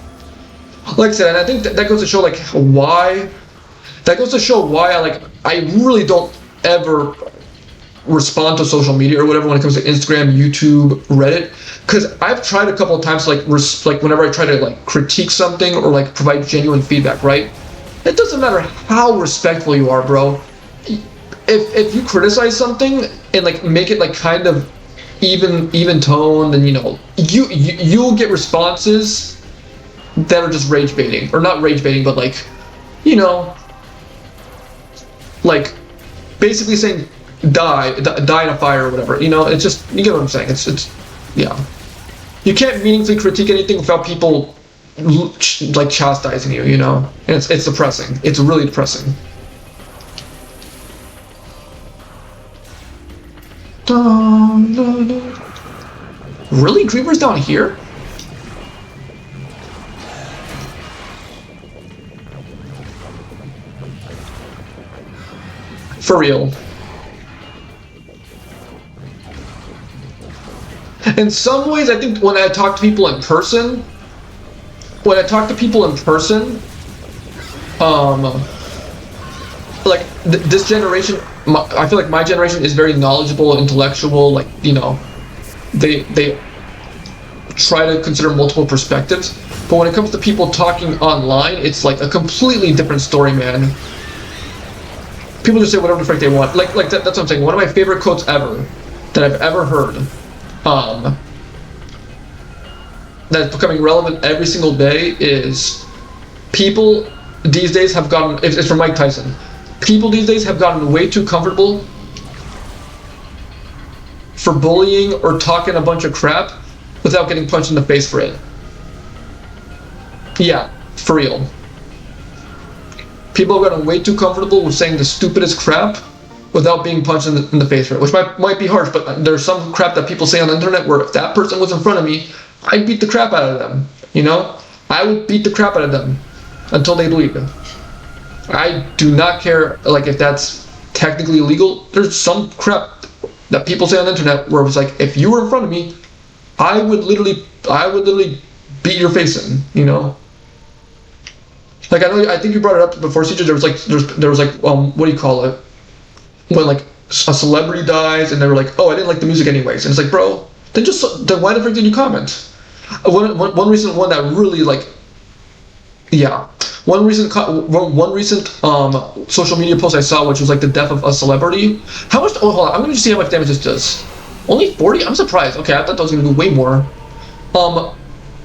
I said, and I think that goes to show like why. That goes to show why I really don't ever respond to social media or whatever when it comes to Instagram, YouTube, Reddit, because I've tried a couple of times like whenever I try to like critique something or like provide genuine feedback, right? It doesn't matter how respectful you are, bro. If you criticize something and like make it like kind of even tone, then you'll get responses that are just rage baiting, or not rage baiting, but like like basically saying die in a fire or whatever. It's just, you get what I'm saying. It's yeah. You can't meaningfully critique anything without people like chastising you. And it's depressing. It's really depressing. Really, Creeper's down here? For real. In some ways, I think when I talk to people in person, like this generation, I feel like my generation is very knowledgeable, intellectual. Like they try to consider multiple perspectives. But when it comes to people talking online, it's like a completely different story, man. People just say whatever the frick they want. Like that's what I'm saying. One of my favorite quotes ever that I've ever heard, that's becoming relevant every single day is people these days have gotten. It's from Mike Tyson. People these days have gotten way too comfortable for bullying or talking a bunch of crap without getting punched in the face for it. Yeah, for real. People have gotten way too comfortable with saying the stupidest crap without being punched in the face for it, which might be harsh, but there's some crap that people say on the internet where if that person was in front of me, I'd beat the crap out of them. I would beat the crap out of them until they bleed. I do not care like if that's technically illegal. There's some crap that people say on the internet where it was like, if you were in front of me, I would literally beat your face in. Like I think you brought it up before, CJ. There was like what do you call it? When like a celebrity dies and they were like, oh, I didn't like the music anyways, and it's like, bro, then why the frick did you comment? One recent one that really like, yeah, one recent social media post I saw, which was like the death of a celebrity. How much? Oh, hold on, I'm gonna just see how much damage this does. Only 40? I'm surprised. Okay, I thought that was gonna do way more.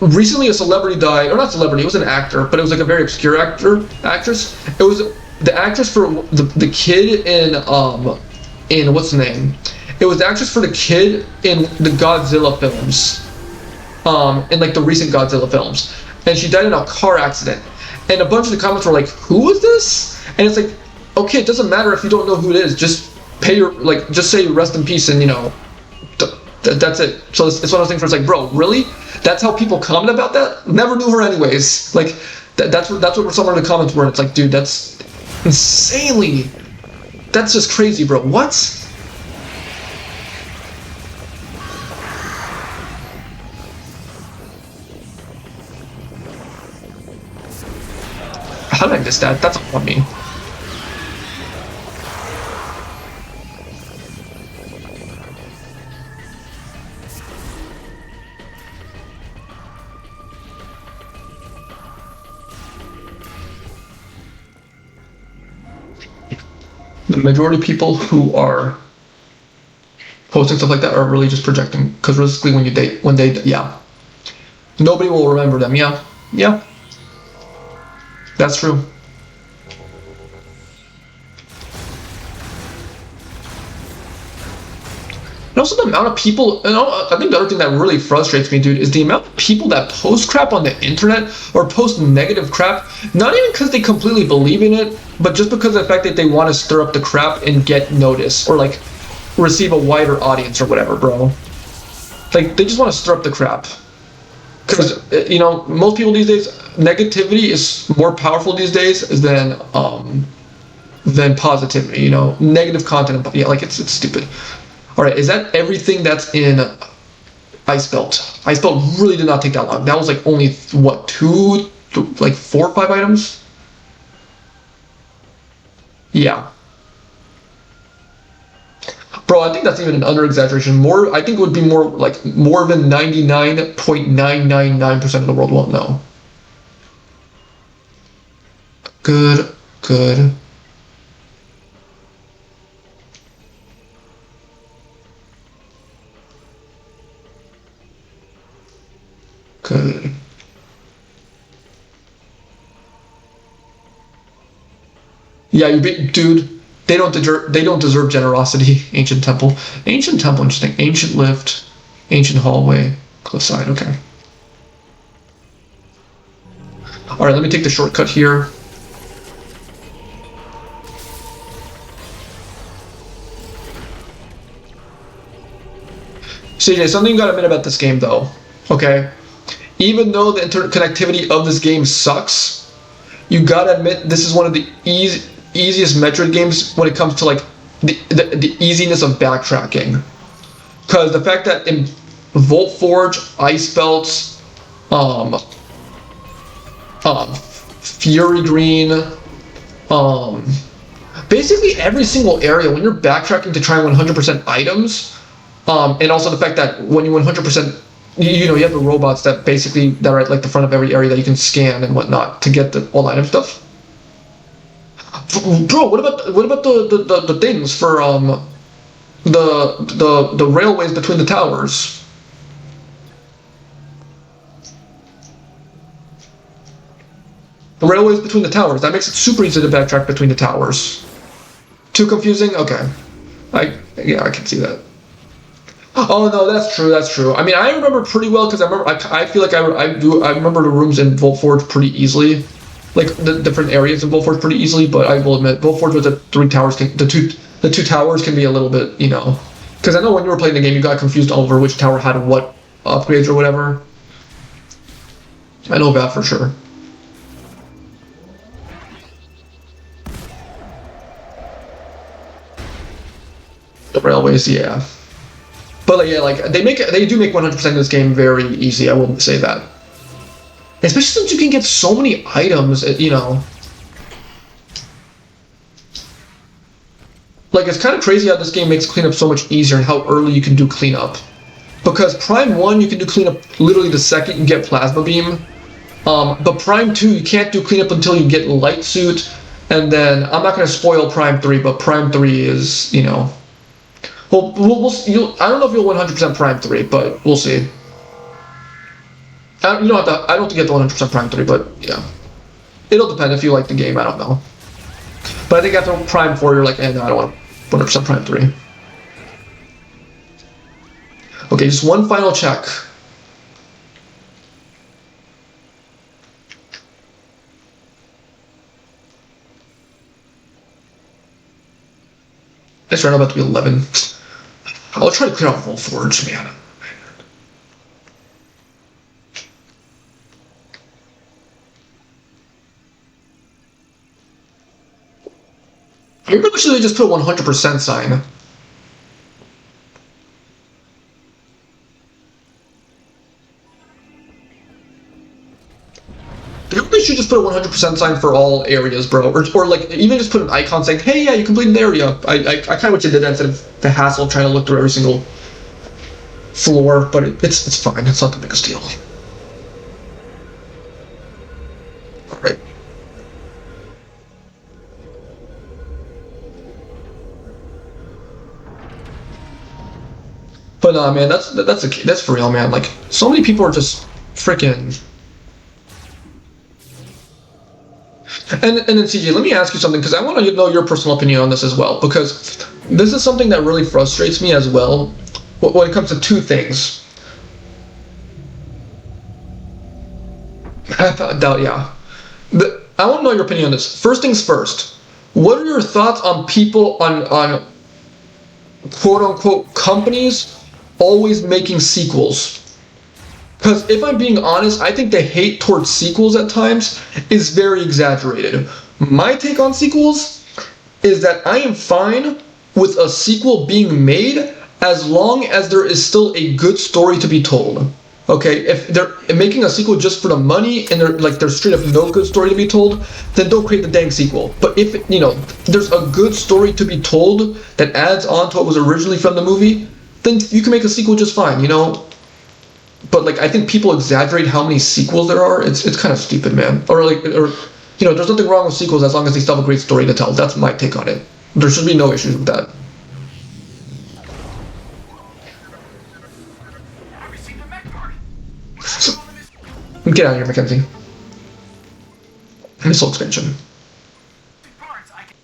Recently a celebrity died, or not celebrity, it was an actor, but it was like a very obscure actress. It was the actress for the kid in what's the name? It was the actress for the kid in the Godzilla films. In like the recent Godzilla films. And she died in a car accident. And a bunch of the comments were like, who is this? And it's like, okay, it doesn't matter if you don't know who it is, just just say rest in peace, and that's it. So it's one of those things where it's like, bro, really? That's how people comment about that? Never knew her anyways. Like, that's what some of the comments were. And it's like, dude, that's insanely. That's just crazy, bro. What? How did I miss that? That's on me. The majority of people who are posting stuff like that are really just projecting, because realistically when they yeah, nobody will remember them. Yeah, that's true. also the amount of people, and I think the other thing that really frustrates me, dude, is the amount of people that post crap on the internet or post negative crap, not even because they completely believe in it, but just because of the fact that they want to stir up the crap and get noticed or like receive a wider audience or whatever, bro. Like they just want to stir up the crap. Because you know, most people these days, negativity is more powerful these days than positivity. You know, negative content. Yeah, like it's stupid. All right, is that everything that's in Ice Belt? Ice Belt really did not take that long. That was like only what 4 or 5 items. Yeah. Bro, I think that's even an under-exaggeration. I think it would be more than 99.999% of the world won't know. Good. Good. Yeah, dude. They don't deserve generosity. Ancient temple. Ancient temple. Interesting. Ancient lift. Ancient hallway. Cliffside. Okay. All right. Let me take the shortcut here. CJ, something you gotta admit about this game, though. Okay. Even though the interconnectivity of this game sucks, you gotta admit this is one of the easiest Metroid games when it comes to like the easiness of backtracking. Because the fact that in Volt Forge, Ice Belts, Fury Green, basically every single area when you're backtracking to try 100% items, and also the fact that when you 100%, you know, you have the robots that are at like the front of every area that you can scan and whatnot to get the all item stuff. Bro, what about the things for the railways between the towers? The railways between the towers. That makes it super easy to backtrack between the towers. Too confusing? Okay. I can see that. Oh no, that's true. That's true. I mean, I remember pretty well because I feel like I remember the rooms in Volt Forge pretty easily, like the different areas in Volt Forge pretty easily. But I will admit, Volt Forge with the 3 towers, the two towers can be a little bit, you know, because I know when you were playing the game, you got confused over which tower had what upgrades or whatever. I know that for sure. The railways, yeah. But yeah, like they do make 100% of this game very easy. I wouldn't say that, especially since you can get so many items. You know, like it's kind of crazy how this game makes cleanup so much easier and how early you can do cleanup. Because Prime 1 you can do cleanup literally the second you get Plasma Beam, but Prime 2 you can't do cleanup until you get Light Suit, and then I'm not going to spoil Prime 3, but Prime 3 is, you know. Well, I don't know if you'll 100% Prime 3, but we'll see. You don't have to. I don't have to get the 100% Prime 3, but yeah, it'll depend if you like the game. I don't know. But I think after Prime 4, you're like, no, I don't want 100% Prime 3. Okay, just one final check. It's right about to be 11. I'll try to clear out Volt Forge, man. I really wish they just put a 100% sign. They should just put a 100% sign for all areas, bro. Or like, even just put an icon saying, hey, yeah, you completed an area. I kind of wish they did that instead of the hassle of trying to look through every single floor, but it's fine. It's not the biggest deal. Alright. But nah, man, that's for real, man. Like, so many people are just freaking. And then CJ, let me ask you something, because I want to know your personal opinion on this as well, because this is something that really frustrates me as well. when it comes to two things. Yeah. I want to know your opinion on this. First things first. What are your thoughts on people on quote unquote companies always making sequels? Because if I'm being honest, I think the hate towards sequels at times is very exaggerated. My take on sequels is that I am fine with a sequel being made as long as there is still a good story to be told. Okay, if they're making a sequel just for the money and there's straight up no good story to be told, then don't create the dang sequel. But if there's a good story to be told that adds on to what was originally from the movie, then you can make a sequel just fine. But I think people exaggerate how many sequels there are. It's kind of stupid, man. Or there's nothing wrong with sequels as long as they still have a great story to tell. That's my take on it. There should be no issues with that. I received a mech part. So, get out of here, Mackenzie. Missile expansion. Parts, I can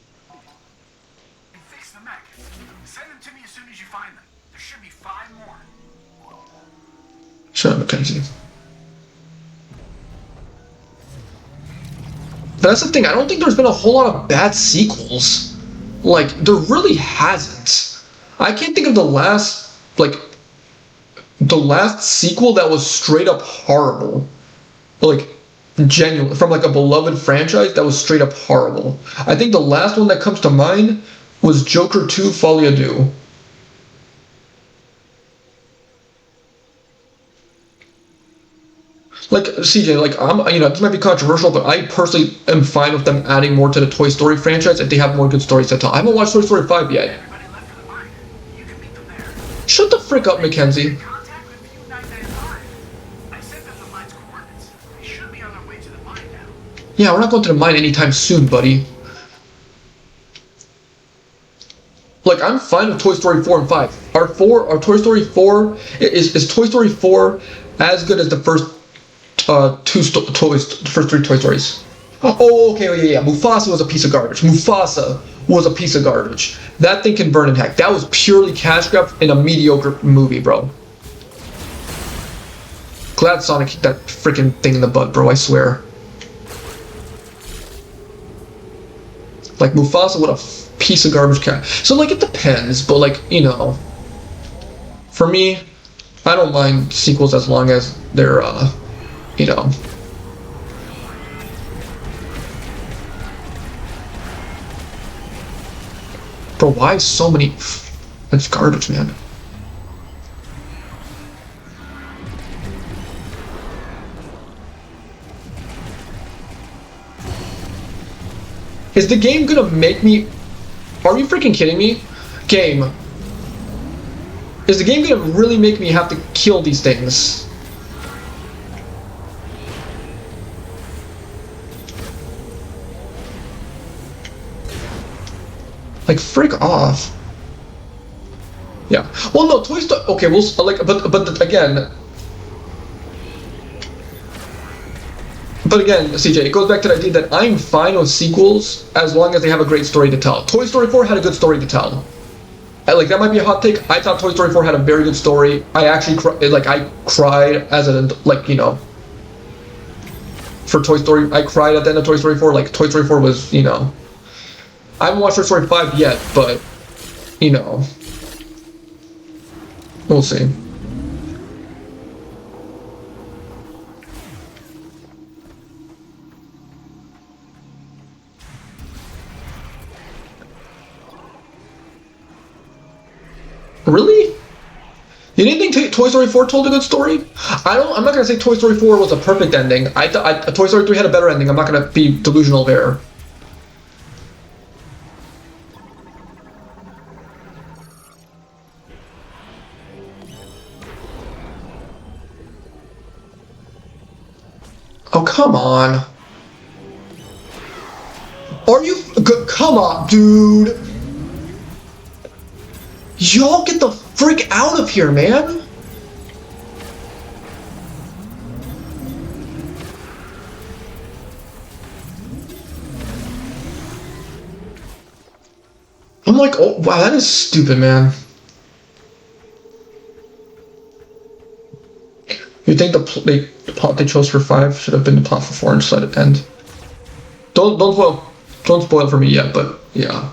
fix the mech. Send them to me as soon as you find them. There should be 5 more. Shut up, Mackenzie. But that's the thing, I don't think there's been a whole lot of bad sequels. There really hasn't. I can't think of the last sequel that was straight up horrible. Genuine, from a beloved franchise that was straight up horrible. I think the last one that comes to mind was Joker 2 Folie à Deux. CJ, this might be controversial, but I personally am fine with them adding more to the Toy Story franchise if they have more good stories to tell. I haven't watched Toy Story 5 yet. Everybody left for the mine. You can meet them there. Shut the frick up, Mackenzie. Contact with View 995. I sent them the mine's coordinates. They should be on their way to the mine now. Yeah, we're not going to the mine anytime soon, buddy. I'm fine with Toy Story 4 and 5. Our Toy Story 4 is Toy Story 4 as good as the first the first 3 Toy Stories. Oh, okay, yeah. Mufasa was a piece of garbage. That thing can burn in heck. That was purely cash grab in a mediocre movie, bro. Glad Sonic kicked that freaking thing in the butt, bro, I swear. Mufasa, what a piece of garbage cat. So, it depends, but, for me, I don't mind sequels as long as they're, Bro, why so many... That's garbage, man. Is the game gonna make me... Are you freaking kidding me? Game. Is the game gonna really make me have to kill these things? Frick off. Yeah. Well, no, Toy Story... Okay, we'll... But again... But again, CJ, it goes back to the idea that I'm fine with sequels as long as they have a great story to tell. Toy Story 4 had a good story to tell. That might be a hot take. I thought Toy Story 4 had a very good story. I actually, I cried as for Toy Story. I cried at the end of Toy Story 4. Toy Story 4 was, I haven't watched Toy Story 5 yet, but, we'll see. Really? You didn't think Toy Story 4 told a good story? I'm not gonna say Toy Story 4 was a perfect ending. I thought Toy Story 3 had a better ending. I'm not gonna be delusional there. Oh, come on. Are you... Come on, dude. Y'all get the frick out of here, man. I'm oh, wow, that is stupid, man. You think the plot they chose for 5 should have been the plot for 4 and just let it end? Don't spoil it for me yet, but yeah,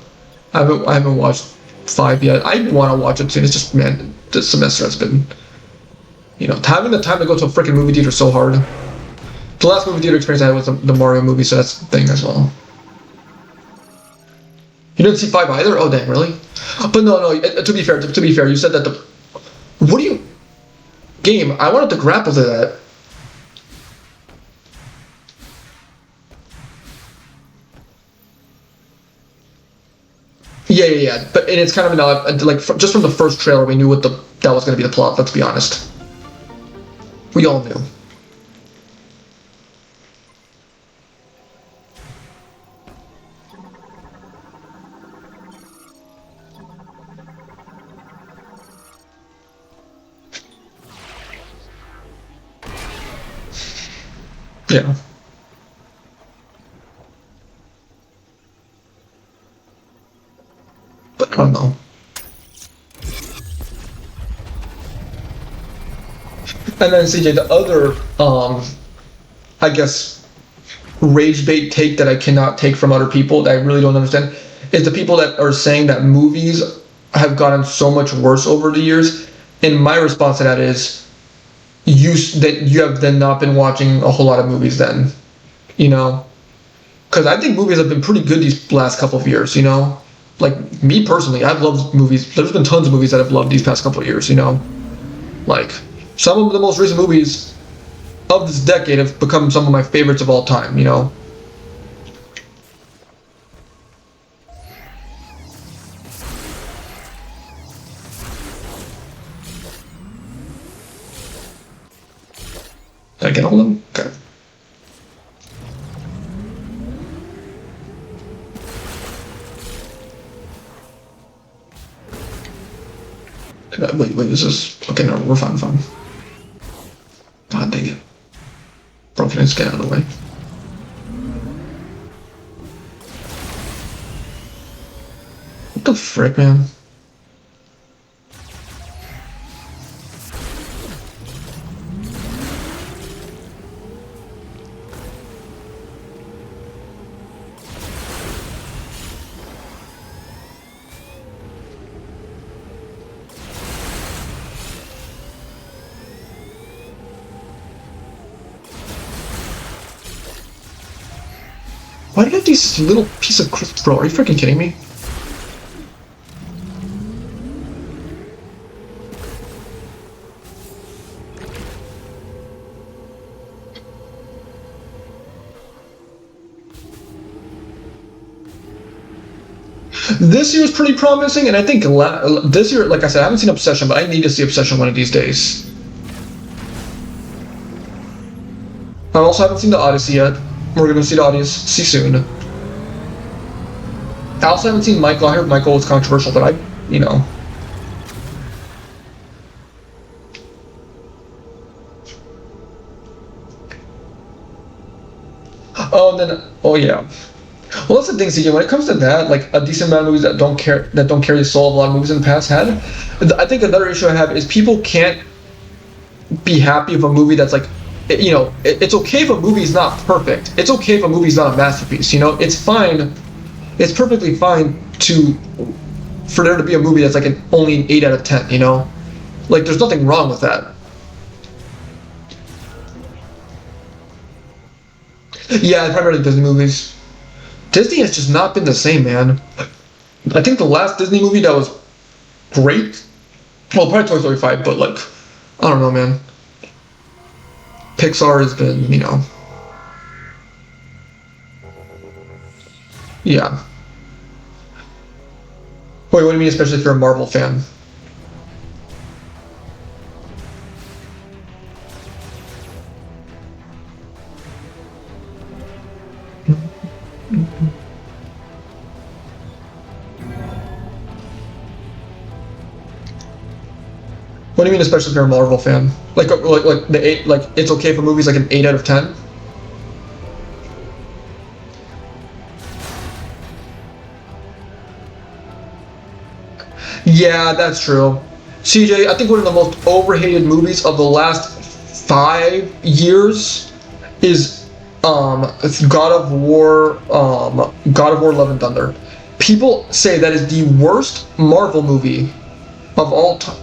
I haven't watched 5 yet. I want to watch it soon. It's just, man, this semester has been, having the time to go to a freaking movie theater is so hard. The last movie theater experience I had was the Mario movie, so that's the thing as well. You didn't see 5 either? Oh dang, really? But no. To be fair, you said that the. What do you? Game. I wanted to grapple to that. Yeah. But it's kind of like just from the first trailer, we knew that was going to be the plot. Let's be honest. We all knew. Yeah. But I don't know. And then CJ, the other, I guess, rage bait take that I cannot take from other people that I really don't understand is the people that are saying that movies have gotten so much worse over the years. And my response to that is, you have then not been watching a whole lot of movies then, because I think movies have been pretty good these last couple of years, like me personally, I've loved movies. There's been tons of movies that I've loved these past couple of years, like some of the most recent movies of this decade have become some of my favorites of all time, Did I get all of them? Okay. Wait, is this... Okay, no, we're fine. God dang it. Broken, let's get out of the way. What the frick, man? Why do you have these little piece of crystal? Bro, are you freaking kidding me? This year is pretty promising, and I think this year, like I said, I haven't seen Obsession, but I need to see Obsession one of these days. I also haven't seen The Odyssey yet. We're gonna see The Odyssey soon. I also haven't seen Michael. I heard Michael was controversial, but Oh yeah. Well, that's the thing, CJ. When it comes to that, like a decent amount of movies that don't carry the soul of a lot of movies in the past had, I think another issue I have is people can't be happy with a movie that's like, it's okay if a movie is not perfect. It's okay if a movie is not a masterpiece. It's fine. It's perfectly fine for there to be a movie that's like only an 8 out of 10. Like there's nothing wrong with that. Yeah, primarily Disney movies. Disney has just not been the same, man. I think the last Disney movie that was great, well, probably Toy Story 5, but like, I don't know, man. Pixar has been, yeah. Wait, what do you mean, especially if you're a Marvel fan? What do you mean, especially if you're a Marvel fan? Like the 8, like it's okay for movies like an 8 out of 10? Yeah, that's true. CJ, I think one of the most overhated movies of the last 5 years is God of War, Love and Thunder. People say that is the worst Marvel movie of all time.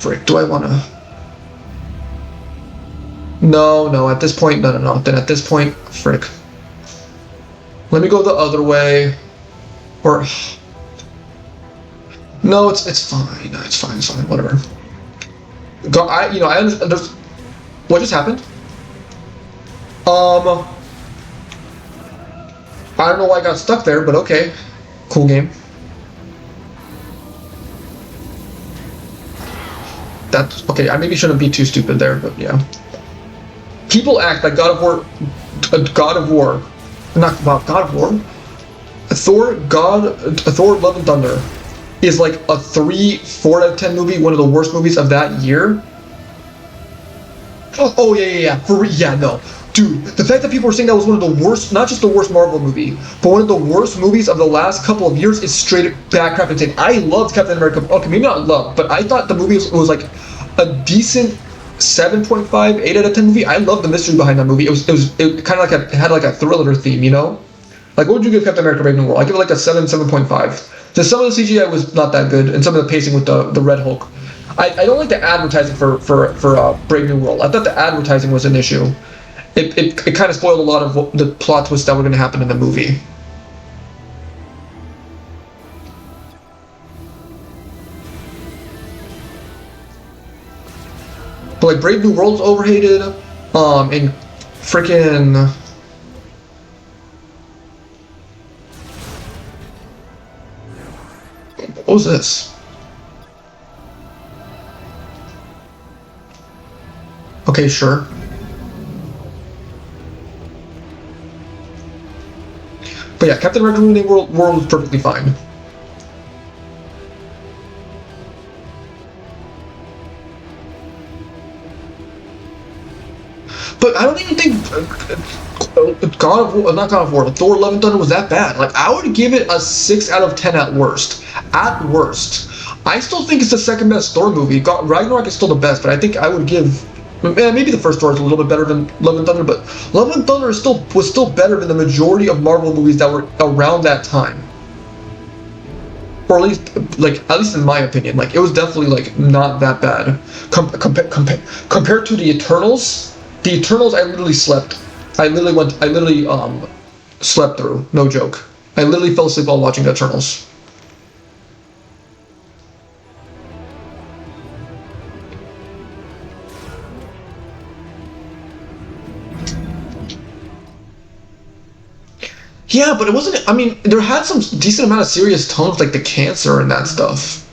Frick, do I want to? No, at this point, no. Then at this point, frick. Let me go the other way. Or... No, it's fine. It's fine, whatever. I understand. What just happened? I don't know why I got stuck there, but okay. Cool game. That's okay. I maybe shouldn't be too stupid there, but yeah. People act like God of War, not about God of War. Thor, Love and Thunder is like a 3-4 out of 10 movie, one of the worst movies of that year. Oh yeah. No. Dude, the fact that people are saying that was one of the worst, not just the worst Marvel movie, but one of the worst movies of the last couple of years is straight back crap insane. I loved Captain America. Okay, maybe not love, but I thought the movie was like a decent 7.5, 8 out of 10 movie. I love the mystery behind that movie. It kind of like it had like a thriller theme, you know? Like, what would you give Captain America: Brave New World? I give it like a 7.5. So some of the CGI was not that good, and some of the pacing with the Red Hulk. I don't like the advertising for Brave New World. I thought the advertising was an issue. It kind of spoiled a lot of the plot twists that were going to happen in the movie. But like Brave New World's overhated, and freaking. What was this? Okay, sure. But yeah, Captain America: New World was perfectly fine. But I don't even think not God of War, Thor: Love and Thunder was that bad. Like, I would give it a 6 out of 10 at worst. At worst. I still think it's the second best Thor movie. Ragnarok is still the best, but I think I would give... maybe the first Thor is a little bit better than Love and Thunder, but Love and Thunder was still better than the majority of Marvel movies that were around that time. Or at least in my opinion, like, it was definitely like not that bad. Compared to the Eternals, I literally slept. I literally slept through. No joke. I literally fell asleep while watching the Eternals. Yeah, but it wasn't. I mean, there had some decent amount of serious tones, like the cancer and that stuff.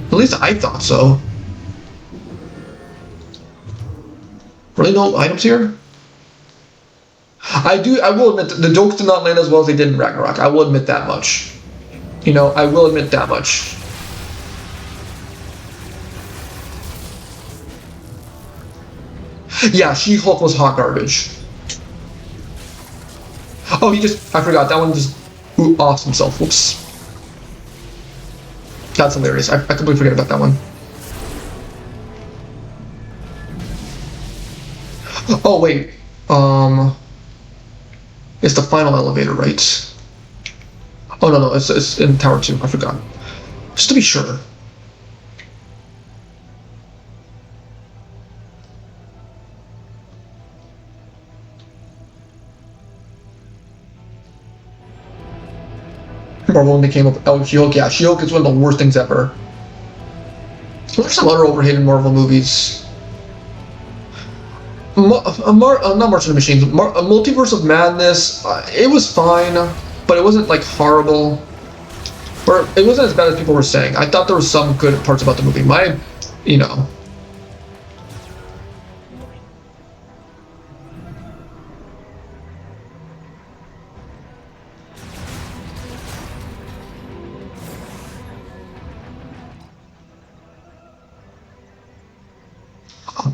At least I thought so. Really, no items here? I will admit that the jokes did not land as well as they did in Ragnarok. I will admit that much. You know, I will admit that much. Yeah, She-Hulk was hot garbage. Oh, I forgot, that one just offs himself. Whoops. That's hilarious. I completely forget about that one. Oh, wait. It's the final elevator, right? Oh, no, it's in Tower 2. I forgot. Just to be sure. Marvel when they came up. Oh, She-Hulk. Yeah, She-Hulk is one of the worst things ever. There's some other overhated Marvel movies. Not March of the Machines. Multiverse of Madness. It was fine, but it wasn't like horrible. Or it wasn't as bad as people were saying. I thought there were some good parts about the movie. You know.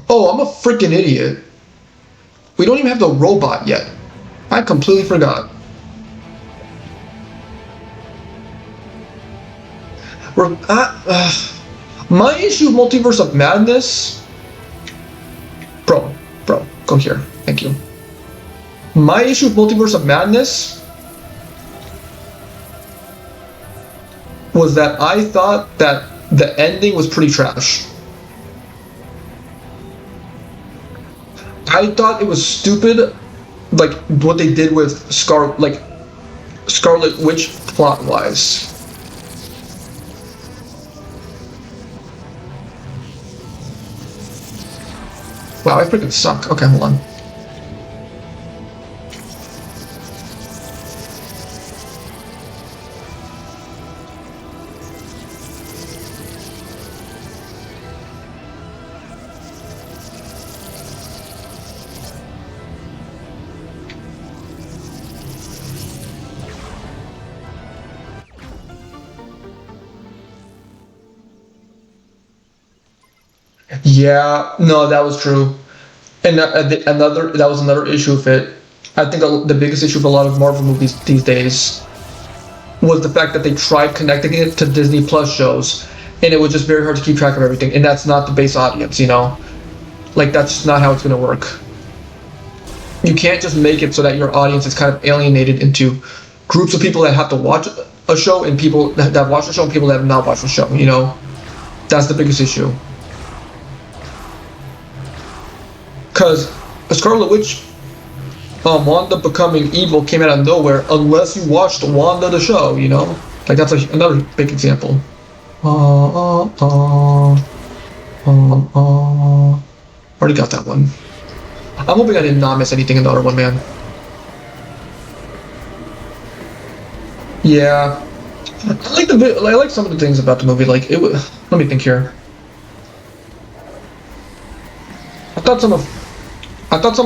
Oh, I'm a freaking idiot. We don't even have the robot yet. I completely forgot. My issue with Multiverse of Madness Bro, go here. Thank you. My issue with Multiverse of Madness was that I thought that the ending was pretty trash. I thought it was stupid, like what they did with Scarlet Witch plot-wise. Wow, I freaking suck. Okay, hold on. Yeah, no, that was true. And that was another issue with it. I think the biggest issue with a lot of Marvel movies these days was the fact that they tried connecting it to Disney Plus shows, and it was just very hard to keep track of everything. And that's not the base audience, you know? Like, that's just not how it's gonna work. You can't just make it so that your audience is kind of alienated into groups of people that have to watch a show and people that have watched the show and people that have not watched the show, you know? That's the biggest issue. Because Scarlet Witch, Wanda becoming evil came out of nowhere unless you watched Wanda the show, you know? Like, that's another big example. Already got that one. I'm hoping I did not miss anything in the other one, man. Yeah. I like some of the things about the movie, like, let me think here. I thought some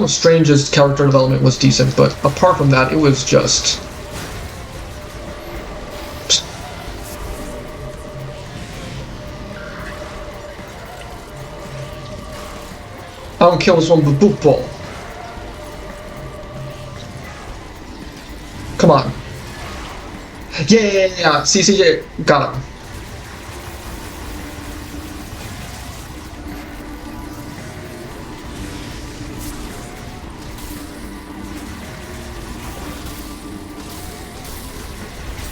of Strange's character development was decent, but apart from that, it was just... I don't kill this one with boot ball. Come on. Yeah. CCJ, got him.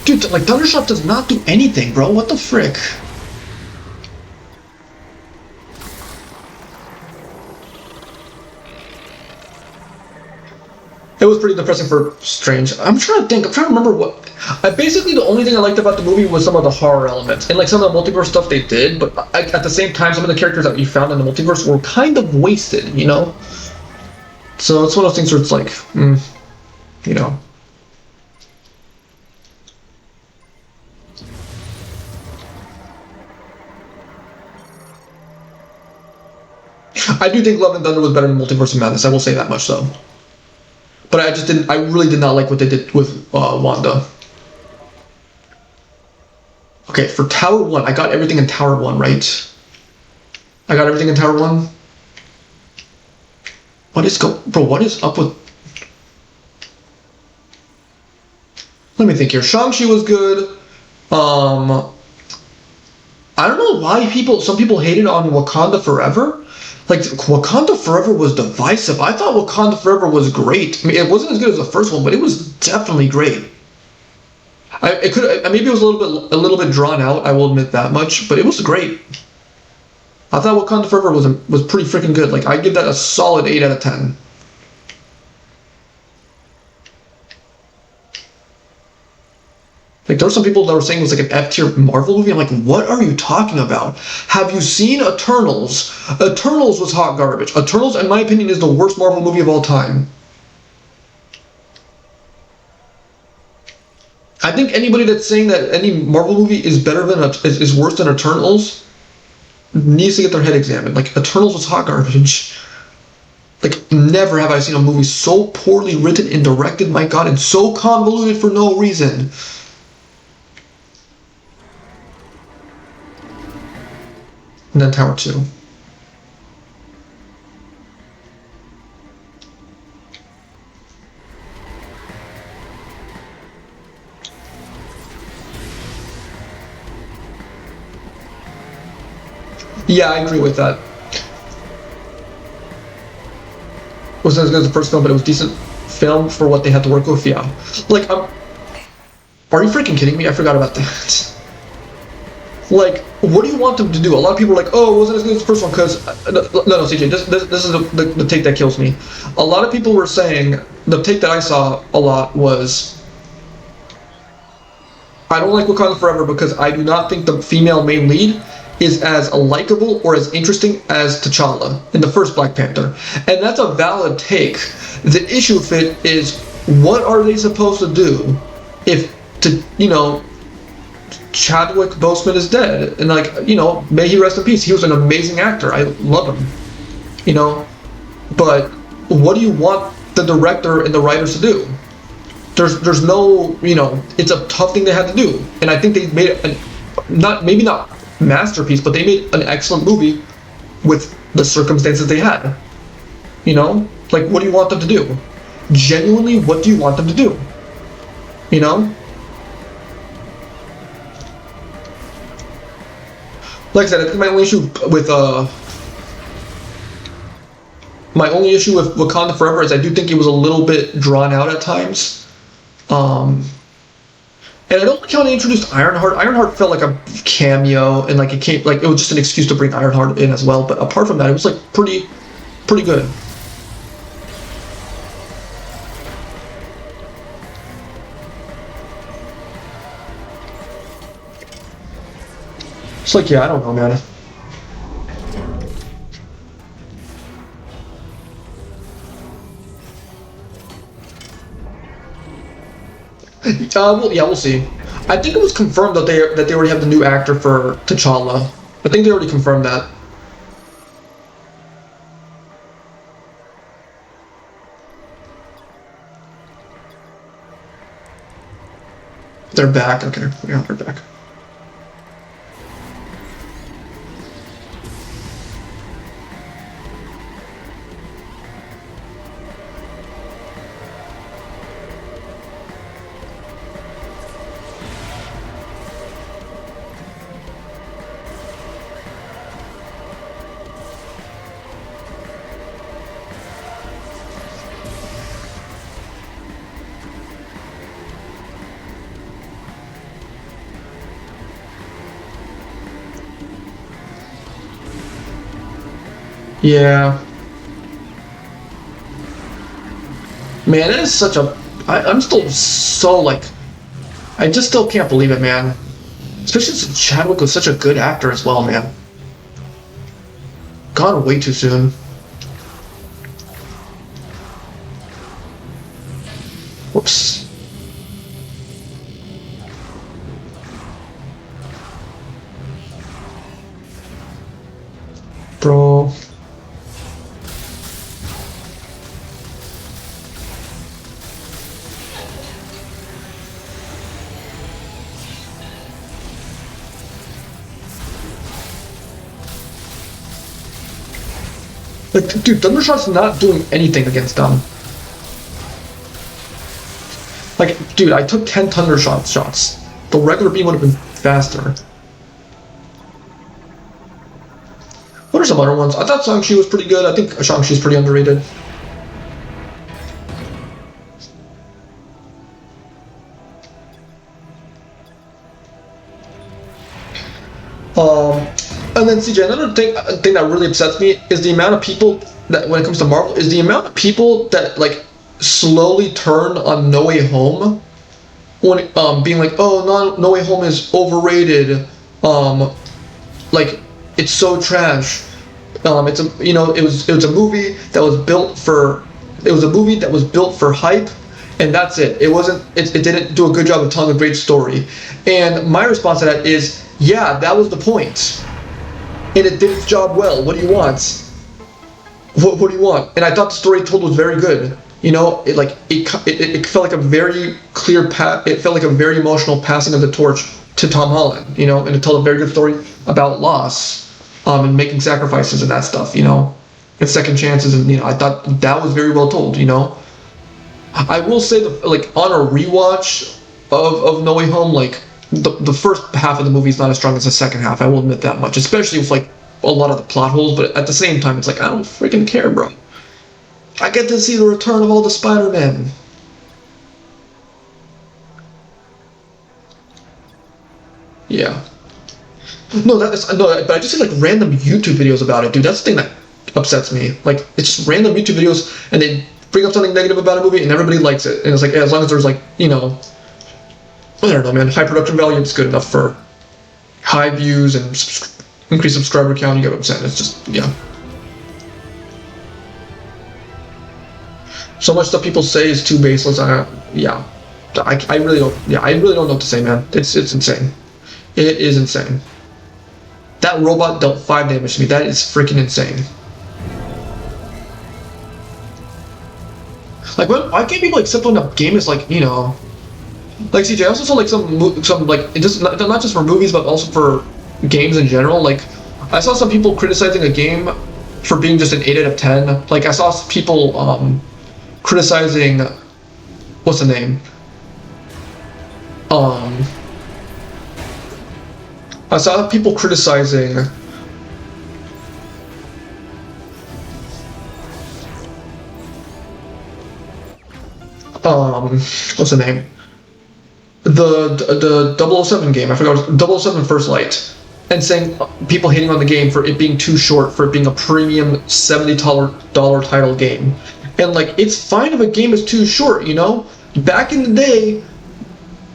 Dude, like, Thundershot does not do anything, bro. What the frick? It was pretty depressing for Strange. I'm trying to remember what... basically, the only thing I liked about the movie was some of the horror elements. And, like, some of the multiverse stuff they did, but at the same time, some of the characters that we found in the multiverse were kind of wasted, you know? So it's one of those things where it's like, you know... I do think Love and Thunder was better than Multiverse of Madness. I will say that much, though. But I really did not like what they did with Wanda. Okay, for Tower 1, I got everything in Tower 1, right? I got everything in Tower 1? What is up with... Let me think here. Shang-Chi was good. I don't know why some people hated on Wakanda Forever. Like, Wakanda Forever was divisive. I thought Wakanda Forever was great. I mean, it wasn't as good as the first one, but it was definitely great. Maybe it was a little bit drawn out. I will admit that much, but it was great. I thought Wakanda Forever was pretty freaking good. Like, I give that a solid 8 out of 10. Like, there were some people that were saying it was like an F-tier Marvel movie. I'm like, what are you talking about? Have you seen Eternals? Eternals was hot garbage. Eternals, in my opinion, is the worst Marvel movie of all time. I think anybody that's saying that any Marvel movie is is worse than Eternals needs to get their head examined. Like, Eternals was hot garbage. Like, never have I seen a movie so poorly written and directed, my god, and so convoluted for no reason. And then Tower 2. Yeah, I agree with that. wasn't as good as the first film, but it was decent film for what they had to work with. Yeah, like are you freaking kidding me? I forgot about that. Like, what do you want them to do? A lot of people are like, oh, it wasn't as good as the first one because no, CJ, this is the take that kills me. A lot of people were saying, the take that I saw a lot was, I don't like Wakanda Forever because I do not think the female main lead is as likable or as interesting as T'Challa in the first Black Panther. And that's a valid take. The issue with it is, what are they supposed to do if, Chadwick Boseman is dead? And like, may he rest in peace. He was an amazing actor. I love him. But what do you want the director and the writers to do? There's no, it's a tough thing they had to do. And I think they made maybe not masterpiece, but they made an excellent movie with the circumstances they had. Like, what do you want them to do? Genuinely, what do you want them to do? Like I said, I think my only issue with Wakanda Forever is I do think it was a little bit drawn out at times. And I don't like how they introduced Ironheart. Ironheart felt like a cameo, and like it was just an excuse to bring Ironheart in as well. But apart from that, it was like pretty good. It's like, yeah, I don't know, man. We'll see. I think it was confirmed that they already have the new actor for T'Challa. I think they already confirmed that. They're back. Okay, yeah, they're back. Yeah. Man, it is such a... I'm still so, like... I just still can't believe it, man. Especially since Chadwick was such a good actor as well, man. Gone way too soon. Whoops. Bro... Like, dude, Thundershot's not doing anything against them. Like, dude, I took 10 Thundershot shots. The regular beam would have been faster. What are some other ones? I thought Shang-Chi was pretty good. I think Shang-Chi's pretty underrated. And then CJ, another thing that really upsets me is the amount of people that, when it comes to Marvel, is the amount of people that like slowly turn on No Way Home, when being like, oh, No Way Home is overrated, like it's so trash. It's a it was a movie that was built for hype, and that's it. It didn't do a good job of telling a great story. And my response to that is, yeah, that was the point. And it did its job well. What do you want? What do you want? And I thought the story told was very good. It felt like a very clear it felt like a very emotional passing of the torch to Tom Holland. And it told a very good story about loss, and making sacrifices and that stuff. And second chances, and I thought that was very well told. I will say that, like, on a rewatch of No Way Home, like, the first half of the movie is not as strong as the second half. I will admit that much, especially with like a lot of the plot holes. But at the same time, it's like, I don't freaking care, bro. I get to see the return of all the Spider-Men. Yeah. No, but I just see like random YouTube videos about it, dude. That's the thing that upsets me. Like, it's just random YouTube videos, and they bring up something negative about a movie, and everybody likes it. And it's like, as long as there's like, I don't know, man. High production value is good enough for high views and increased subscriber count. You get what I'm saying? It's just, yeah. So much stuff people say is too baseless. Yeah. I really don't. Yeah, I really don't know what to say, man. It's insane. It is insane. That robot dealt 5 damage to me. That is freaking insane. Like, why can't people accept when a game is like, like CJ? I also saw like some like just not just for movies but also for games in general. Like, I saw some people criticizing a game for being just an 8 out of 10. Like, I saw people criticizing what's the name? I saw people criticizing what's the name? The 007 game. I forgot. 007 First Light, and saying people hating on the game for it being too short, for it being a premium $70 title game. And like, it's fine if a game is too short, Back in the day,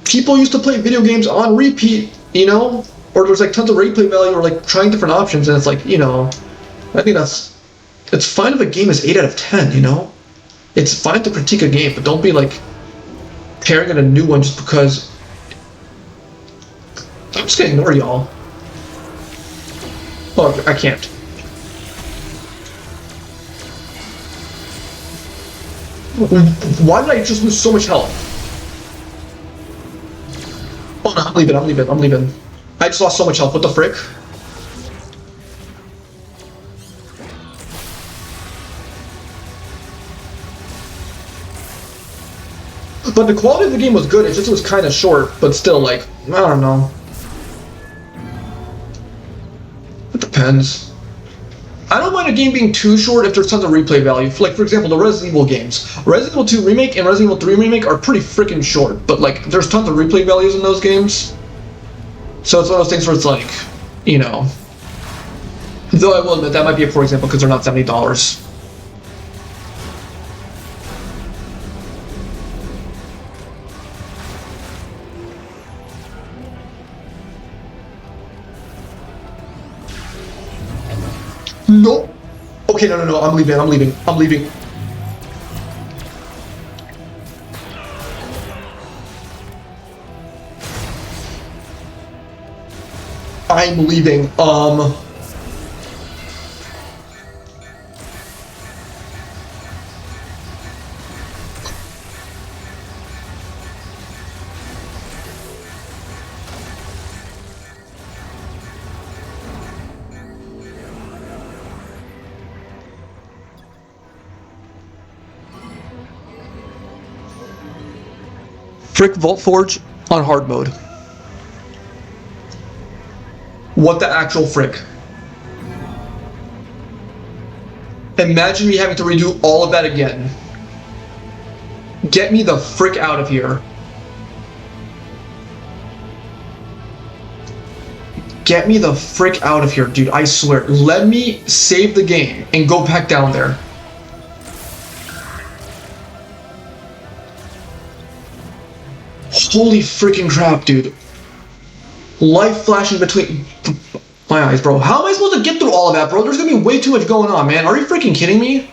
people used to play video games on repeat, or there's like tons of replay value, or like trying different options, and it's like, I think it's fine if a game is 8 out of 10, It's fine to critique a game, but don't be like tearing at a new one just because. I'm just gonna ignore y'all. Oh, I can't. Why did I just lose so much health? Oh no, I'm leaving. I just lost so much health. What the frick? But the quality of the game was good, it just was kind of short, but still, like, I don't know. It depends. I don't mind a game being too short if there's tons of replay value. Like, for example, the Resident Evil games. Resident Evil 2 Remake and Resident Evil 3 Remake are pretty freaking short, but, like, there's tons of replay values in those games. So it's one of those things where it's like, Though I will admit, that might be a poor example because they're not $70. No. Okay, no. I'm leaving. I'm leaving. Frick Vault Forge on hard mode. What the actual frick? Imagine me having to redo all of that again. Get me the frick out of here. Get me the frick out of here, dude. I swear. Let me save the game and go back down there. Holy freaking crap, dude. Life flashing between my eyes, bro. How am I supposed to get through all of that, bro? There's gonna be way too much going on, man. Are you freaking kidding me?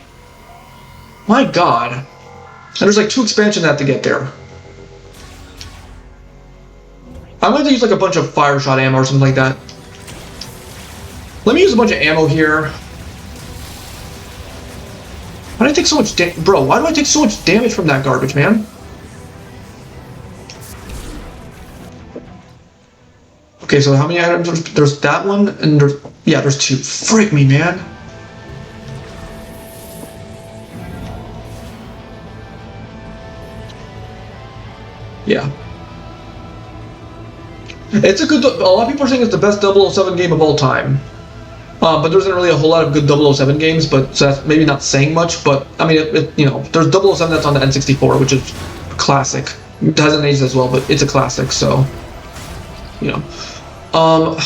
My god. And there's like 2 expansions that have to get there. I'm going to use like a bunch of fire shot ammo or something like that. Let me use a bunch of ammo here. Why do I take so much bro, why do I take so much damage from that garbage, man? Okay, so how many items? There's that one, and there's 2. Frick me, man. Yeah. It's a lot of people are saying it's the best 007 game of all time. But there isn't really a whole lot of good 007 games, but so that's maybe not saying much. But I mean, you know, there's 007 that's on the N64, which is classic. It hasn't aged as well, but it's a classic. So, you know, um,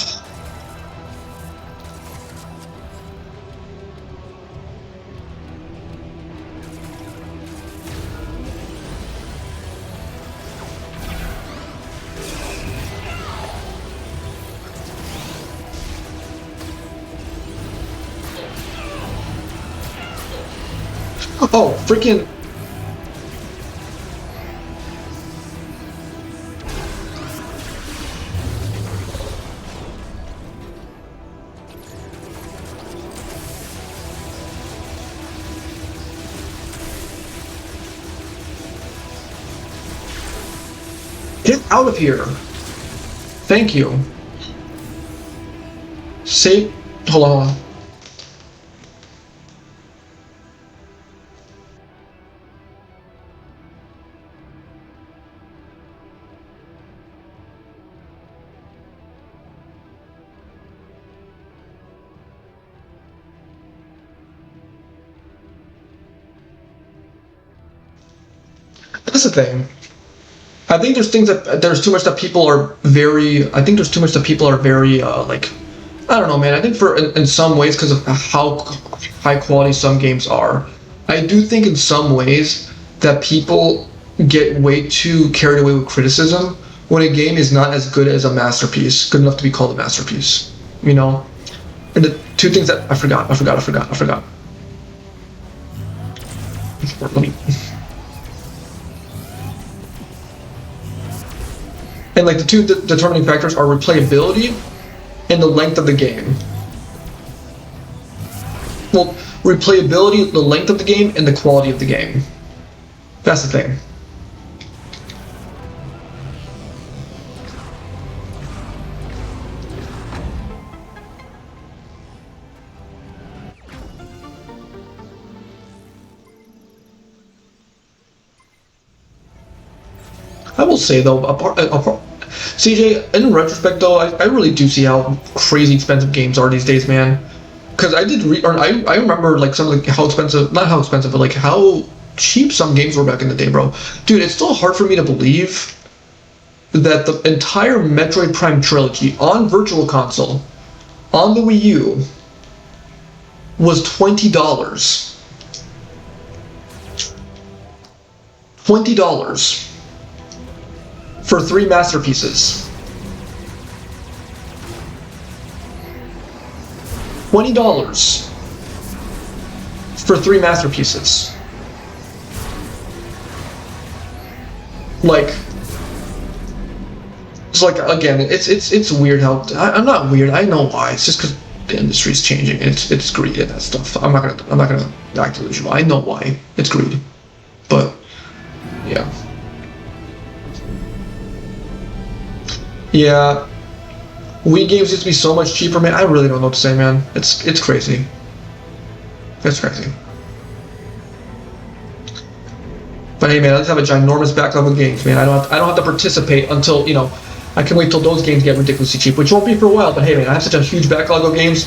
oh, freaking. Get out of here. Thank you. Save. Hold on. That's the thing. I think there's things that there's too much that people are very. I think there's too much that people are very like. I don't know, man. I think for in some ways because of how high quality some games are, I do think in some ways that people get way too carried away with criticism when a game is not as good as a masterpiece, good enough to be called a masterpiece. You know, and the two things that I forgot. Let me. And like the two determining factors are replayability and the length of the game. Well, replayability, the length of the game, and the quality of the game. That's the thing. I will say though, CJ, in retrospect though, I really do see how crazy expensive games are these days, man. Because I remember like some of the how expensive, not how expensive, but like how cheap some games were back in the day, bro. Dude, it's still hard for me to believe that the entire Metroid Prime trilogy on Virtual Console, on the Wii U, was $20. $20 for 3 masterpieces. $20 for 3 masterpieces. Like, it's like again, it's weird how I'm not weird. I know why. It's just because the industry's changing. It's greed and that stuff. I'm not gonna act delusional. I know why. It's greed, but yeah. Yeah, Wii games used to be so much cheaper, man. I really don't know what to say, man. It's crazy. It's crazy. But hey, man, I just have a ginormous backlog of games, man. I don't have to participate until I can wait till those games get ridiculously cheap, which won't be for a while. But hey, man, I have such a huge backlog of games.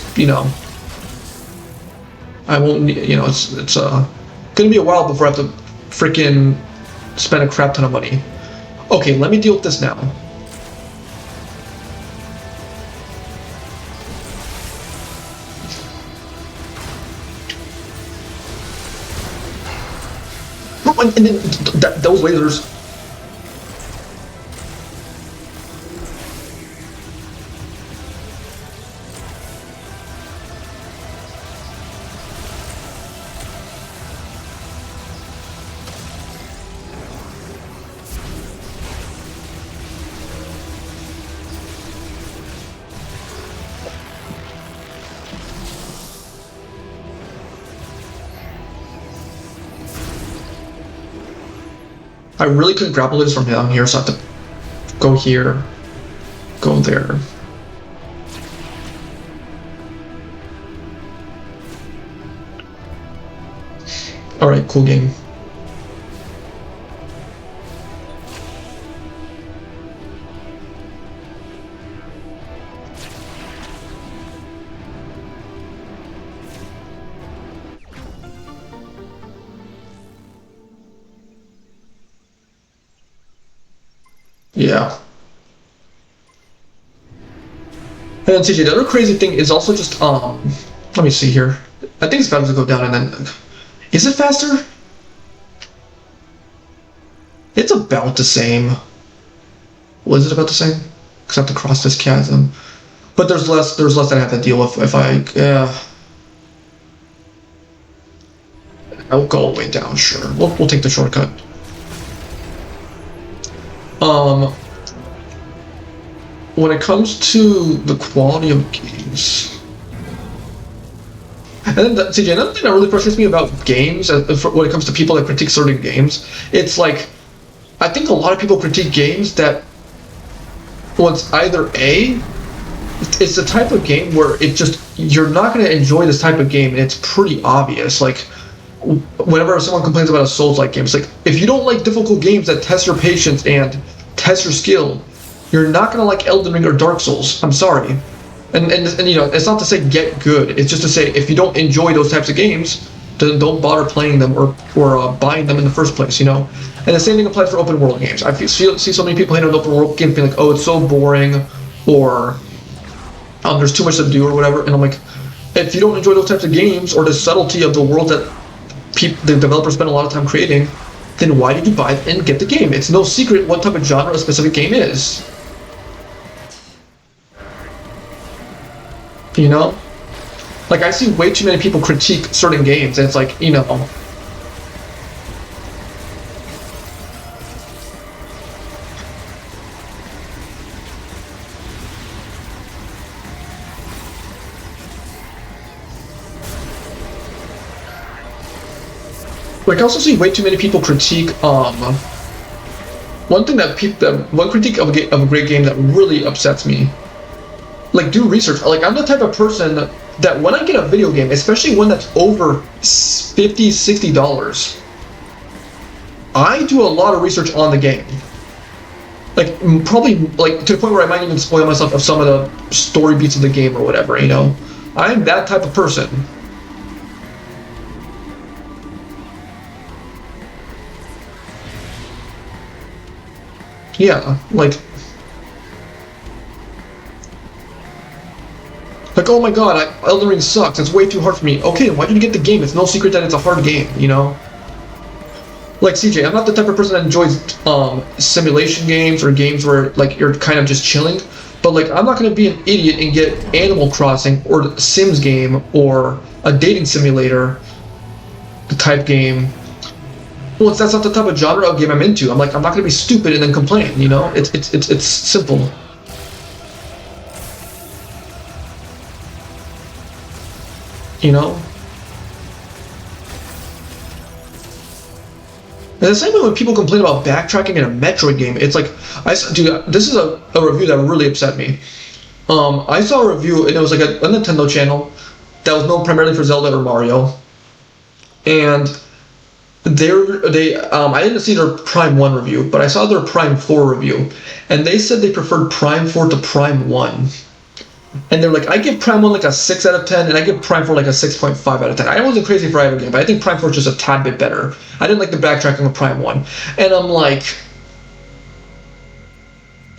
I won't. It's gonna be a while before I have to freaking spend a crap ton of money. Okay, let me deal with this now. And then those lasers. I really couldn't grapple this from down here, so I have to go here, go there. Alright, cool game. Yeah. And then CJ, the other crazy thing is also just let me see here. I think it's better to go down and then is it faster? It's about the same. Was it about the same? Except to cross this chasm. But there's less that I have to deal with if I'll go all the way down, sure. We'll take the shortcut. When it comes to the quality of games, and then CJ, another thing that really frustrates me about games, when it comes to people that critique certain games, it's like I think a lot of people critique games that it's either A, it's the type of game where it just you're not going to enjoy this type of game, and it's pretty obvious. Like whenever someone complains about a Souls-like game, it's like if you don't like difficult games that test your patience and test your skill, you're not going to like Elden Ring or Dark Souls. I'm sorry. And you know, it's not to say get good. It's just to say if you don't enjoy those types of games, then don't bother playing them or buying them in the first place, you know? And the same thing applies for open world games. I see so many people hate on open world games being like, oh, it's so boring, or there's too much to do or whatever. And I'm like, if you don't enjoy those types of games or the subtlety of the world that the developers spend a lot of time creating, then why did you buy it and get the game? It's no secret what type of genre a specific game is. You know? Like, I see way too many people critique certain games, and it's like, you know... Like, I also see way too many people critique, one critique of a great game that really upsets me. Like, do research. Like, I'm the type of person that when I get a video game, especially one that's over $50, $60, I do a lot of research on the game. Like, probably, like, to the point where I might even spoil myself of some of the story beats of the game or whatever, you know? I'm that type of person. Yeah, like, oh my god, Elden Ring sucks, it's way too hard for me. Okay, why did you get the game? It's no secret that it's a hard game, you know? Like, CJ, I'm not the type of person that enjoys simulation games or games where, like, you're kind of just chilling. But, like, I'm not going to be an idiot and get Animal Crossing or the Sims game or a dating simulator type game. Well, that's not the type of genre of game I'm into. I'm not going to be stupid and then complain, you know? It's simple. You know? And the same way when people complain about backtracking in a Metroid game, it's like, dude, this is a review that really upset me. I saw a review, and it was like a Nintendo channel that was known primarily for Zelda or Mario. And I didn't see their Prime 1 review, but I saw their Prime 4 review. And they said they preferred Prime 4 to Prime 1. And they're like, I give Prime 1 like a 6 out of 10, and I give Prime 4 like a 6.5 out of 10. I wasn't crazy for either game, but I think Prime 4 is just a tad bit better. I didn't like the backtracking of Prime 1. And I'm like,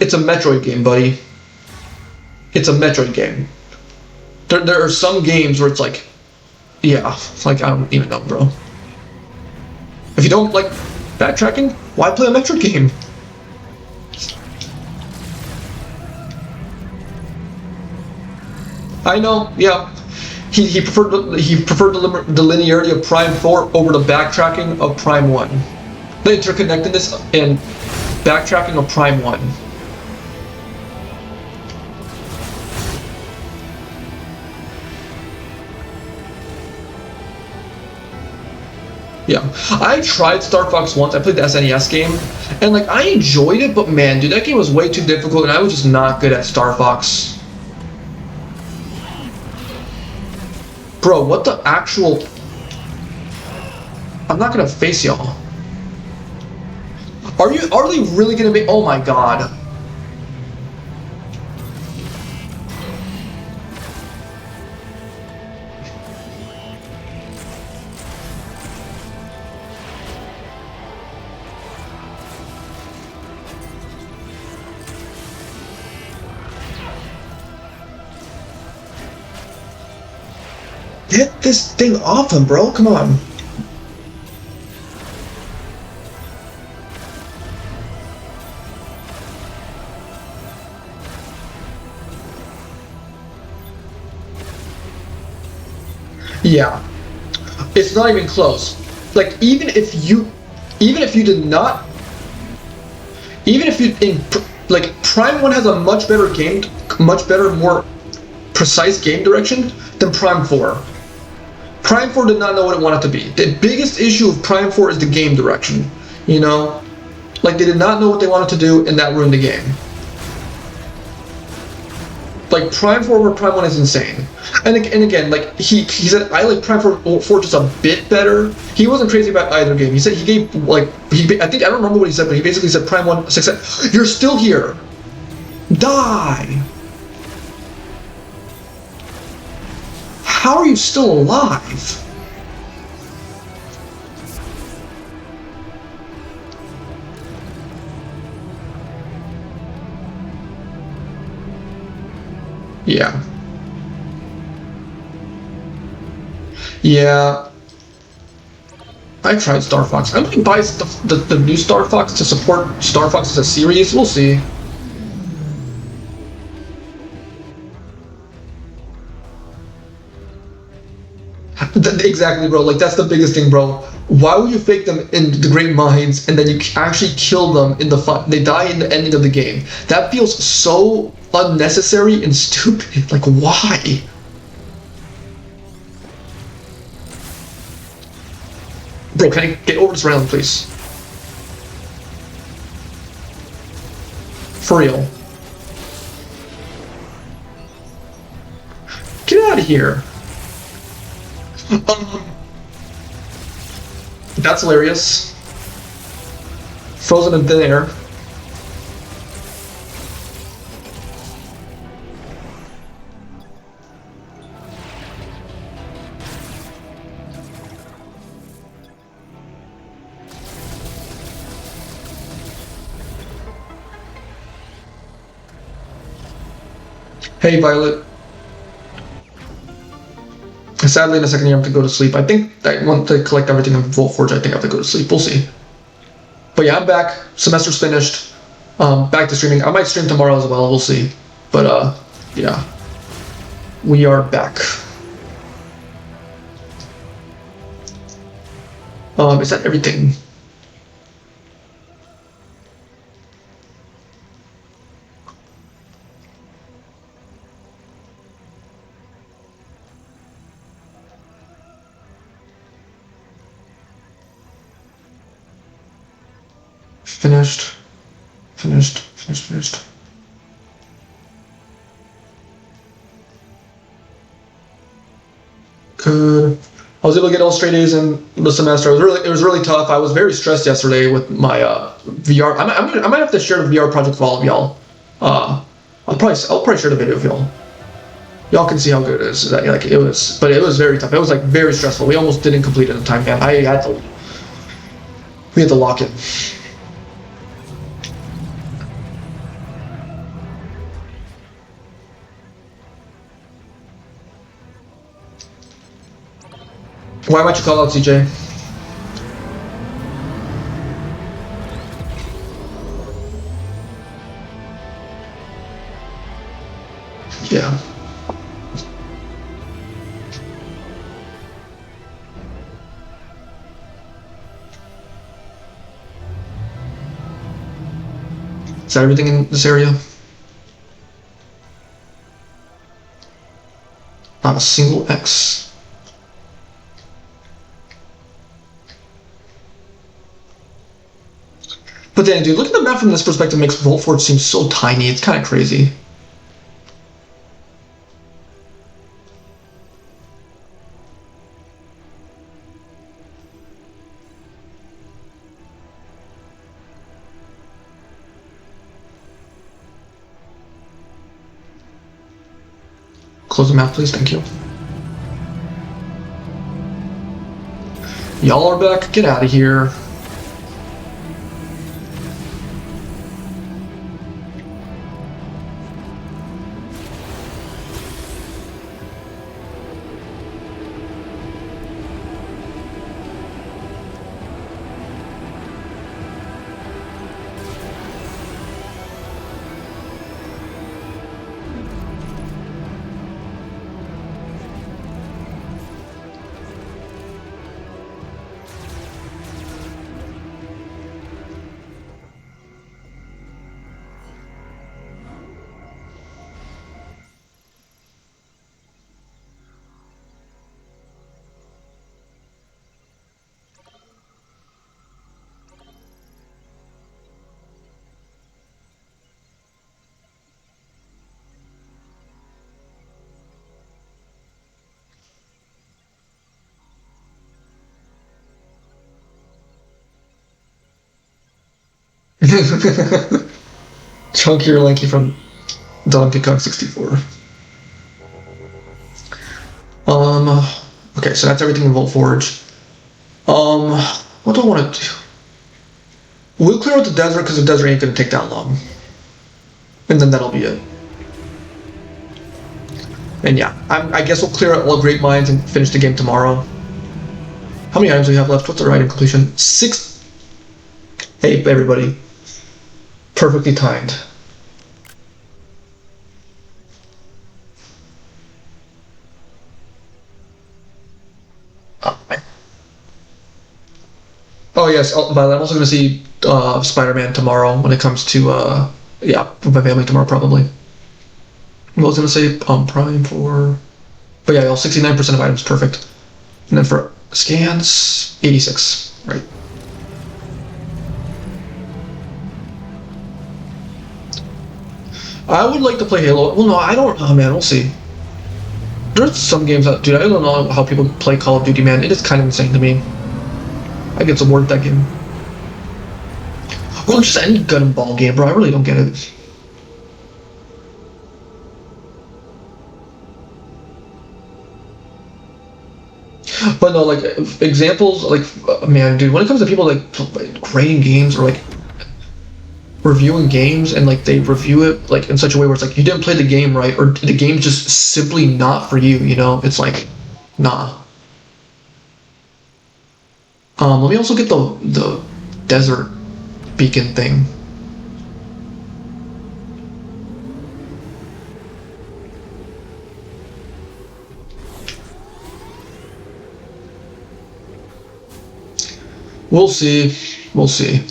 it's a Metroid game, buddy. It's a Metroid game. There are some games where it's like, yeah, like, I don't even know, bro. If you don't like backtracking, why play a Metroid game? I know, yeah. He preferred the linearity of Prime 4 over the backtracking of Prime 1. The interconnectedness and backtracking of Prime 1. Yeah, I tried Star Fox once. I played the SNES game, and like I enjoyed it, but man, dude, that game was way too difficult, and I was just not good at Star Fox. Bro, what the actual? I'm not gonna face y'all. Are they really gonna be? Oh my god. Get this thing off him, bro. Come on. Yeah. It's not even close. Like, even if you did not, even if you, like, Prime 1 has a much better, more precise game direction than Prime 4. Prime 4 did not know what it wanted to be. The biggest issue of Prime 4 is the game direction. You know? Like, they did not know what they wanted to do, and that ruined the game. Like, Prime 4 over Prime 1 is insane. And again, like, he said, I like Prime 4 just a bit better. He wasn't crazy about either game. He said he gave, like, I don't remember what he said, but he basically said Prime 1 success. You're still here. Die. How are you still alive? Yeah. Yeah. I tried Star Fox. I might buy the new Star Fox to support Star Fox as a series. We'll see. Exactly, bro. Like, that's the biggest thing, bro. Why would you fake them in the Great Minds and then you actually kill them in the they die in the ending of the game? That feels so unnecessary and stupid. Like, why? Bro, can I get over this round, please? For real. Get out of here. That's hilarious. Frozen in thin air. Hey, Violet. Sadly, in a second, you have to go to sleep. I think I want to collect everything in Vault Forge. I think I have to go to sleep. We'll see. But yeah, I'm back. Semester's finished. Back to streaming. I might stream tomorrow as well. We'll see. But yeah, we are back. Is that everything? Finished. Good. I was able to get all straight A's in the semester. It was really tough. I was very stressed yesterday with my VR. I might have to share the VR project with all of y'all. I'll probably share the video with y'all. Y'all can see how good it is. Like, it was, but it was very tough. It was like very stressful. We almost didn't complete it in time, man. We had to lock it. Why might you call out CJ? Yeah. Is that everything in this area? Not a single X. But then, dude, look at the map from this perspective makes Vault Forge seem so tiny. It's kind of crazy. Close the map, please. Thank you. Y'all are back. Get out of here. Chunky or Lanky from Donkey Kong 64. Okay, so that's everything in Volt Forge. What do I want to do? We'll clear out the desert because the desert ain't gonna take that long. And then that'll be it. And yeah, I guess we'll clear out all Great Mines and finish the game tomorrow. How many items do we have left? What's our item completion? 6. Hey, everybody. Perfectly timed. Oh yes, Violet, I'm also going to see Spider-Man tomorrow when it comes to, yeah, with my family tomorrow probably. What was I going to say? Prime for... But yeah, 69% of items, perfect. And then for scans, 86, right. I would like to play Halo. Well, no, I don't. Oh man, we'll see. There's some games that, dude, I don't know how people play Call of Duty, man. It is kind of insane to me. I get some bored with that game. Well, just any gun and ball game, bro. I really don't get it. But no, like examples, like man, dude. When it comes to people like grading games or like reviewing games and like they review it like in such a way where it's like you didn't play the game right or the game's just simply not for you, you know, it's like nah. Let me also get the desert beacon thing. We'll see. We'll see.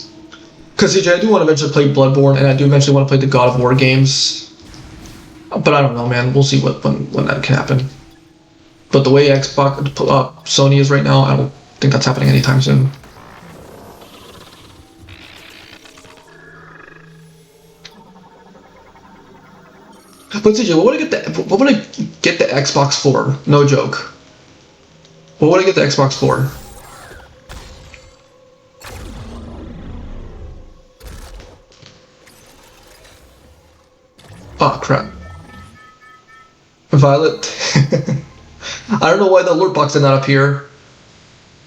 Because CJ, I do want to eventually play Bloodborne, and I do eventually want to play the God of War games. But I don't know, man. We'll see when that can happen. But the way Xbox, Sony is right now, I don't think that's happening anytime soon. But CJ, what would I get the Xbox for? No joke. What would I get the Xbox for? Oh crap. Violet. I don't know why the alert box did not appear.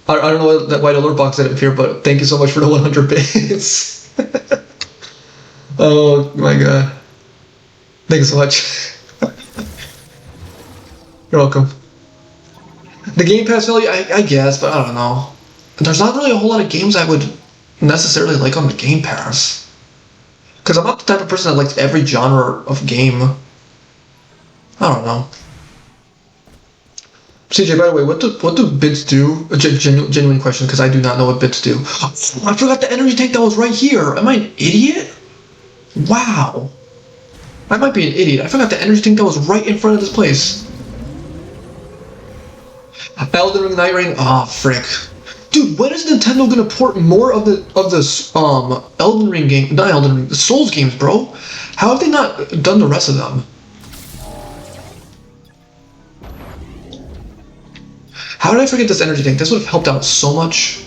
I don't know why the alert box didn't appear, but thank you so much for the 100 bits. Oh my god. Thanks so much. You're welcome. The Game Pass value, I guess, but I don't know. There's not really a whole lot of games I would necessarily like on the Game Pass. Because I'm not the type of person that likes every genre of game. I don't know. CJ, by the way, what do bits do? A genuine question, because I do not know what bits do. I forgot the energy tank that was right here. Am I an idiot? Wow. I might be an idiot. I forgot the energy tank that was right in front of this place. Elden Ring, Night Rain. Ah, frick. Dude, when is Nintendo gonna port more of this Elden Ring game? Not Elden Ring, the Souls games, bro. How have they not done the rest of them? How did I forget this energy tank? This would have helped out so much.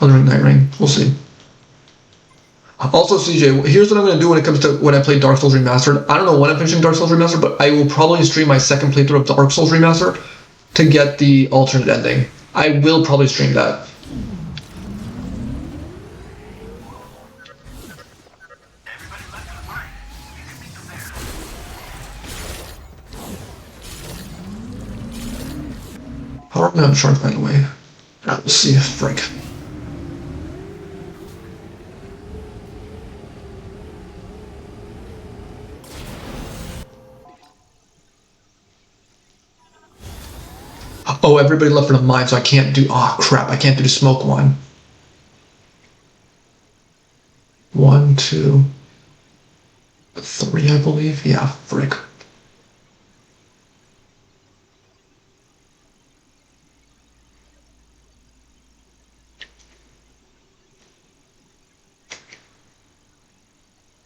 Elden Ring, Night Rain. We'll see. Also, CJ, here's what I'm going to do when it comes to when I play Dark Souls Remastered. I don't know when I'm finishing Dark Souls Remastered, but I will probably stream my second playthrough of Dark Souls Remastered to get the alternate ending. I will probably stream that. How are we on Shark, by the way? Let's see if frick. Oh, everybody left for the mine, so I can't do. Oh crap! I can't do the smoke one. 1, 2, 3, I believe. Yeah, frick.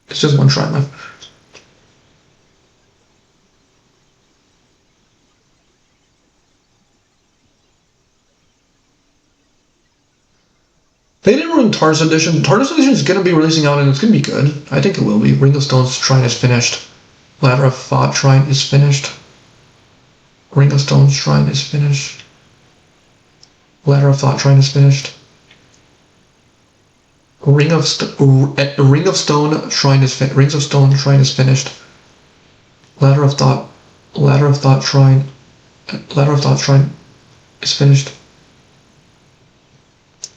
It's just one try left. They didn't ruin TARDIS Edition. TARDIS Edition is going to be releasing out and it's going to be good. I think it will be. Ring of Stone's Shrine is finished. Ladder of Thought Shrine is finished. Ring of Stone's Shrine is finished. Ladder of Thought Shrine is finished. Ring of Stone Shrine is finished. Rings of Stone Shrine is finished. Ladder of Thought Shrine is finished.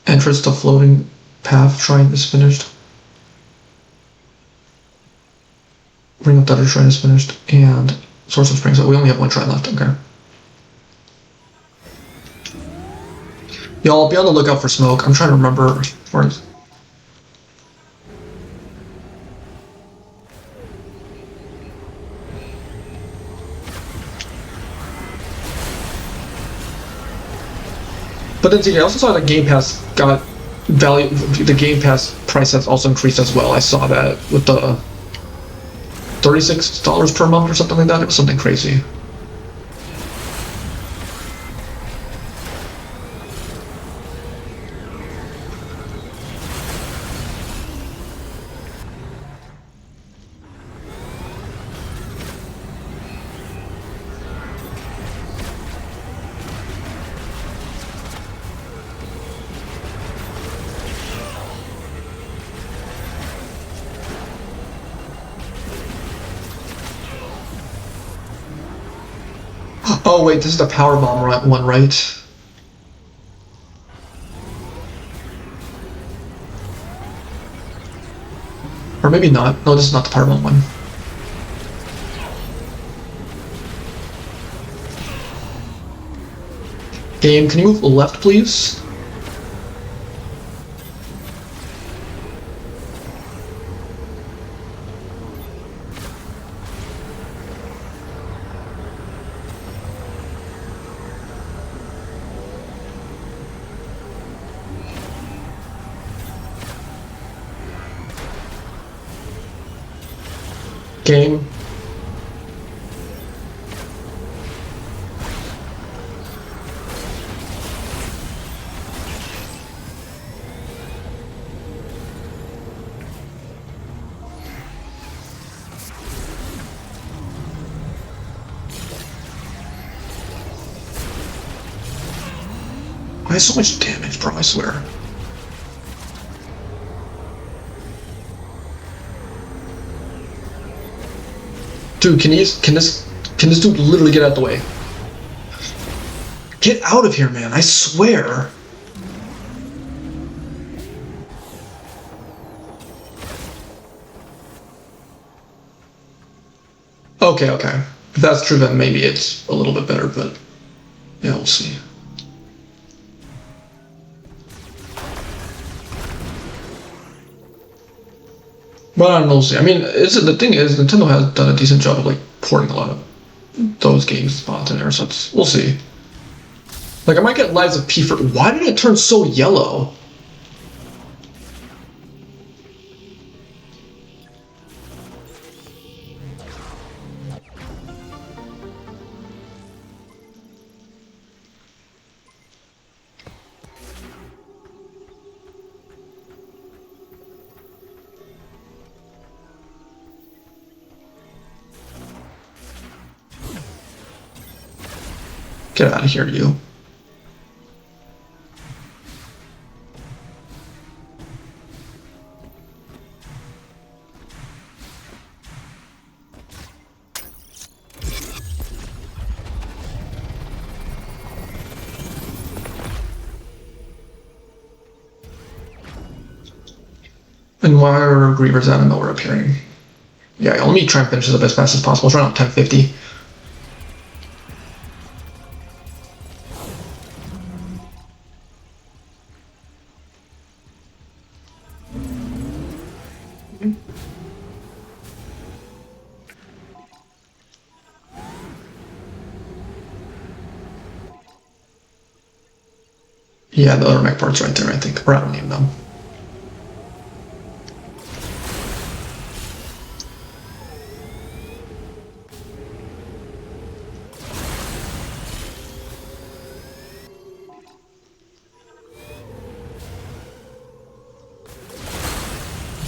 Entrance to Floating Path Shrine is finished. Ring of Thunder Shrine is finished. And Source of Springs. So we only have one shrine left. Okay. Y'all be on the lookout for smoke. I'm trying to remember where. But then I also saw that Game Pass got value. The Game Pass price has also increased as well. I saw that with the $36 per month or something like that. It was something crazy. Oh wait, this is the power bomb one, right? Or maybe not. No, this is not the power bomb one. Game, can you move left, please? Game. Why is so much damage, bro? I swear. Dude, can this dude literally get out of the way? Get out of here, man! I swear. Okay. If that's true, then maybe it's a little bit better, but yeah, we'll see. But I don't know, we'll see. I mean, the thing is, Nintendo has done a decent job of like porting a lot of those games spots in there, so we'll see. Like, I might get Lives of P for. Why did it turn so yellow? Get out of here, you. And why are Grievers out of nowhere appearing? Yeah, let me try and finish this up as fast as possible. Try not 1050. Yeah, the other mech part's right there, I think. Or I don't even know.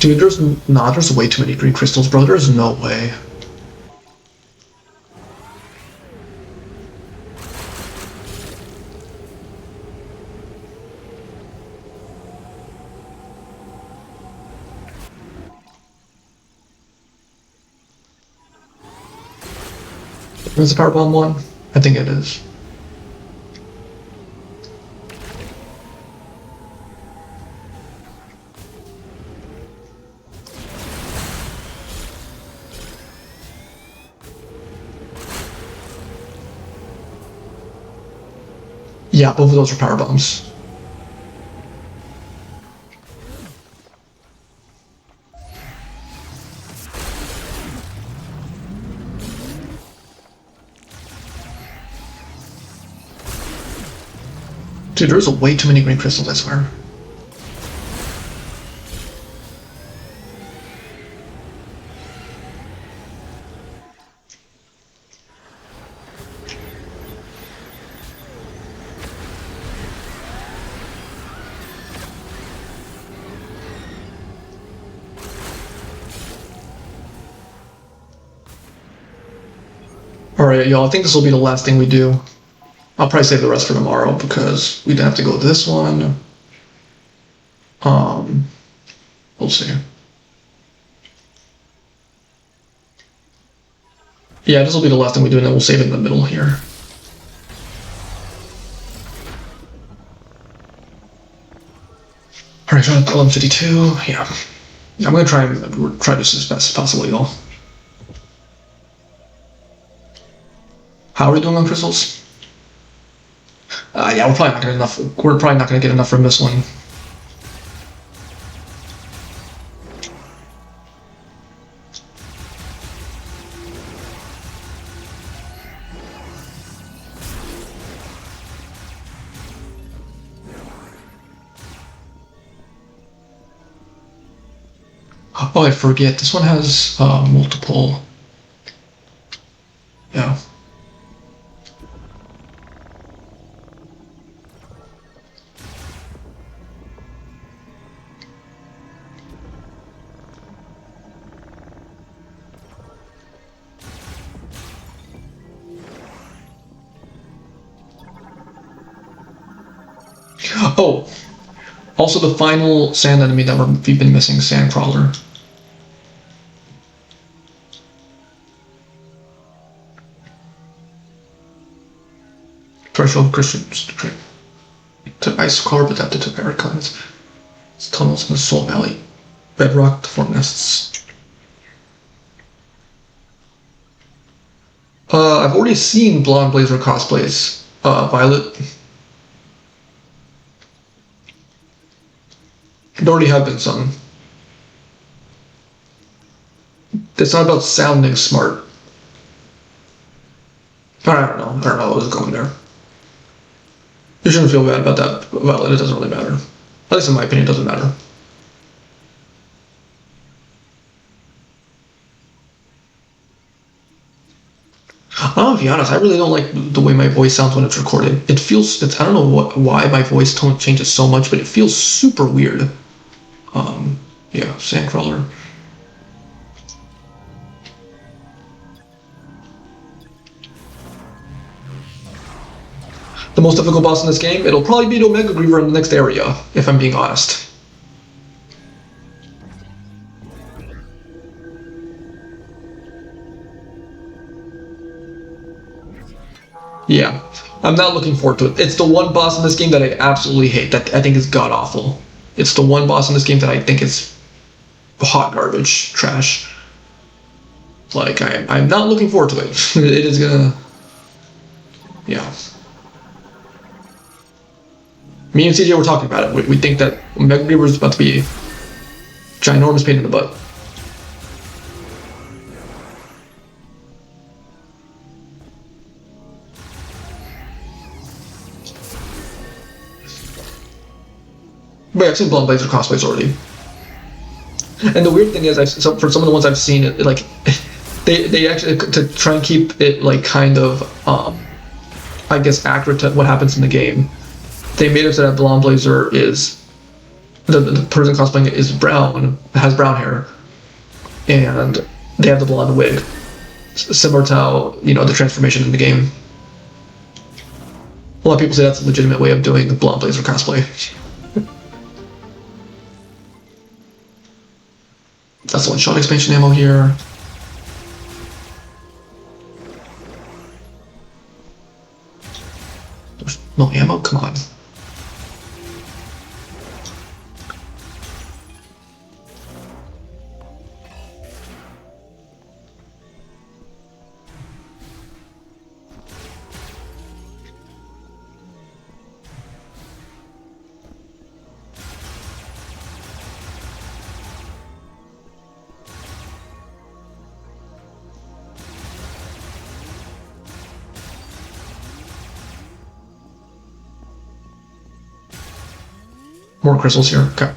Dude, there's way too many green crystals, bro. There's no way. Is the power bomb one? I think it is. Yeah, both of those are power bombs. Dude, there's way too many green crystals, I swear. Alright, y'all, I think this will be the last thing we do. I'll probably save the rest for tomorrow because we'd have to go this one. We'll see. Yeah, this will be the last thing we do, and then we'll save it in the middle here. Alright, so 1152. Yeah. I'm gonna try this as best as possible, y'all. How are we doing on crystals? Yeah, we're probably not gonna enough. We're probably not gonna get enough from this one. Oh, I forget. This one has multiple. Yeah. Oh, also the final sand enemy that we've been missing, Sandcrawler. Threshold Christians to ice carb adapted to paraclines. It's tunnels in the Soul Valley. Bedrock to form nests. I've already seen Blonde Blazer cosplays. Violet. There already have been some. It's not about sounding smart. I don't know what was going there. You shouldn't feel bad about that, Violet. It doesn't really matter. At least in my opinion, it doesn't matter. I'm gonna be honest, I really don't like the way my voice sounds when it's recorded. It feels, I don't know why my voice tone changes so much, but it feels super weird. Yeah, Sandcrawler. The most difficult boss in this game, it'll probably be the Omega Griever in the next area, if I'm being honest. Yeah, I'm not looking forward to it. It's the one boss in this game that I absolutely hate, that I think is god-awful. It's the one boss in this game that I think is hot garbage, trash. Like, I'm not looking forward to it. It is gonna... Yeah. Me and CJ were talking about it. We think that Omega Griever is about to be a ginormous pain in the butt. But yeah, I've seen Blonde Blazer cosplays already. And the weird thing is, for some of the ones I've seen, like, they actually, to try and keep it, like, kind of, I guess, accurate to what happens in the game, they made it so that Blonde Blazer is the person cosplaying it is brown, has brown hair, and they have the blonde wig, similar to how the transformation in the game. A lot of people say that's a legitimate way of doing the blonde blazer cosplay. That's the one-shot expansion ammo here. There's no ammo? Come on. More crystals here. Okay.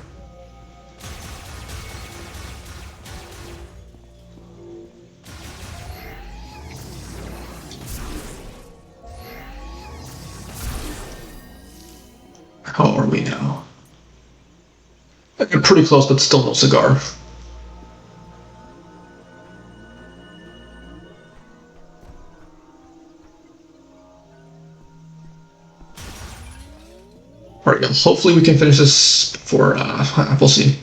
How are we now? Pretty close, but still no cigar. Alright, hopefully we can finish this before, we'll see.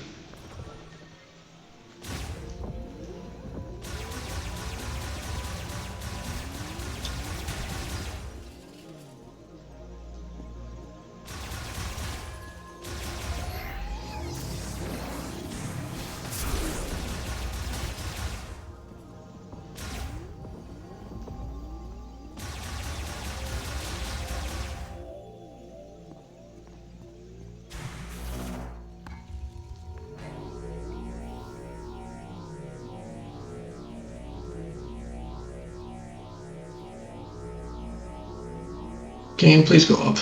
Game, please go up.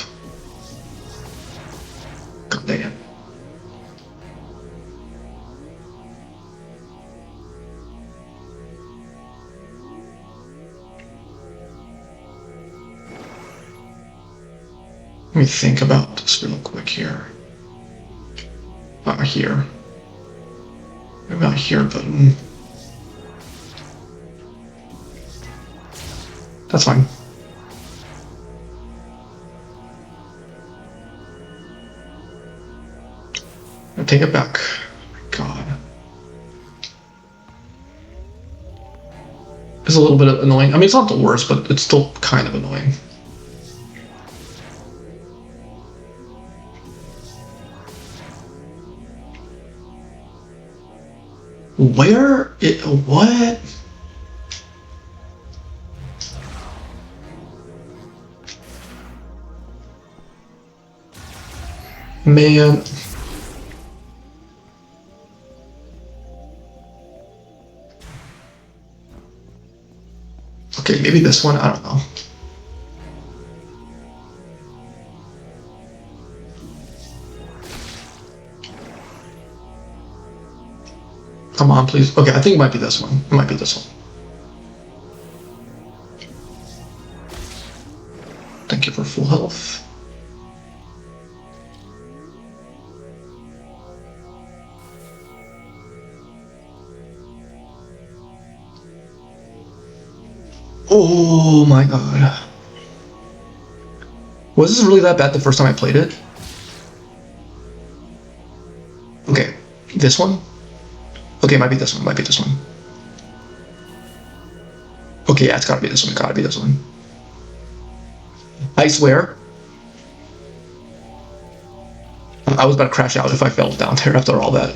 God dang it. Let me think about this real quick here. Here. Maybe not here, but... That's fine. Take it back. God. It's a little bit annoying. I mean, it's not the worst, but it's still kind of annoying. What? Man. Okay, maybe this one, I don't know. Come on, please. Okay, I think it might be this one. It might be this one. Thank you for full health. Oh my god. Was this really that bad the first time I played it? Okay, this one? Okay, it might be this one, might be this one. Okay, yeah, it's gotta be this one, gotta be this one. I swear. I was about to crash out if I fell down there after all that.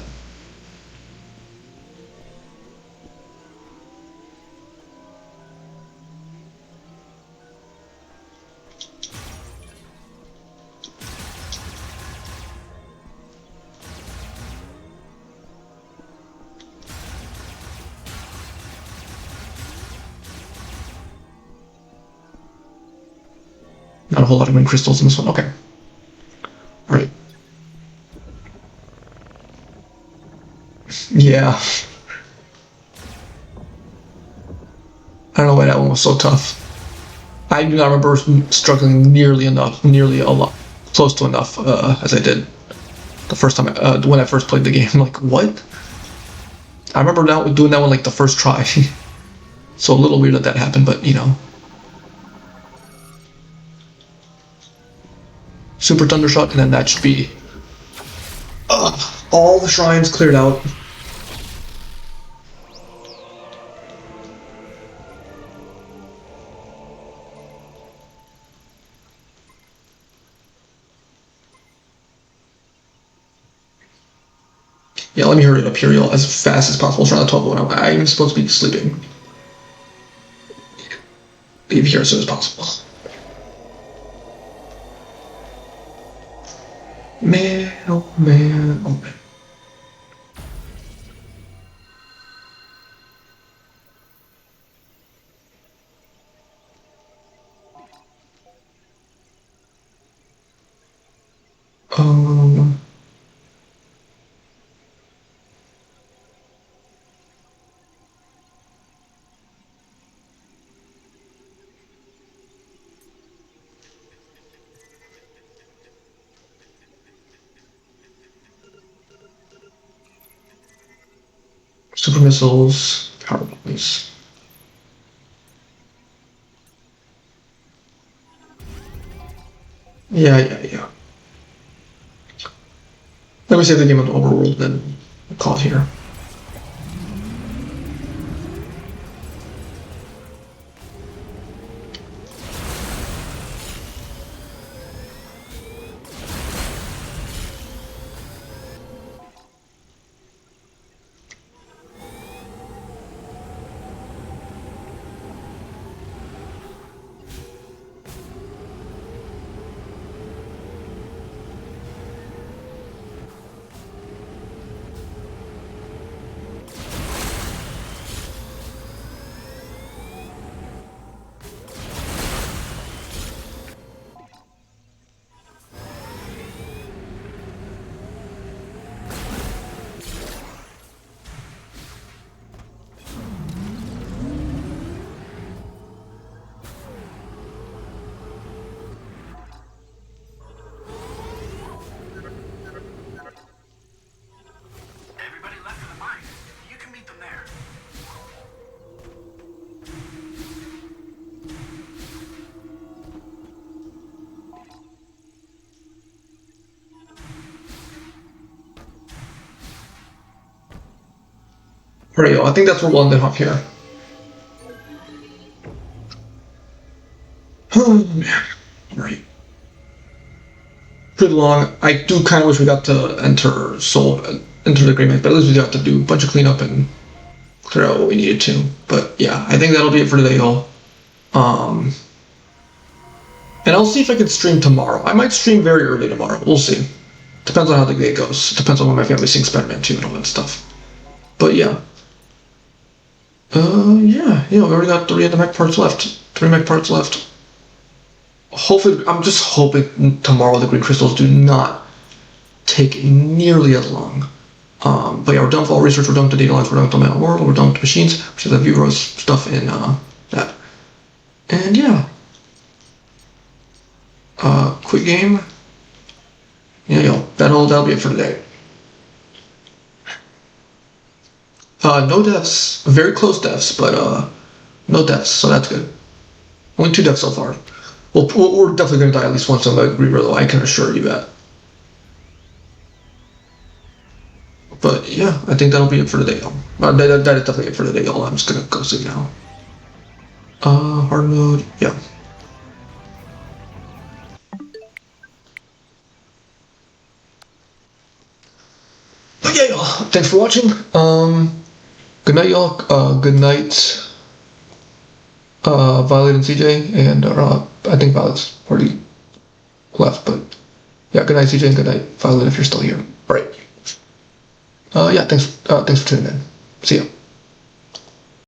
Not a whole lot of green crystals in this one. Okay. Alright. Yeah. I don't know why that one was so tough. I do not remember struggling nearly a lot, close to enough as I did. The first time, when I first played the game, I'm like, what? I remember doing that one like the first try. So a little weird that happened, but you know. Super Thundershot, and then that should be all the shrines cleared out. Yeah, let me hurry it up here, y'all, as fast as possible. It's around 12 I'm supposed to be sleeping. Leave here as soon as possible. Man, oh man, oh man. Um, Super missiles, power bombs. Yeah. Let me save the game on the overworld, then call it here. Everybody left for the mine. You can meet them there. Alright, yo, I think that's where we'll end it off here. Oh man. Alright. Pretty long. I do kind of wish we got to enter the agreement, but at least we got to do a bunch of cleanup and clear out what we needed to. But yeah, I think that'll be it for today, y'all. And I'll see if I can stream tomorrow. I might stream very early tomorrow. We'll see. Depends on how the day goes. Depends on when my family's seeing Spider-Man 2 and all that stuff. But yeah. Yeah, we already got 3 of the mech parts left. 3 mech parts left. Hopefully, I'm just hoping tomorrow the green crystals do not take nearly as long. But yeah, we're done with all research, we're done with the data lines, we're done with the metal world, we're done with the machines, which is the Vivros stuff in that. And yeah. Quick game. Yeah, that'll be it for today. No deaths, very close deaths, but no deaths, so that's good. Only 2 deaths so far. Well, we're definitely going to die at least once on the Reaver, though, I can assure you that. But yeah, I think that'll be it for today, y'all. That is definitely it for today, y'all. I'm just going to go sleep now. Hard mode, yeah. But yeah, y'all, thanks for watching. Good night, y'all. Good night, Violet and CJ, and I think Violet's already left, but yeah, good night, CJ, and good night, Violet, if you're still here. All right. Yeah, thanks for tuning in. See ya.